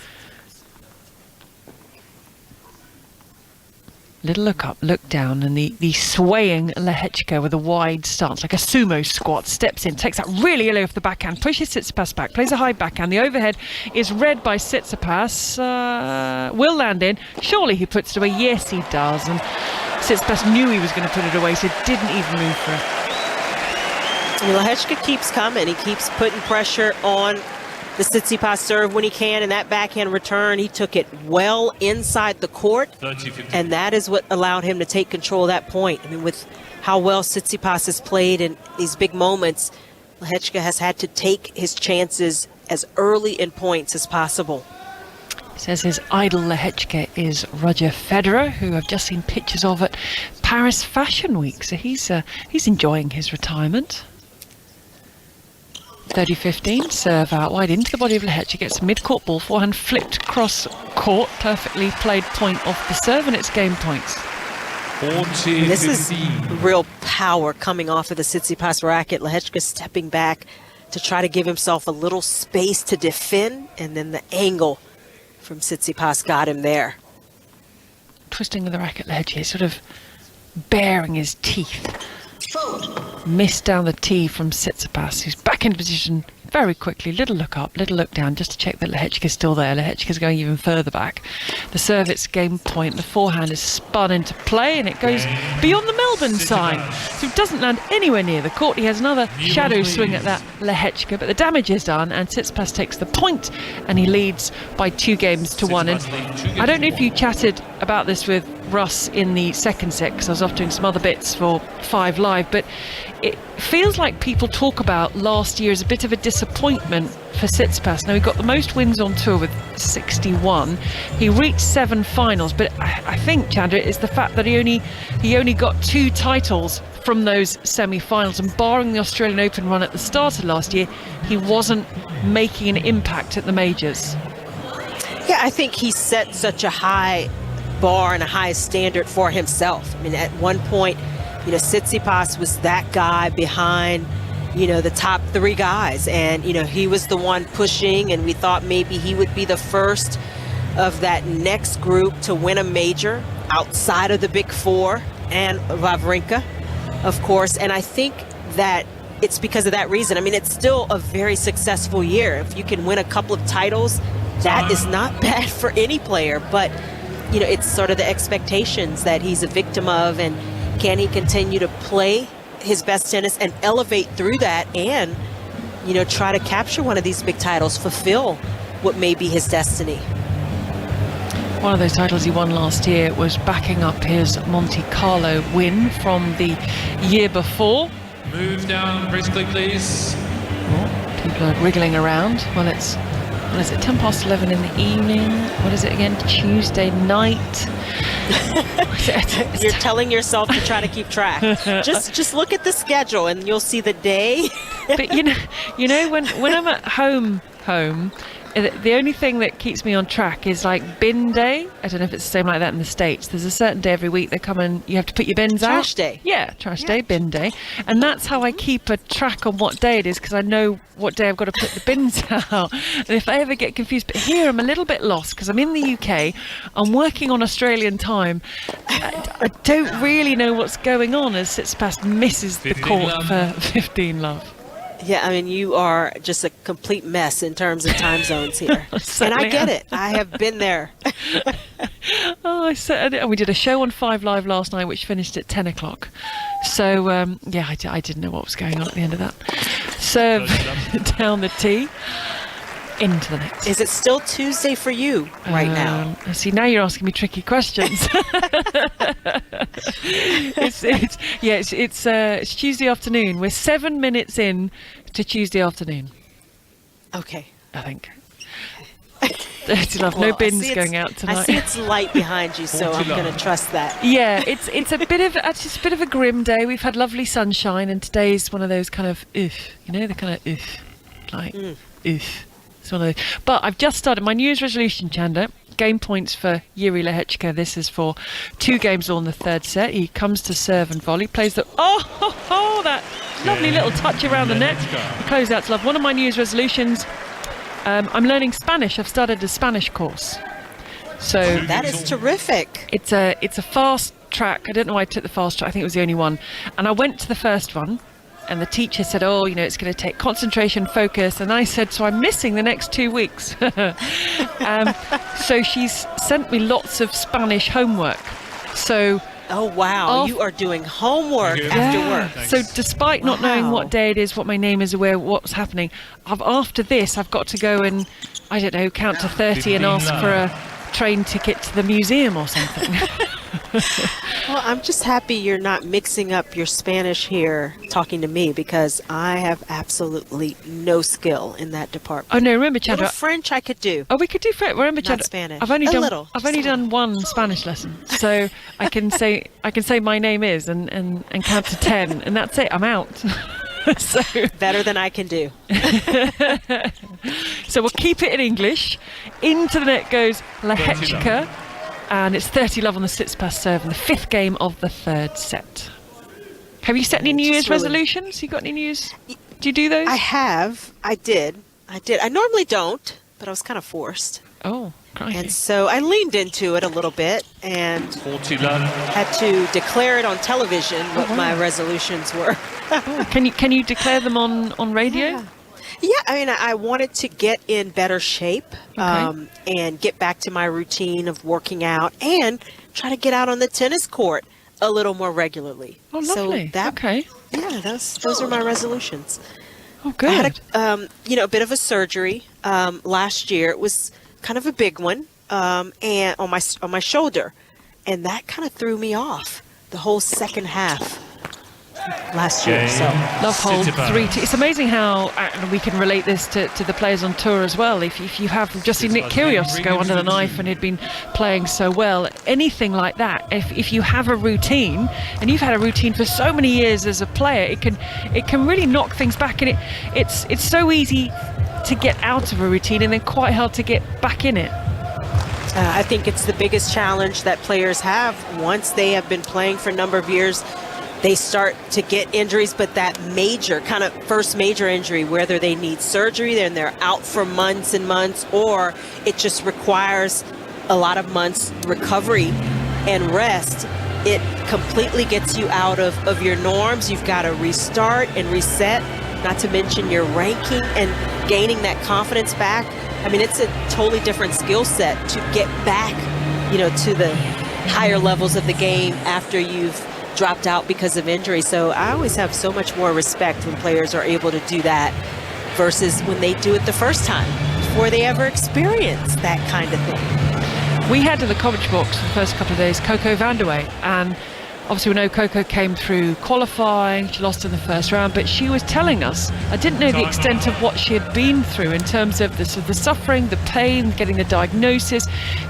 Little look up, look down, and the swaying Lehecka with a wide stance, like a sumo squat, steps in, takes that really early off the backhand, pushes Tsitsipas back, plays a high backhand. The overhead is read by Tsitsipas, will land in. Surely he puts it away. Yes, he does. And Tsitsipas knew he was going to put it away, so didn't even move for it. Lehecka keeps coming. He keeps putting pressure on the Tsitsipas serve when he can, and that backhand return, he took it well inside the court, and that is what allowed him to take control of that point. I mean, with how well Tsitsipas has played in these big moments, Lehecka has had to take his chances as early in points as possible. Says his idol Lehecka is Roger Federer, who I've just seen pictures of at Paris Fashion Week, so he's enjoying his retirement. 30-15, serve out wide into the body of Lehecka, gets a mid-court ball, forehand flipped cross court, perfectly played point off the serve, and it's game points. 40-15. This is real power coming off of the Tsitsipas racket. Lehecka stepping back to try to give himself a little space to defend, and then the angle from Tsitsipas got him there. Twisting with the racket, Lehecka, sort of baring his teeth. Missed down the tee from Tsitsipas, who's back into position very quickly. Little look up, little look down, just to check that Lehecka's still there. Lehecka's going even further back. The serve, it's game point. The forehand is spun into play, and it goes beyond the Melbourne sign. So it doesn't land anywhere near the court. He has another shadow swing at that Lehecka, but the damage is done, and Tsitsipas takes the point, and he leads by 2-1. And I don't know if you chatted about this with Russ in the second set, because I was off doing some other bits for 5 Live, but it feels like people talk about last year as a bit of a disappointment for Tsitsipas. Now, he got the most wins on tour with 61. He reached 7 finals, but I think, Chandra, it's the fact that he only got 2 titles from those semi-finals, and barring the Australian Open run at the start of last year, he wasn't making an impact at the majors. Yeah, I think he set such a high bar and a high standard for himself. I mean, at one point, Tsitsipas was that guy behind, the top 3 guys, and, he was the one pushing, and we thought maybe he would be the first of that next group to win a major outside of the Big Four and Wawrinka, of course. And I think that it's because of that reason. I mean, it's still a very successful year. If you can win a couple of titles, that is not bad for any player, but it's sort of the expectations that he's a victim of, and can he continue to play his best tennis and elevate through that and, try to capture one of these big titles, fulfill what may be his destiny. One of those titles he won last year was backing up his Monte Carlo win from the year before. Move down briskly, please. Oh, people are wriggling around. Well, it's 10 past 11 in the evening. What is it again? Tuesday night. You're telling yourself to try to keep track. Just look at the schedule and you'll see the day. But when I'm at home, the only thing that keeps me on track is like bin day. I don't know if it's the same like that in the States. There's a certain day every week they come and you have to put your bins out. Trash day. Yeah, trash day, bin day. And that's how I keep a track on what day it is, because I know what day I've got to put the bins out. And if I ever get confused, but here I'm a little bit lost because I'm in the UK, I'm working on Australian time. I don't really know what's going on as Tsitsipas misses the court for 15 love. Yeah, I mean, you are just a complete mess in terms of time zones here. And I get it. I have been there. We did a show on 5 Live last night, which finished at 10 o'clock. So, I didn't know what was going on at the end of that. Serve down the tee. into the net. Is it still Tuesday for you right now? See, now you're asking me tricky questions. It's Tuesday afternoon. We're 7 minutes in to Tuesday afternoon, Okay. I think. Dirty love. No bins going out tonight. I see it's light behind you, so I'm going to trust that. Yeah, it's a bit of it's a bit of a grim day. We've had lovely sunshine, and today's one of those kind of the kind of like It's one of those. But I've just started my New Year's resolution, Chandler. Game points for Jiri Lehecka. This is for 2 games all in the third set. He comes to serve and volley, plays that lovely little touch around the net. He closes out to love. One of my New Year's resolutions. I'm learning Spanish. I've started a Spanish course. So that is terrific. It's a fast track. I don't know why I took the fast track. I think it was the only one. And I went to the first one, and the teacher said, it's going to take concentration, focus. And I said, so I'm missing the next 2 weeks. So she's sent me lots of Spanish homework. So oh wow, you are doing homework after work. So despite not knowing what day it is, what my name is, aware what's happening, after this I've got to go and count to 30 and ask for a train ticket to the museum or something. Well, I'm just happy you're not mixing up your Spanish here talking to me, because I have absolutely no skill in that department. Oh no, remember, Chandra, French I could do. Oh, we could do French. Remember, Chandra, Spanish. I've only done one Spanish lesson, so I can say my name is and count to 10, and that's it. I'm out. So better than I can do. So we'll keep it in English. Into the net goes Lehecka, and it's 30 love on the Tsitsipas serve in the 5th game of the third set. Have you set any New Year's resolutions? You got any New Year's? Do you do those? I have. I did. I normally don't, but I was kind of forced. Oh, crikey. And so I leaned into it a little bit and had to declare it on television what my resolutions were. Can you declare them on radio? Yeah, I mean, I wanted to get in better shape and get back to my routine of working out and try to get out on the tennis court a little more regularly. Oh, lovely. So yeah, those are my resolutions. Oh, good. I had a bit of a surgery last year. It was kind of a big one, and on my shoulder, and that kind of threw me off the whole second half last year. So love hold 3-2. It's amazing how we can relate this to the players on tour as well. If you have just seen Nick Kyrgios go under the knife and he'd been playing so well, anything like that, if you have a routine and you've had a routine for so many years as a player, it can really knock things back, and it's so easy to get out of a routine and then quite hard to get back in it. I think it's the biggest challenge that players have once they have been playing for a number of years. They start to get injuries, but that first major injury, whether they need surgery, then they're out for months and months, or it just requires a lot of months recovery and rest, it completely gets you out of your norms. You've got to restart and reset, not to mention your ranking and gaining that confidence back. I mean, it's a totally different skill set to get back, to the higher levels of the game after you've dropped out because of injury. So I always have so much more respect when players are able to do that versus when they do it the first time before they ever experience that kind of thing. We had in the commentary box for the first couple of days Coco Vandeweghe, and obviously we know Coco came through qualifying. She lost in the first round, but she was telling us, I didn't know the extent of what she had been through in terms of the suffering, the pain, getting the diagnosis,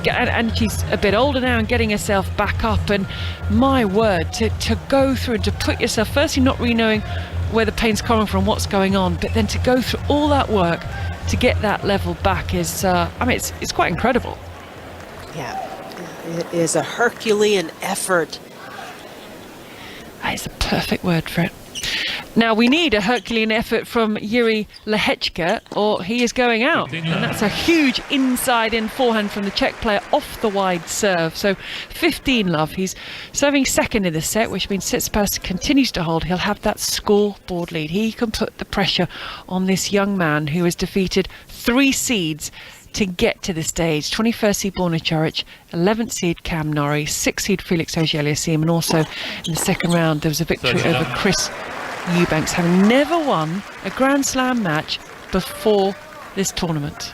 and she's a bit older now and getting herself back up. And my word, to go through and to put yourself, firstly not really knowing where the pain's coming from, what's going on, but then to go through all that work to get that level back is, it's quite incredible. Yeah, it is a Herculean effort. That is the perfect word for it. Now we need a Herculean effort from Jiri Lehecka, or he is going out. And that's a huge inside-in forehand from the Czech player off the wide serve. So 15 love. He's serving second in the set, which means Tsitsipas continues to hold. He'll have that scoreboard lead. He can put the pressure on this young man who has defeated 3 seeds to get to this stage. 21st seed Borna Coric, 11th seed Cam Norrie, 6th seed Felix Auger-Aliassime, and also in the second round there was a victory over Chris Eubanks, having never won a Grand Slam match before this tournament.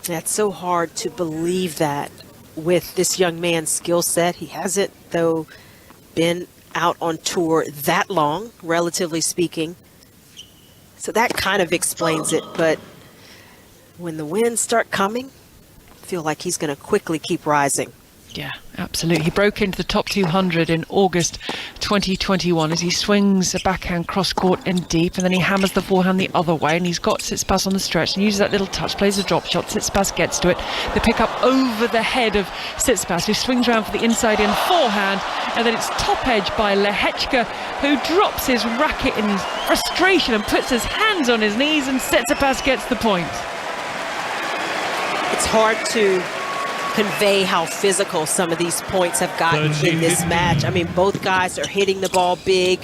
That's so hard to believe that with this young man's skill set. He hasn't, though, been out on tour that long, relatively speaking. So that kind of explains it. But when the wins start coming, I feel like he's going to quickly keep rising. Yeah, absolutely. He broke into the top 200 in August 2021 as he swings a backhand cross-court and deep, and then he hammers the forehand the other way, and he's got Tsitsipas on the stretch and uses that little touch, plays a drop shot. Tsitsipas gets to it. The pick up over the head of Tsitsipas, who swings around for the inside-in forehand, and then it's top edge by Lehecka, who drops his racket in his frustration and puts his hands on his knees, and Tsitsipas gets the point. It's hard to convey how physical some of these points have gotten in this match. I mean, both guys are hitting the ball big.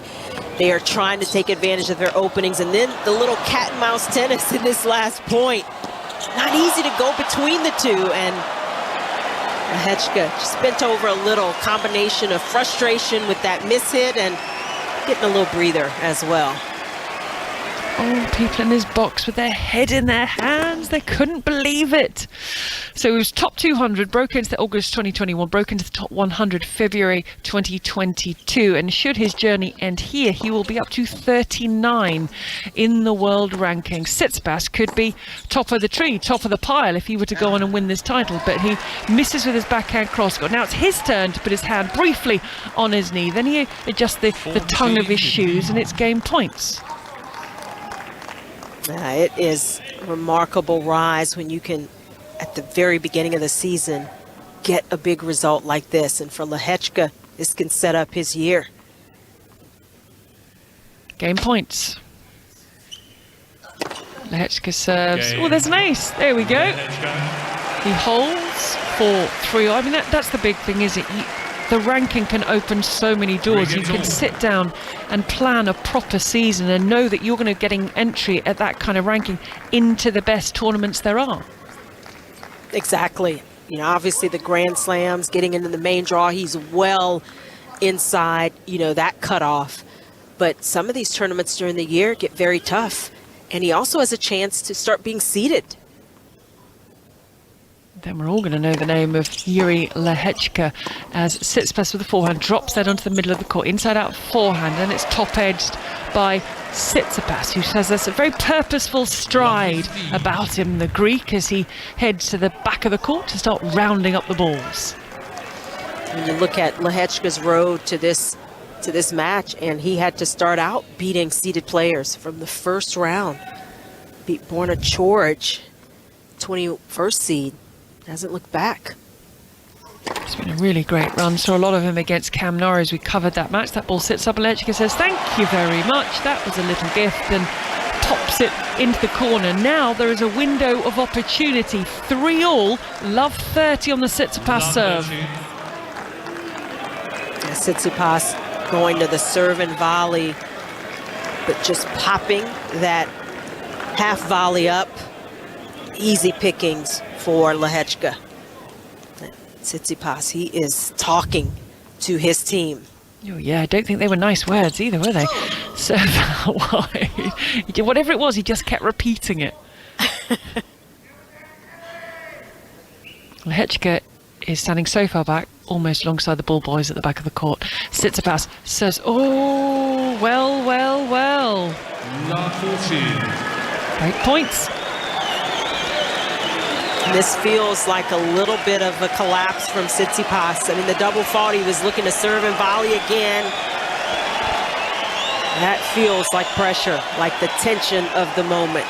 They are trying to take advantage of their openings. And then the little cat and mouse tennis in this last point. Not easy to go between the two. And Lehecka just bent over a little combination of frustration with that mishit and getting a little breather as well. Oh, people in his box with their head in their hands. They couldn't believe it. So he was top 200, broke into the August 2021, broke into the top 100 February 2022. And should his journey end here, he will be up to 39 in the world ranking. Tsitsipas could be top of the tree, top of the pile if he were to go on and win this title. But he misses with his backhand cross-court. Now it's his turn to put his hand briefly on his knee. Then he adjusts the tongue of his shoes, and it's game points. It is a remarkable rise when you can, at the very beginning of the season, get a big result like this. And for Lehecka, this can set up his year. Game points. Lehecka serves. Oh, there's an ace. There we go. He holds for 3. I mean, that's the big thing, is it? The ranking can open so many doors. You can sit down and plan a proper season and know that you're going to getting entry at that kind of ranking into the best tournaments there are. Exactly. You know, obviously the Grand Slams, getting into the main draw, he's well inside, you know, that cutoff. But some of these tournaments during the year get very tough. And he also has a chance to start being seeded. Then we're all going to know the name of Jiri Lehecka as Tsitsipas with the forehand drops that onto the middle of the court, inside out forehand, and it's top edged by Tsitsipas, who has this very purposeful stride about him, the Greek, as he heads to the back of the court to start rounding up the balls. When you look at Lehecka's road to this match, and he had to start out beating seeded players from the first round. Beat Borna Coric, 21st seed. Hasn't looked back. It's been a really great run. Saw a lot of him against Cam Norris. We covered that match. That ball sits up, and Lehecka says, "Thank you very much. That was a little gift," and pops it into the corner. Now there is a window of opportunity. 3-all. Love 30 on the Tsitsipas serve. Tsitsipas going to the serve and volley, but just popping that half volley up. Easy pickings for Lehecka. Tsitsipas, he is talking to his team. Oh yeah, I don't think they were nice words either, were they? Serve out wide. Whatever it was, he just kept repeating it. Lehecka is standing so far back, almost alongside the ball boys at the back of the court. Tsitsipas says, "Oh, well, well, well." Great points. This feels like a little bit of a collapse from Tsitsipas. I mean, the double fault, he was looking to serve and volley again. That feels like pressure, like the tension of the moment.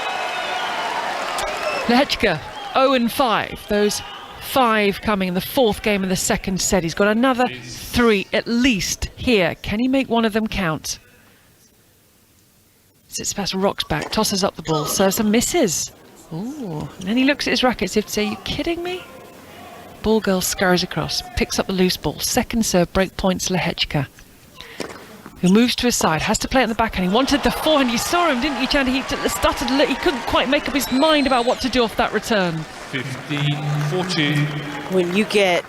Lehecka, 0-5. Those 5 coming in the 4th game of the 2nd set. He's got another 3 at least here. Can he make one of them count? Tsitsipas rocks back, tosses up the ball, serves and misses. Ooh, and then he looks at his rackets as if to say, "Are you kidding me?" Ball girl scurries across, picks up the loose ball. Second serve, break points Lehecka, who moves to his side, has to play at the backhand. He wanted the forehand. You saw him, didn't you, Chandy? He stuttered a little. He couldn't quite make up his mind about what to do off that return. 15-14. When you get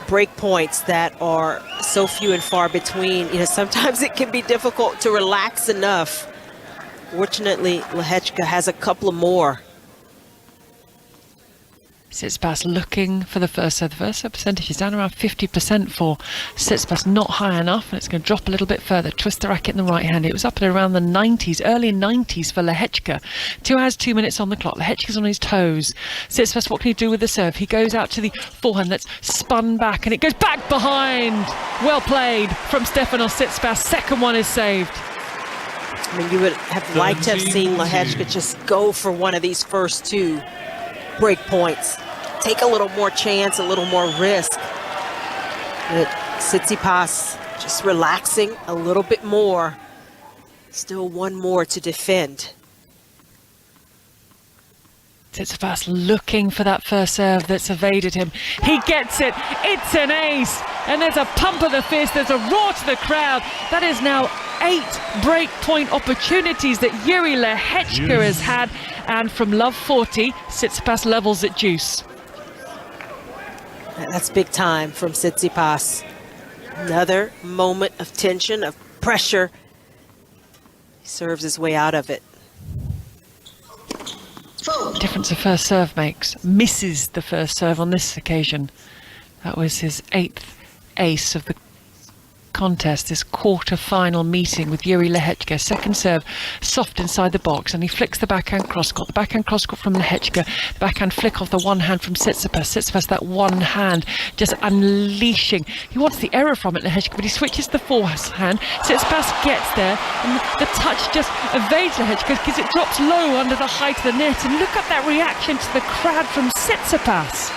break points that are so few and far between, you know, sometimes it can be difficult to relax enough. Fortunately, Lehecka has a couple of more. Tsitsipas looking for the first serve. The first serve percentage is down around 50% for Tsitsipas, not high enough, and it's going to drop a little bit further. Twist the racket in the right hand. It was up at around the 90s, early 90s for Lehecka. 2 hours, 2 minutes on the clock. Lehecka's on his toes. Tsitsipas, what can he do with the serve? He goes out to the forehand that's spun back, and it goes back behind. Well played from Stefanos Tsitsipas. Second one is saved. I mean, you would have liked to have seen Lehecka just go for one of these first 2 break points. Take a little more chance, a little more risk. But Tsitsipas just relaxing a little bit more. Still one more to defend. Tsitsipas looking for that first serve that's evaded him. He gets it. It's an ace. And there's a pump of the fist. There's a roar to the crowd. That is now 8 break point opportunities that Jiri Lehecka has had. And from love 40, Tsitsipas levels at deuce. That's big time from Tsitsipas. Another moment of tension, of pressure. He serves his way out of it. Difference a first serve makes. Misses the first serve on this occasion. That was his 8th ace of the contest, this quarter-final meeting with Jiri Lehecka. Second serve, soft inside the box, and he flicks the backhand cross-court. The backhand cross-court from Lehecka. The backhand flick off the one hand from Tsitsipas. Tsitsipas, that one hand just unleashing. He wants the error from it, Lehecka, but he switches the forehand. Tsitsipas gets there, and the touch just evades Lehecka because it drops low under the height of the net. And look at that reaction to the crowd from Tsitsipas.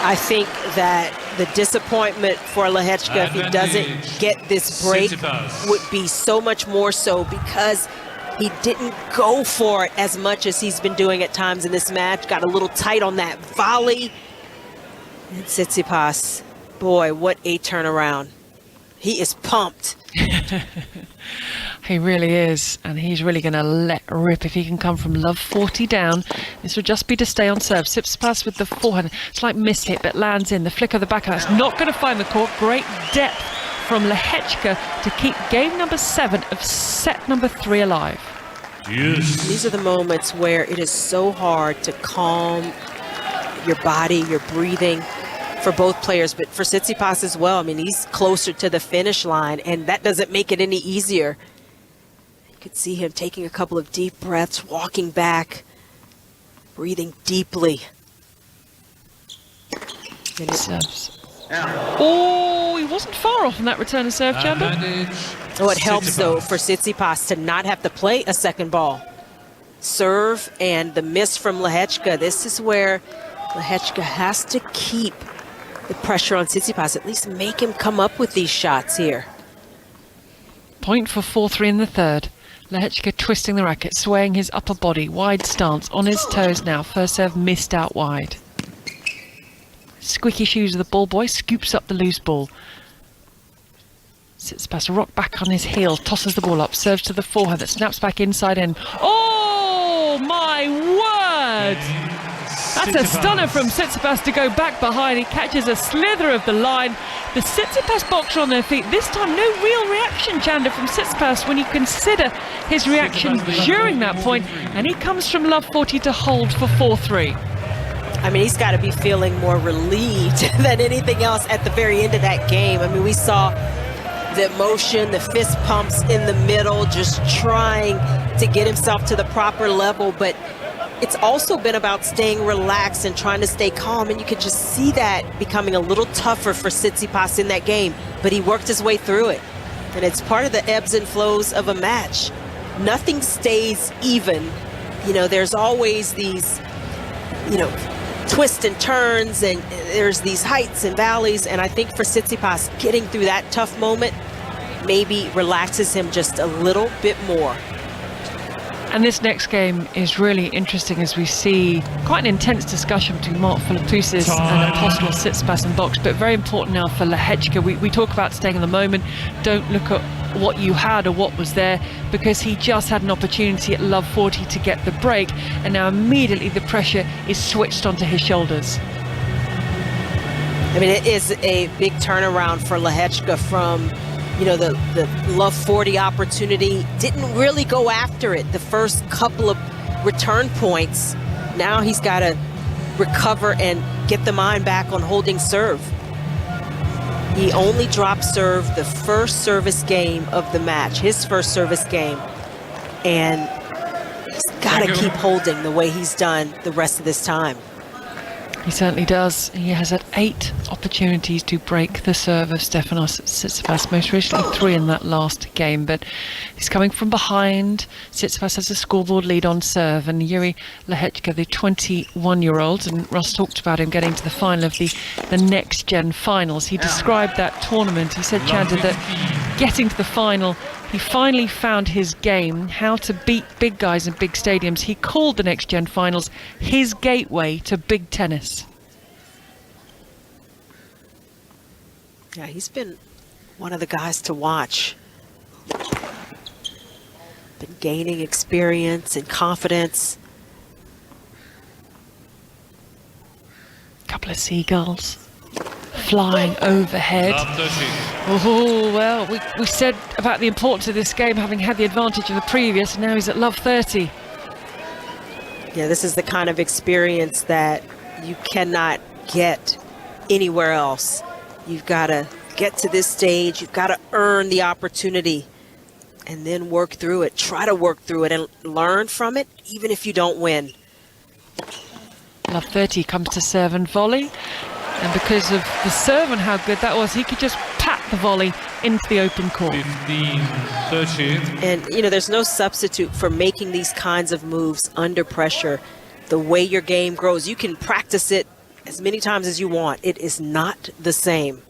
I think that the disappointment for Lehecka if he doesn't get this break would be so much more so because he didn't go for it as much as he's been doing at times in this match. Got a little tight on that volley. And Tsitsipas, boy, what a turnaround. He is pumped. He really is, and he's really going to let rip if he can come from love 40 down. This would just be to stay on serve. Tsitsipas with the forehand, slight miss hit, but lands in. The flick of the backhand, it's not going to find the court. Great depth from Lehecka to keep game number 7 of set number 3 alive. Yes. These are the moments where it is so hard to calm your body, your breathing, for both players, but for Tsitsipas as well. I mean, he's closer to the finish line, and that doesn't make it any easier. You could see him taking a couple of deep breaths, walking back, breathing deeply. Oh, he wasn't far off in that return of serve, Chamber. Oh, it helps, though, for Tsitsipas to not have to play a second ball. Serve and the miss from Lehecka. This is where Lehecka has to keep the pressure on Tsitsipas, at least make him come up with these shots here. Point for 4-3 in the third. Lehecka twisting the racket, swaying his upper body, wide stance, on his toes now. First serve missed out wide. Squeaky shoes of the ball boy, scoops up the loose ball. Tsitsipas rock back on his heel, tosses the ball up, serves to the forehand that snaps back inside in. Oh my word! That's a stunner from Tsitsipas to go back behind. He catches a slither of the line. The Tsitsipas boxer on their feet. This time, no real reaction, Chanda, from Tsitsipas when you consider his reaction during that point. And he comes from love 40 to hold for 4-3. I mean, he's got to be feeling more relieved than anything else at the very end of that game. I mean, we saw the emotion, the fist pumps in the middle, just trying to get himself to the proper level. But it's also been about staying relaxed and trying to stay calm, and you could just see that becoming a little tougher for Tsitsipas in that game, but he worked his way through it. And it's part of the ebbs and flows of a match. Nothing stays even. You know, there's always these, you know, twists and turns, and there's these heights and valleys, and I think for Tsitsipas, getting through that tough moment maybe relaxes him just a little bit more. And this next game is really interesting as we see quite an intense discussion between Mark Philippoussis and Apostle Tsitsipas in box, but very important now for Lehecka. We talk about staying in the moment, don't look at what you had or what was there, because he just had an opportunity at love 40 to get the break, and now immediately the pressure is switched onto his shoulders. I mean, it is a big turnaround for Lehecka from, you know, the love 40 opportunity. Didn't really go after it the first couple of return points. Now he's got to recover and get the mind back on holding serve. He only dropped serve the first service game of the match, his first service game. And he's got to keep holding the way he's done the rest of this time. He certainly does. He has had 8 opportunities to break the serve of Stefanos Tsitsipas, most recently 3 in that last game, but he's coming from behind. Tsitsipas has a scoreboard lead on serve, and Jiri Lehecka, the 21-year-old, and Ross talked about him getting to the final of the next-gen finals. He described that tournament. He said, Chandler, that getting to the final, he finally found his game, how to beat big guys in big stadiums. He called the next-gen finals his gateway to big tennis. Yeah, he's been one of the guys to watch. Been gaining experience and confidence. Couple of seagulls flying overhead. Oh, well, we said about the importance of this game, having had the advantage of the previous, and now he's at love 30. Yeah, this is the kind of experience that you cannot get anywhere else. You've got to get to this stage, you've got to earn the opportunity, and then work through it. Try to work through it and learn from it, even if you don't win. Love 30 comes to serve and volley. And because of the serve and how good that was, he could just pat the volley into the open court. 15-13. And, you know, there's no substitute for making these kinds of moves under pressure. The way your game grows, you can practice it as many times as you want. It is not the same.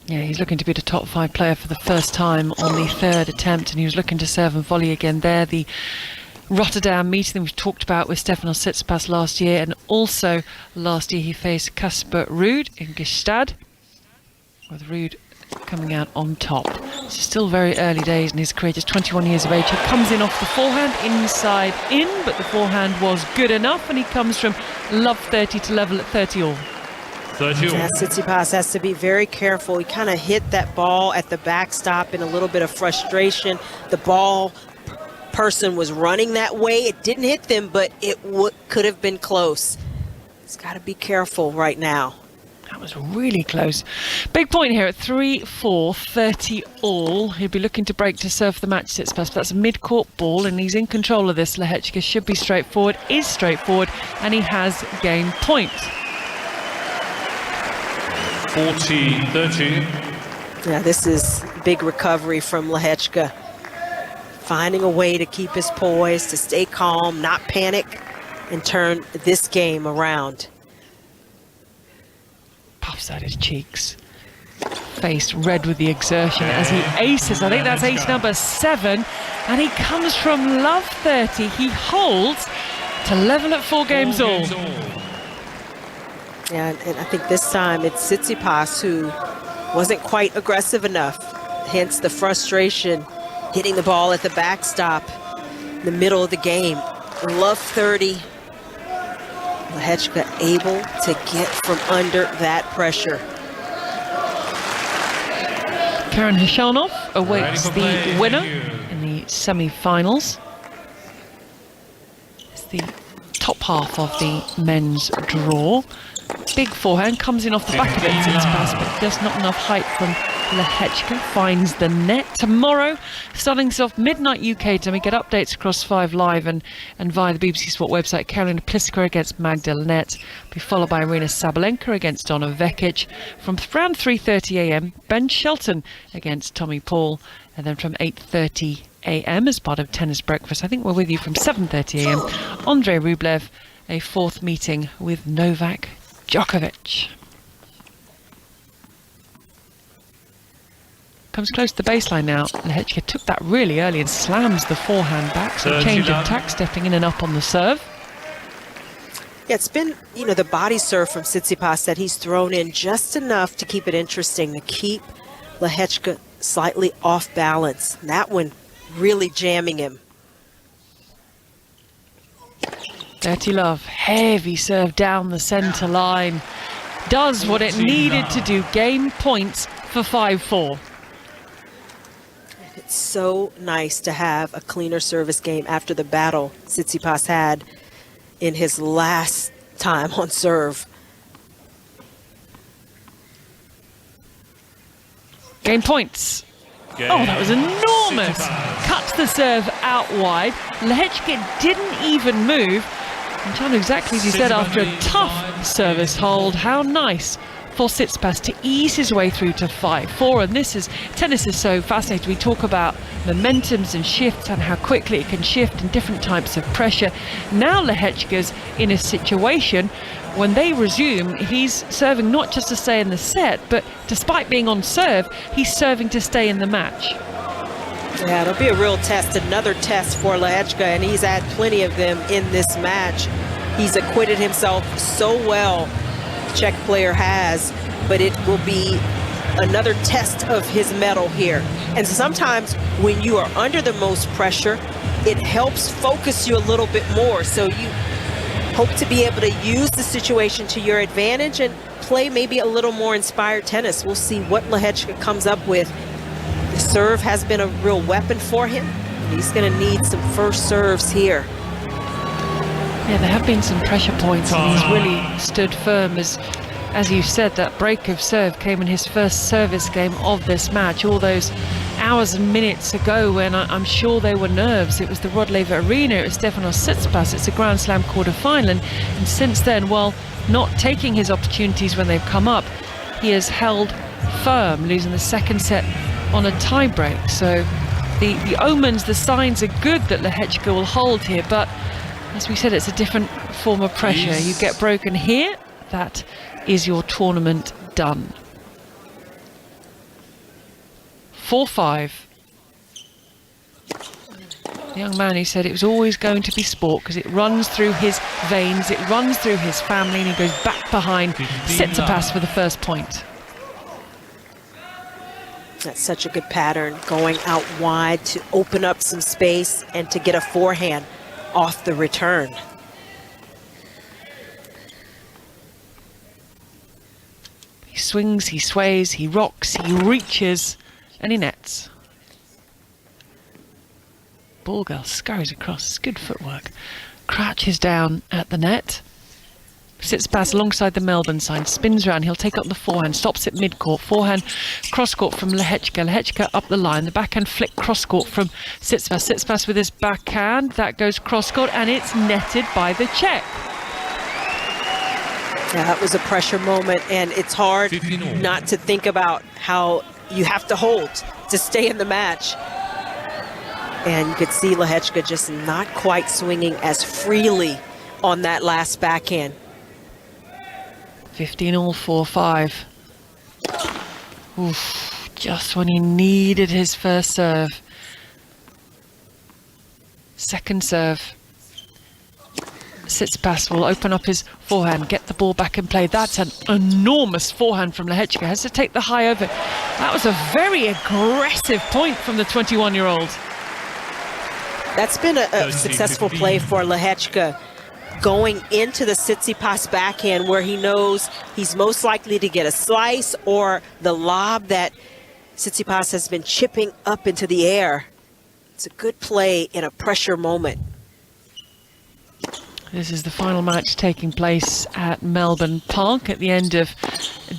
Yeah, he's looking to be the top 5 player for the first time on the 3rd attempt, and he was looking to serve and volley again there. The Rotterdam meeting we've talked about with Stefanos Tsitsipas last year, and also last year he faced Casper Ruud in Gstaad, with Ruud coming out on top. It's still very early days in his career, just 21 years of age. He comes in off the forehand, inside in, but the forehand was good enough, and he comes from love 30 to level at 30 all. 30 all. Yeah, Tsitsipas has to be very careful. He kind of hit that ball at the backstop in a little bit of frustration. The ball person was running that way. It didn't hit them, but it could have been close. He's got to be careful right now. That was really close. Big point here at 3-4, 30 all. He'll be looking to break to serve the match, Tsitsipas, but that's a mid-court ball, and he's in control of this. Lehecka should be straightforward, is straightforward, and he has gained point. 40-13. Yeah, this is big recovery from Lehecka. Finding a way to keep his poise, to stay calm, not panic, and turn this game around. Puffs out his cheeks. Face red with the exertion as he aces. I think that's ace number 7. And he comes from love 30. He holds to level at 4 games all. Yeah, and I think this time it's Tsitsipas who wasn't quite aggressive enough. Hence the frustration, hitting the ball at the backstop in the middle of the game. Love 30. Lehecka able to get from under that pressure. Karen Hashanov awaits the winner in the semi-finals. It's the top half of the men's draw. Big forehand comes in off the back of it, Tsitsipas, but just not enough height from Lehecka. Finds the net. Tomorrow, starting us off midnight UK time. We get updates across 5 Live and via the BBC Sport website. Karolina Pliskova against Magda Linette. Be followed by Arina Sabalenka against Donna Vekic. From around 3:30 a.m, Ben Shelton against Tommy Paul. And then from 8:30 a.m. as part of Tennis Breakfast, I think we're with you from 7:30 a.m. Andrei Rublev, a 4th meeting with Novak Djokovic. Comes close to the baseline now. Lehecka took that really early and slams the forehand back. So change of tack, stepping in and up on the serve. Yeah, it's been, you know, the body serve from Tsitsipas that he's thrown in just enough to keep it interesting, to keep Lehecka slightly off balance. That one really jamming him. Dirty Love, heavy serve down the centre line. Does what it needed to do, gain points for 5-4. It's so nice to have a cleaner service game after the battle Tsitsipas had in his last time on serve. Game points. Oh, that was enormous. Cuts the serve out wide. Lehecka didn't even move. And John, exactly as you said, after a tough service hold, how nice for Tsitsipas to ease his way through to 5-4. And tennis is so fascinating. We talk about momentums and shifts and how quickly it can shift in different types of pressure. Now Lehecka's in a situation when they resume, he's serving not just to stay in the set, but despite being on serve, he's serving to stay in the match. Yeah, it'll be a real test, another test for Lehecka, and he's had plenty of them in this match. He's acquitted himself so well, the Czech player has, but it will be another test of his mettle here. And sometimes when you are under the most pressure, it helps focus you a little bit more, so you hope to be able to use the situation to your advantage and play maybe a little more inspired tennis. We'll see what Lehecka comes up with. The serve has been a real weapon for him. He's going to need some first serves here. Yeah, there have been some pressure points, and he's really stood firm. As you said, that break of serve came in his first service game of this match. All those hours and minutes ago when I'm sure they were nerves. It was the Rod Laver Arena, it was Stefanos Tsitsipas, it's a Grand Slam quarter-final, and since then, while not taking his opportunities when they've come up, he has held firm, losing the second set on a tie-break. So the omens, the signs are good that Lehecka will hold here, but as we said, it's a different form of pressure. You get broken here, that is your tournament done. 4-5. The young man who said it was always going to be sport because it runs through his veins, it runs through his family, and he goes back behind Tsitsipas for the first point. That's such a good pattern, going out wide to open up some space and to get a forehand off the return. He swings, he sways, he rocks, he reaches, and he nets. Ball girl scurries across, good footwork. Crouches down at the net. Tsitsipas alongside the Melbourne sign, spins around, he'll take up the forehand, stops at mid-court, forehand cross-court from Lehecka, Lehecka up the line, the backhand flick cross-court from Tsitsipas, Tsitsipas with his backhand, that goes cross-court and it's netted by the Czech. Yeah, that was a pressure moment, and it's hard not to think about how you have to hold to stay in the match. And you could see Lehecka just not quite swinging as freely on that last backhand. 15-all, 4-5. Oof, just when he needed his first serve. Second serve. Tsitsipas will open up his forehand, get the ball back in play. That's an enormous forehand from Lehecka. Has to take the high over. That was a very aggressive point from the 21-year-old. That's been a successful play for Lehecka, going into the Tsitsipas backhand where he knows he's most likely to get a slice or the lob that Tsitsipas has been chipping up into the air. It's a good play in a pressure moment. This is the final match taking place at Melbourne Park at the end of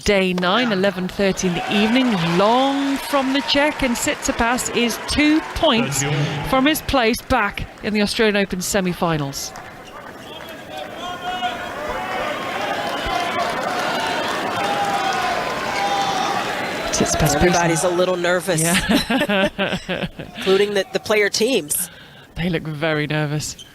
day 9, 11:30 in the evening. Long from the Czech, and Tsitsipas is 2 points from his place back in the Australian Open semi-finals. Everybody's a little nervous, yeah. including the player teams. They look very nervous.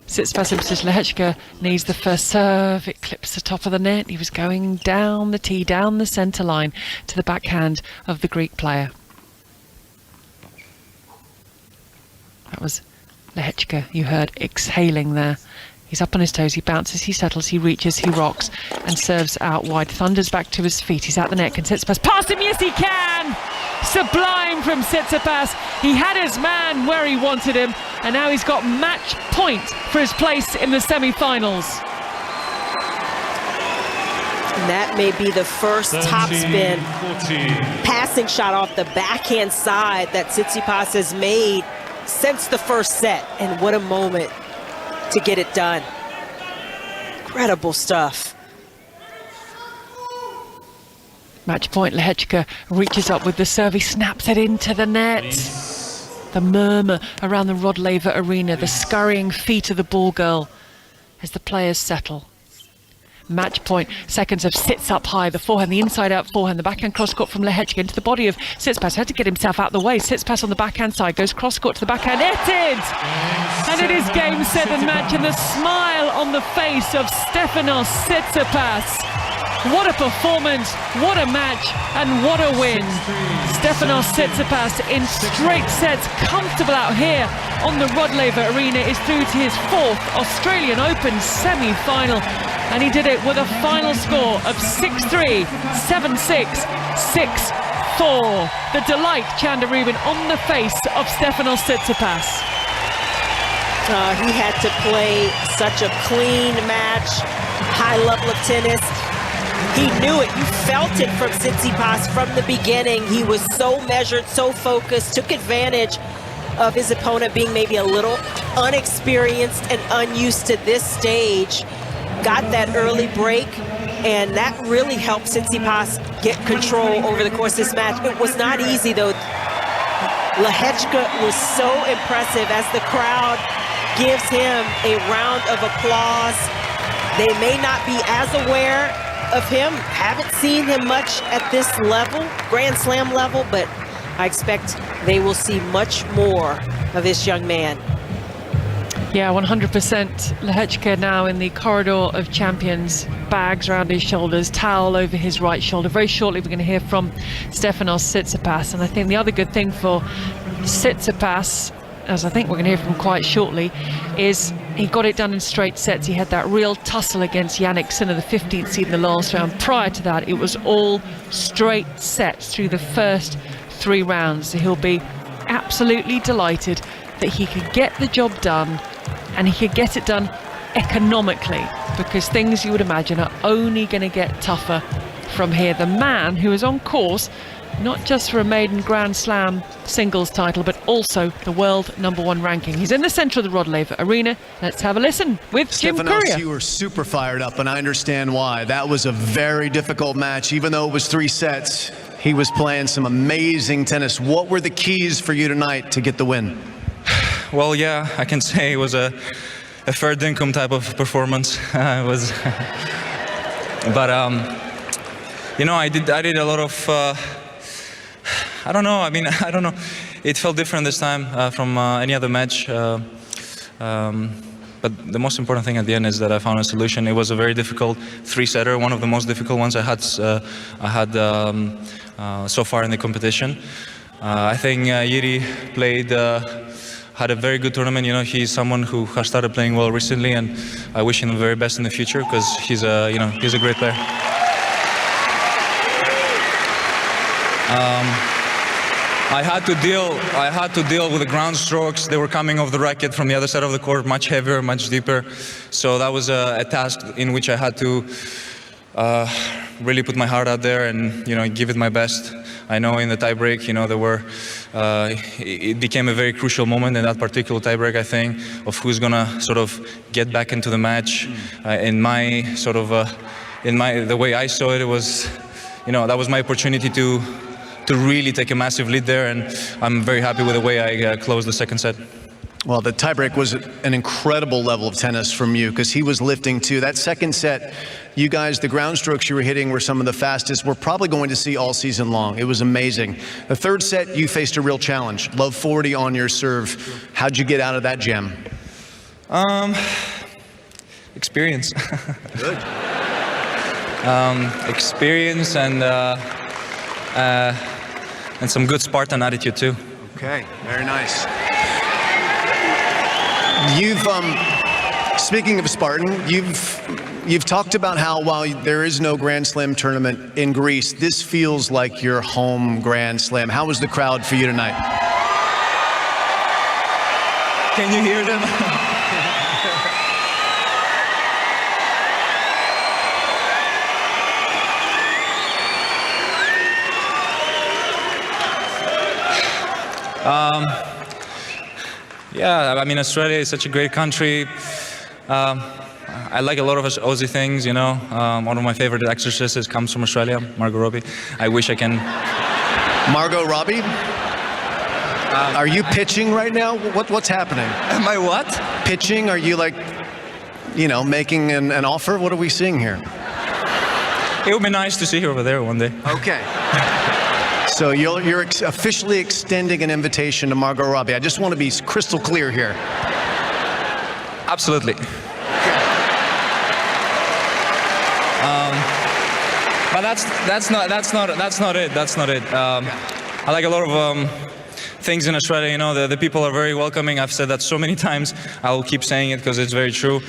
Tsitsipas in position. Lehecka needs the first serve. It clips the top of the net. He was going down the tee, down the centre line to the backhand of the Greek player. That was Lehecka, you heard, exhaling there. He's up on his toes, he bounces, he settles, he reaches, he rocks and serves out wide. Thunders back to his feet, he's out the net. Can Tsitsipas pass him? Yes, he can! Sublime from Tsitsipas. He had his man where he wanted him, and now he's got match point for his place in the semi-finals. And that may be the first topspin passing shot off the backhand side that Tsitsipas has made since the first set. And what a moment to get it done. Incredible stuff. Match point, Lehecka reaches up with the serve, he snaps it into the net. The murmur around the Rod Laver Arena, the scurrying feet of the ball girl as the players settle. Match point, second serve sits up high, the forehand, the inside out forehand, the backhand cross court from Lehecka into the body of Tsitsipas, had to get himself out of the way. Tsitsipas on the backhand side, goes cross court to the backhand, netted! And it is game, set and match, and the smile on the face of Stefanos Tsitsipas. What a performance, what a match, and what a win. Stefanos Tsitsipas in straight sets, comfortable out here on the Rod Laver Arena, is through to his 4th Australian Open semi-final. And he did it with a final score of 6-3, 7-6, 6-4. The delight, Chanda Rubin, on the face of Stefanos Tsitsipas. He had to play such a clean match, high level of tennis. He knew it. You felt it from Tsitsipas from the beginning. He was so measured, so focused, took advantage of his opponent being maybe a little unexperienced and unused to this stage. Got that early break, and that really helped Tsitsipas get control over the course of this match. It was not easy, though. Lehecka was so impressive as the crowd gives him a round of applause. They may not be as aware of him, haven't seen him much at this level, Grand Slam level, but I expect they will see much more of this young man. Yeah, 100%. Lehecka now in the corridor of champions, bags around his shoulders, towel over his right shoulder. Very shortly we're going to hear from Stefanos Tsitsipas, and I think the other good thing for Tsitsipas, as I think we're going to hear from quite shortly, is he got it done in straight sets. He had that real tussle against Jannik Sinner, the 15th seed in the last round. Prior to that, it was all straight sets through the first 3 rounds. So he'll be absolutely delighted that he could get the job done, and he could get it done economically, because things you would imagine are only going to get tougher from here. The man who is on course not just for a maiden Grand Slam singles title, but also the world #1 ranking. He's in the centre of the Rod Laver Arena. Let's have a listen with Jim Stefanos, Courier. you were super fired up, and I understand why. That was a very difficult match. Even though it was 3 sets, he was playing some amazing tennis. What were the keys for you tonight to get the win? Well, yeah, I can say it was a fair dinkum type of performance. It was, but you know, I did a lot of. I don't know. I mean, I don't know. It felt different this time from any other match. But the most important thing at the end is that I found a solution. It was a very difficult 3-setter, one of the most difficult ones I had so far in the competition. I think Jiri had a very good tournament. You know, he's someone who has started playing well recently, and I wish him the very best in the future, because he's a great player. I had to deal with the ground strokes. They were coming off the racket from the other side of the court, much heavier, much deeper. So that was a task in which I had to really put my heart out there and, you know, give it my best. I know in the tiebreak, you know, it became a very crucial moment in that particular tiebreak, I think, of who's gonna sort of get back into the match. In the way I saw it, it was, you know, that was my opportunity to really take a massive lead there, and I'm very happy with the way I closed the second set. Well, the tiebreak was an incredible level of tennis from you, because he was lifting too. That second set, you guys, the ground strokes you were hitting were some of the fastest we're probably going to see all season long. It was amazing. The third set, you faced a real challenge. Love 40 on your serve. How'd you get out of that jam? Experience. Good. Experience and some good Spartan attitude too. Okay, very nice. Speaking of Spartan, you've talked about how while there is no Grand Slam tournament in Greece, this feels like your home Grand Slam. How was the crowd for you tonight? Can you hear them? Yeah, I mean, Australia is such a great country. I I like a lot of Aussie things, you know. One of my favorite exercises comes from Australia, Margot Robbie. I wish I can... Margot Robbie? Are you pitching right now? What's happening? Am I what? Pitching? Are you like, you know, making an offer? What are we seeing here? It would be nice to see her over there one day. Okay. So you're officially extending an invitation to Margot Robbie. I just want to be crystal clear here. Absolutely. But that's not it. That's not it. I like a lot of things in Australia. You know, the people are very welcoming. I've said that so many times. I'll keep saying it because it's very true.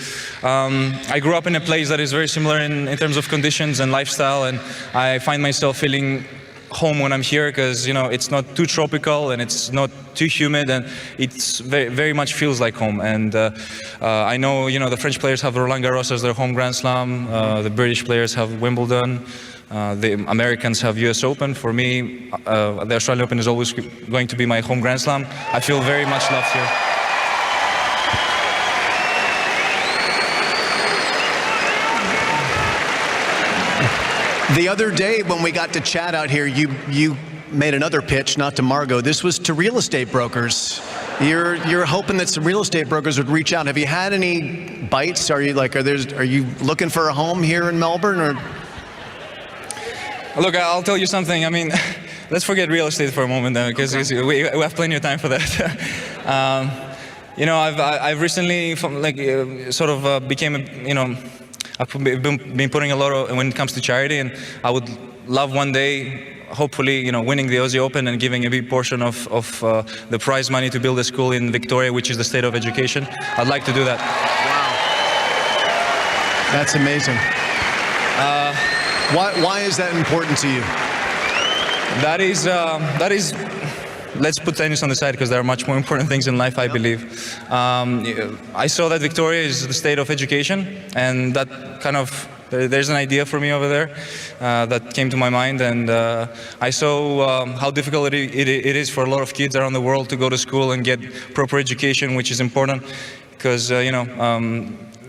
I grew up in a place that is very similar in terms of conditions and lifestyle, and I find myself feeling home when I'm here because, you know, it's not too tropical and it's not too humid, and it's very much feels like home. And I know, you know, the French players have Roland Garros as their home Grand Slam. The British players have Wimbledon. The Americans have US Open. For me, the Australian Open is always going to be my home Grand Slam. I feel very much loved here. The other day when we got to chat out here, you made another pitch, not to Margot. This was to real estate brokers. You're hoping that some real estate brokers would reach out. Have you had any bites? Are you looking for a home here in Melbourne, or? Look, I'll tell you something. I mean, let's forget real estate for a moment, though, because we have plenty of time for that. You know, I've recently became a, you know, I've been putting a lot of when it comes to charity, and I would love one day, hopefully, you know, winning the Aussie Open and giving a big portion of the prize money to build a school in Victoria, which is the state of education. I'd like to do that. Wow. That's amazing. Why is that important to you? That is. Let's put tennis on the side because there are much more important things in life, I believe. I saw that Victoria is the state of education, and that kind of, there's an idea for me over there that came to my mind, and I saw how difficult it is for a lot of kids around the world to go to school and get proper education, which is important because, you know,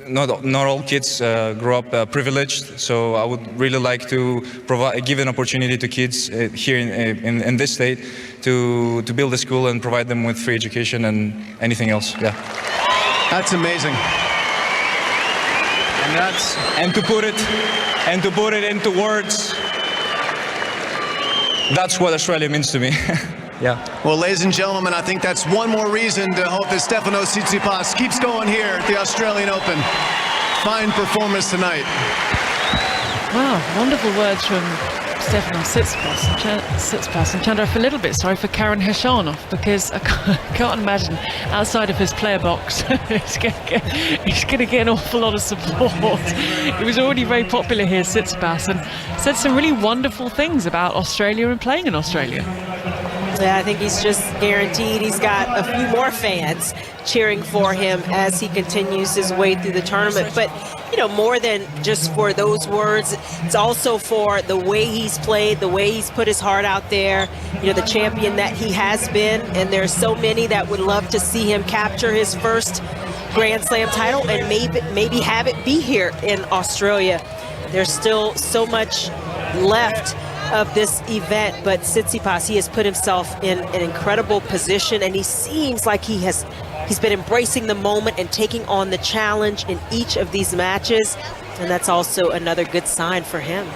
not all kids grow up privileged, so I would really like to give an opportunity to kids here in this state to build a school and provide them with free education and anything else. Yeah. That's amazing. And to put it into words, that's what Australia means to me. Yeah. Well, ladies and gentlemen, I think that's one more reason to hope that Stefanos Tsitsipas keeps going here at the Australian Open. Fine performance tonight. Wow, wonderful words from Stefanos Tsitsipas. And Chandra, I feel a little bit sorry for Karen Khachanov because I can't imagine outside of his player box he's going to get an awful lot of support. He was already very popular here, Tsitsipas, and said some really wonderful things about Australia and playing in Australia. Yeah, I think he's just guaranteed he's got a few more fans cheering for him as he continues his way through the tournament. But, you know, more than just for those words, it's also for the way he's played, the way he's put his heart out there, you know, the champion that he has been. And there's so many that would love to see him capture his first Grand Slam title and maybe have it be here in Australia. There's still so much left of this event, but Tsitsipas, he has put himself in an incredible position, and he seems like he's been embracing the moment and taking on the challenge in each of these matches, and that's also another good sign for him.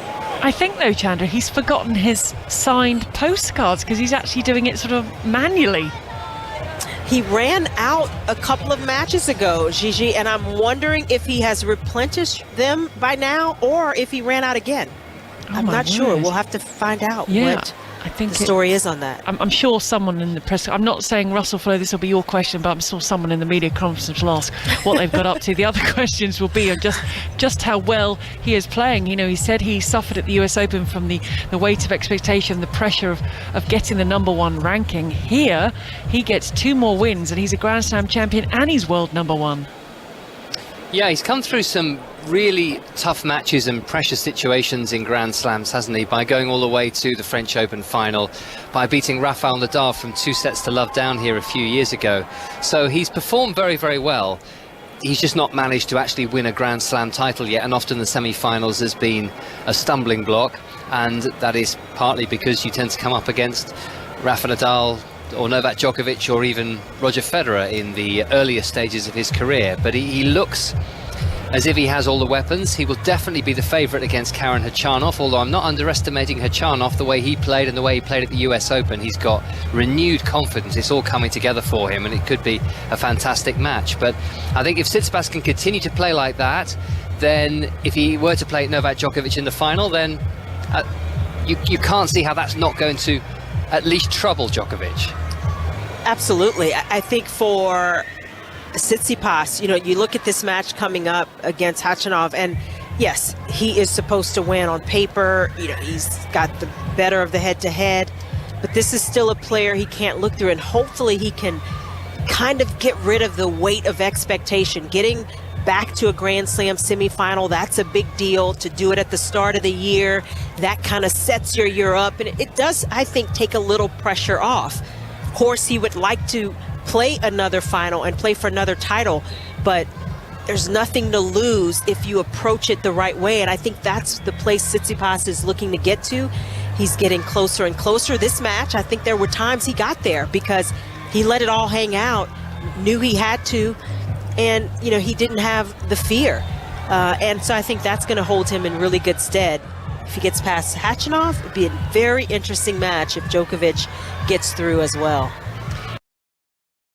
I think though, Chandra, he's forgotten his signed postcards because he's actually doing it sort of manually. He ran out a couple of matches ago, Gigi, and I'm wondering if he has replenished them by now or if he ran out again. I'm not sure. We'll have to find out what I think the story is on that. I'm sure someone in the press, I'm not saying, Russell Flo, this will be your question, but I'm sure someone in the media conference will ask what they've got up to. The other questions will be just how well he is playing. You know, he said he suffered at the US Open from the weight of expectation, the pressure of getting the #1 ranking. Here, he gets 2 more wins and he's a Grand Slam champion and he's world #1. Yeah, he's come through some really tough matches and pressure situations in Grand Slams, hasn't he? By going all the way to the French Open final, by beating Rafael Nadal from 2 sets to love down here a few years ago. So he's performed very, very well. he's just not managed to actually win a Grand Slam title yet, and often the semi-finals has been a stumbling block, and that is partly because you tend to come up against Rafa Nadal or Novak Djokovic or even Roger Federer in the earlier stages of his career. But he looks as if he has all the weapons. He will definitely be the favourite against Karen Khachanov, although I'm not underestimating Khachanov. The way he played and the way he played at the US Open, he's got renewed confidence. It's all coming together for him, and it could be a fantastic match. But I think if Tsitsipas can continue to play like that, then if he were to play Novak Djokovic in the final, then you can't see how that's not going to at least trouble Djokovic. Absolutely. I think for Tsitsipas, you look at this match coming up against Khachanov, and yes, he is supposed to win on paper. He's got the better of the head-to-head, but this is still a player he can't look through, and hopefully he can kind of get rid of the weight of expectation. Getting back to a Grand Slam semifinal, that's a big deal. To do it at the start of the year, that kind of sets your year up, and it does, I think, take a little pressure off. Of course, he would like to play another final and play for another title, but there's nothing to lose if you approach it the right way, and I think that's the place Tsitsipas is looking to get to. He's getting closer and closer. This match, I think there were times he got there because he let it all hang out, knew he had to, and he didn't have the fear, and so I think that's going to hold him in really good stead. If he gets past Khachanov, it'd be a very interesting match if Djokovic gets through as well.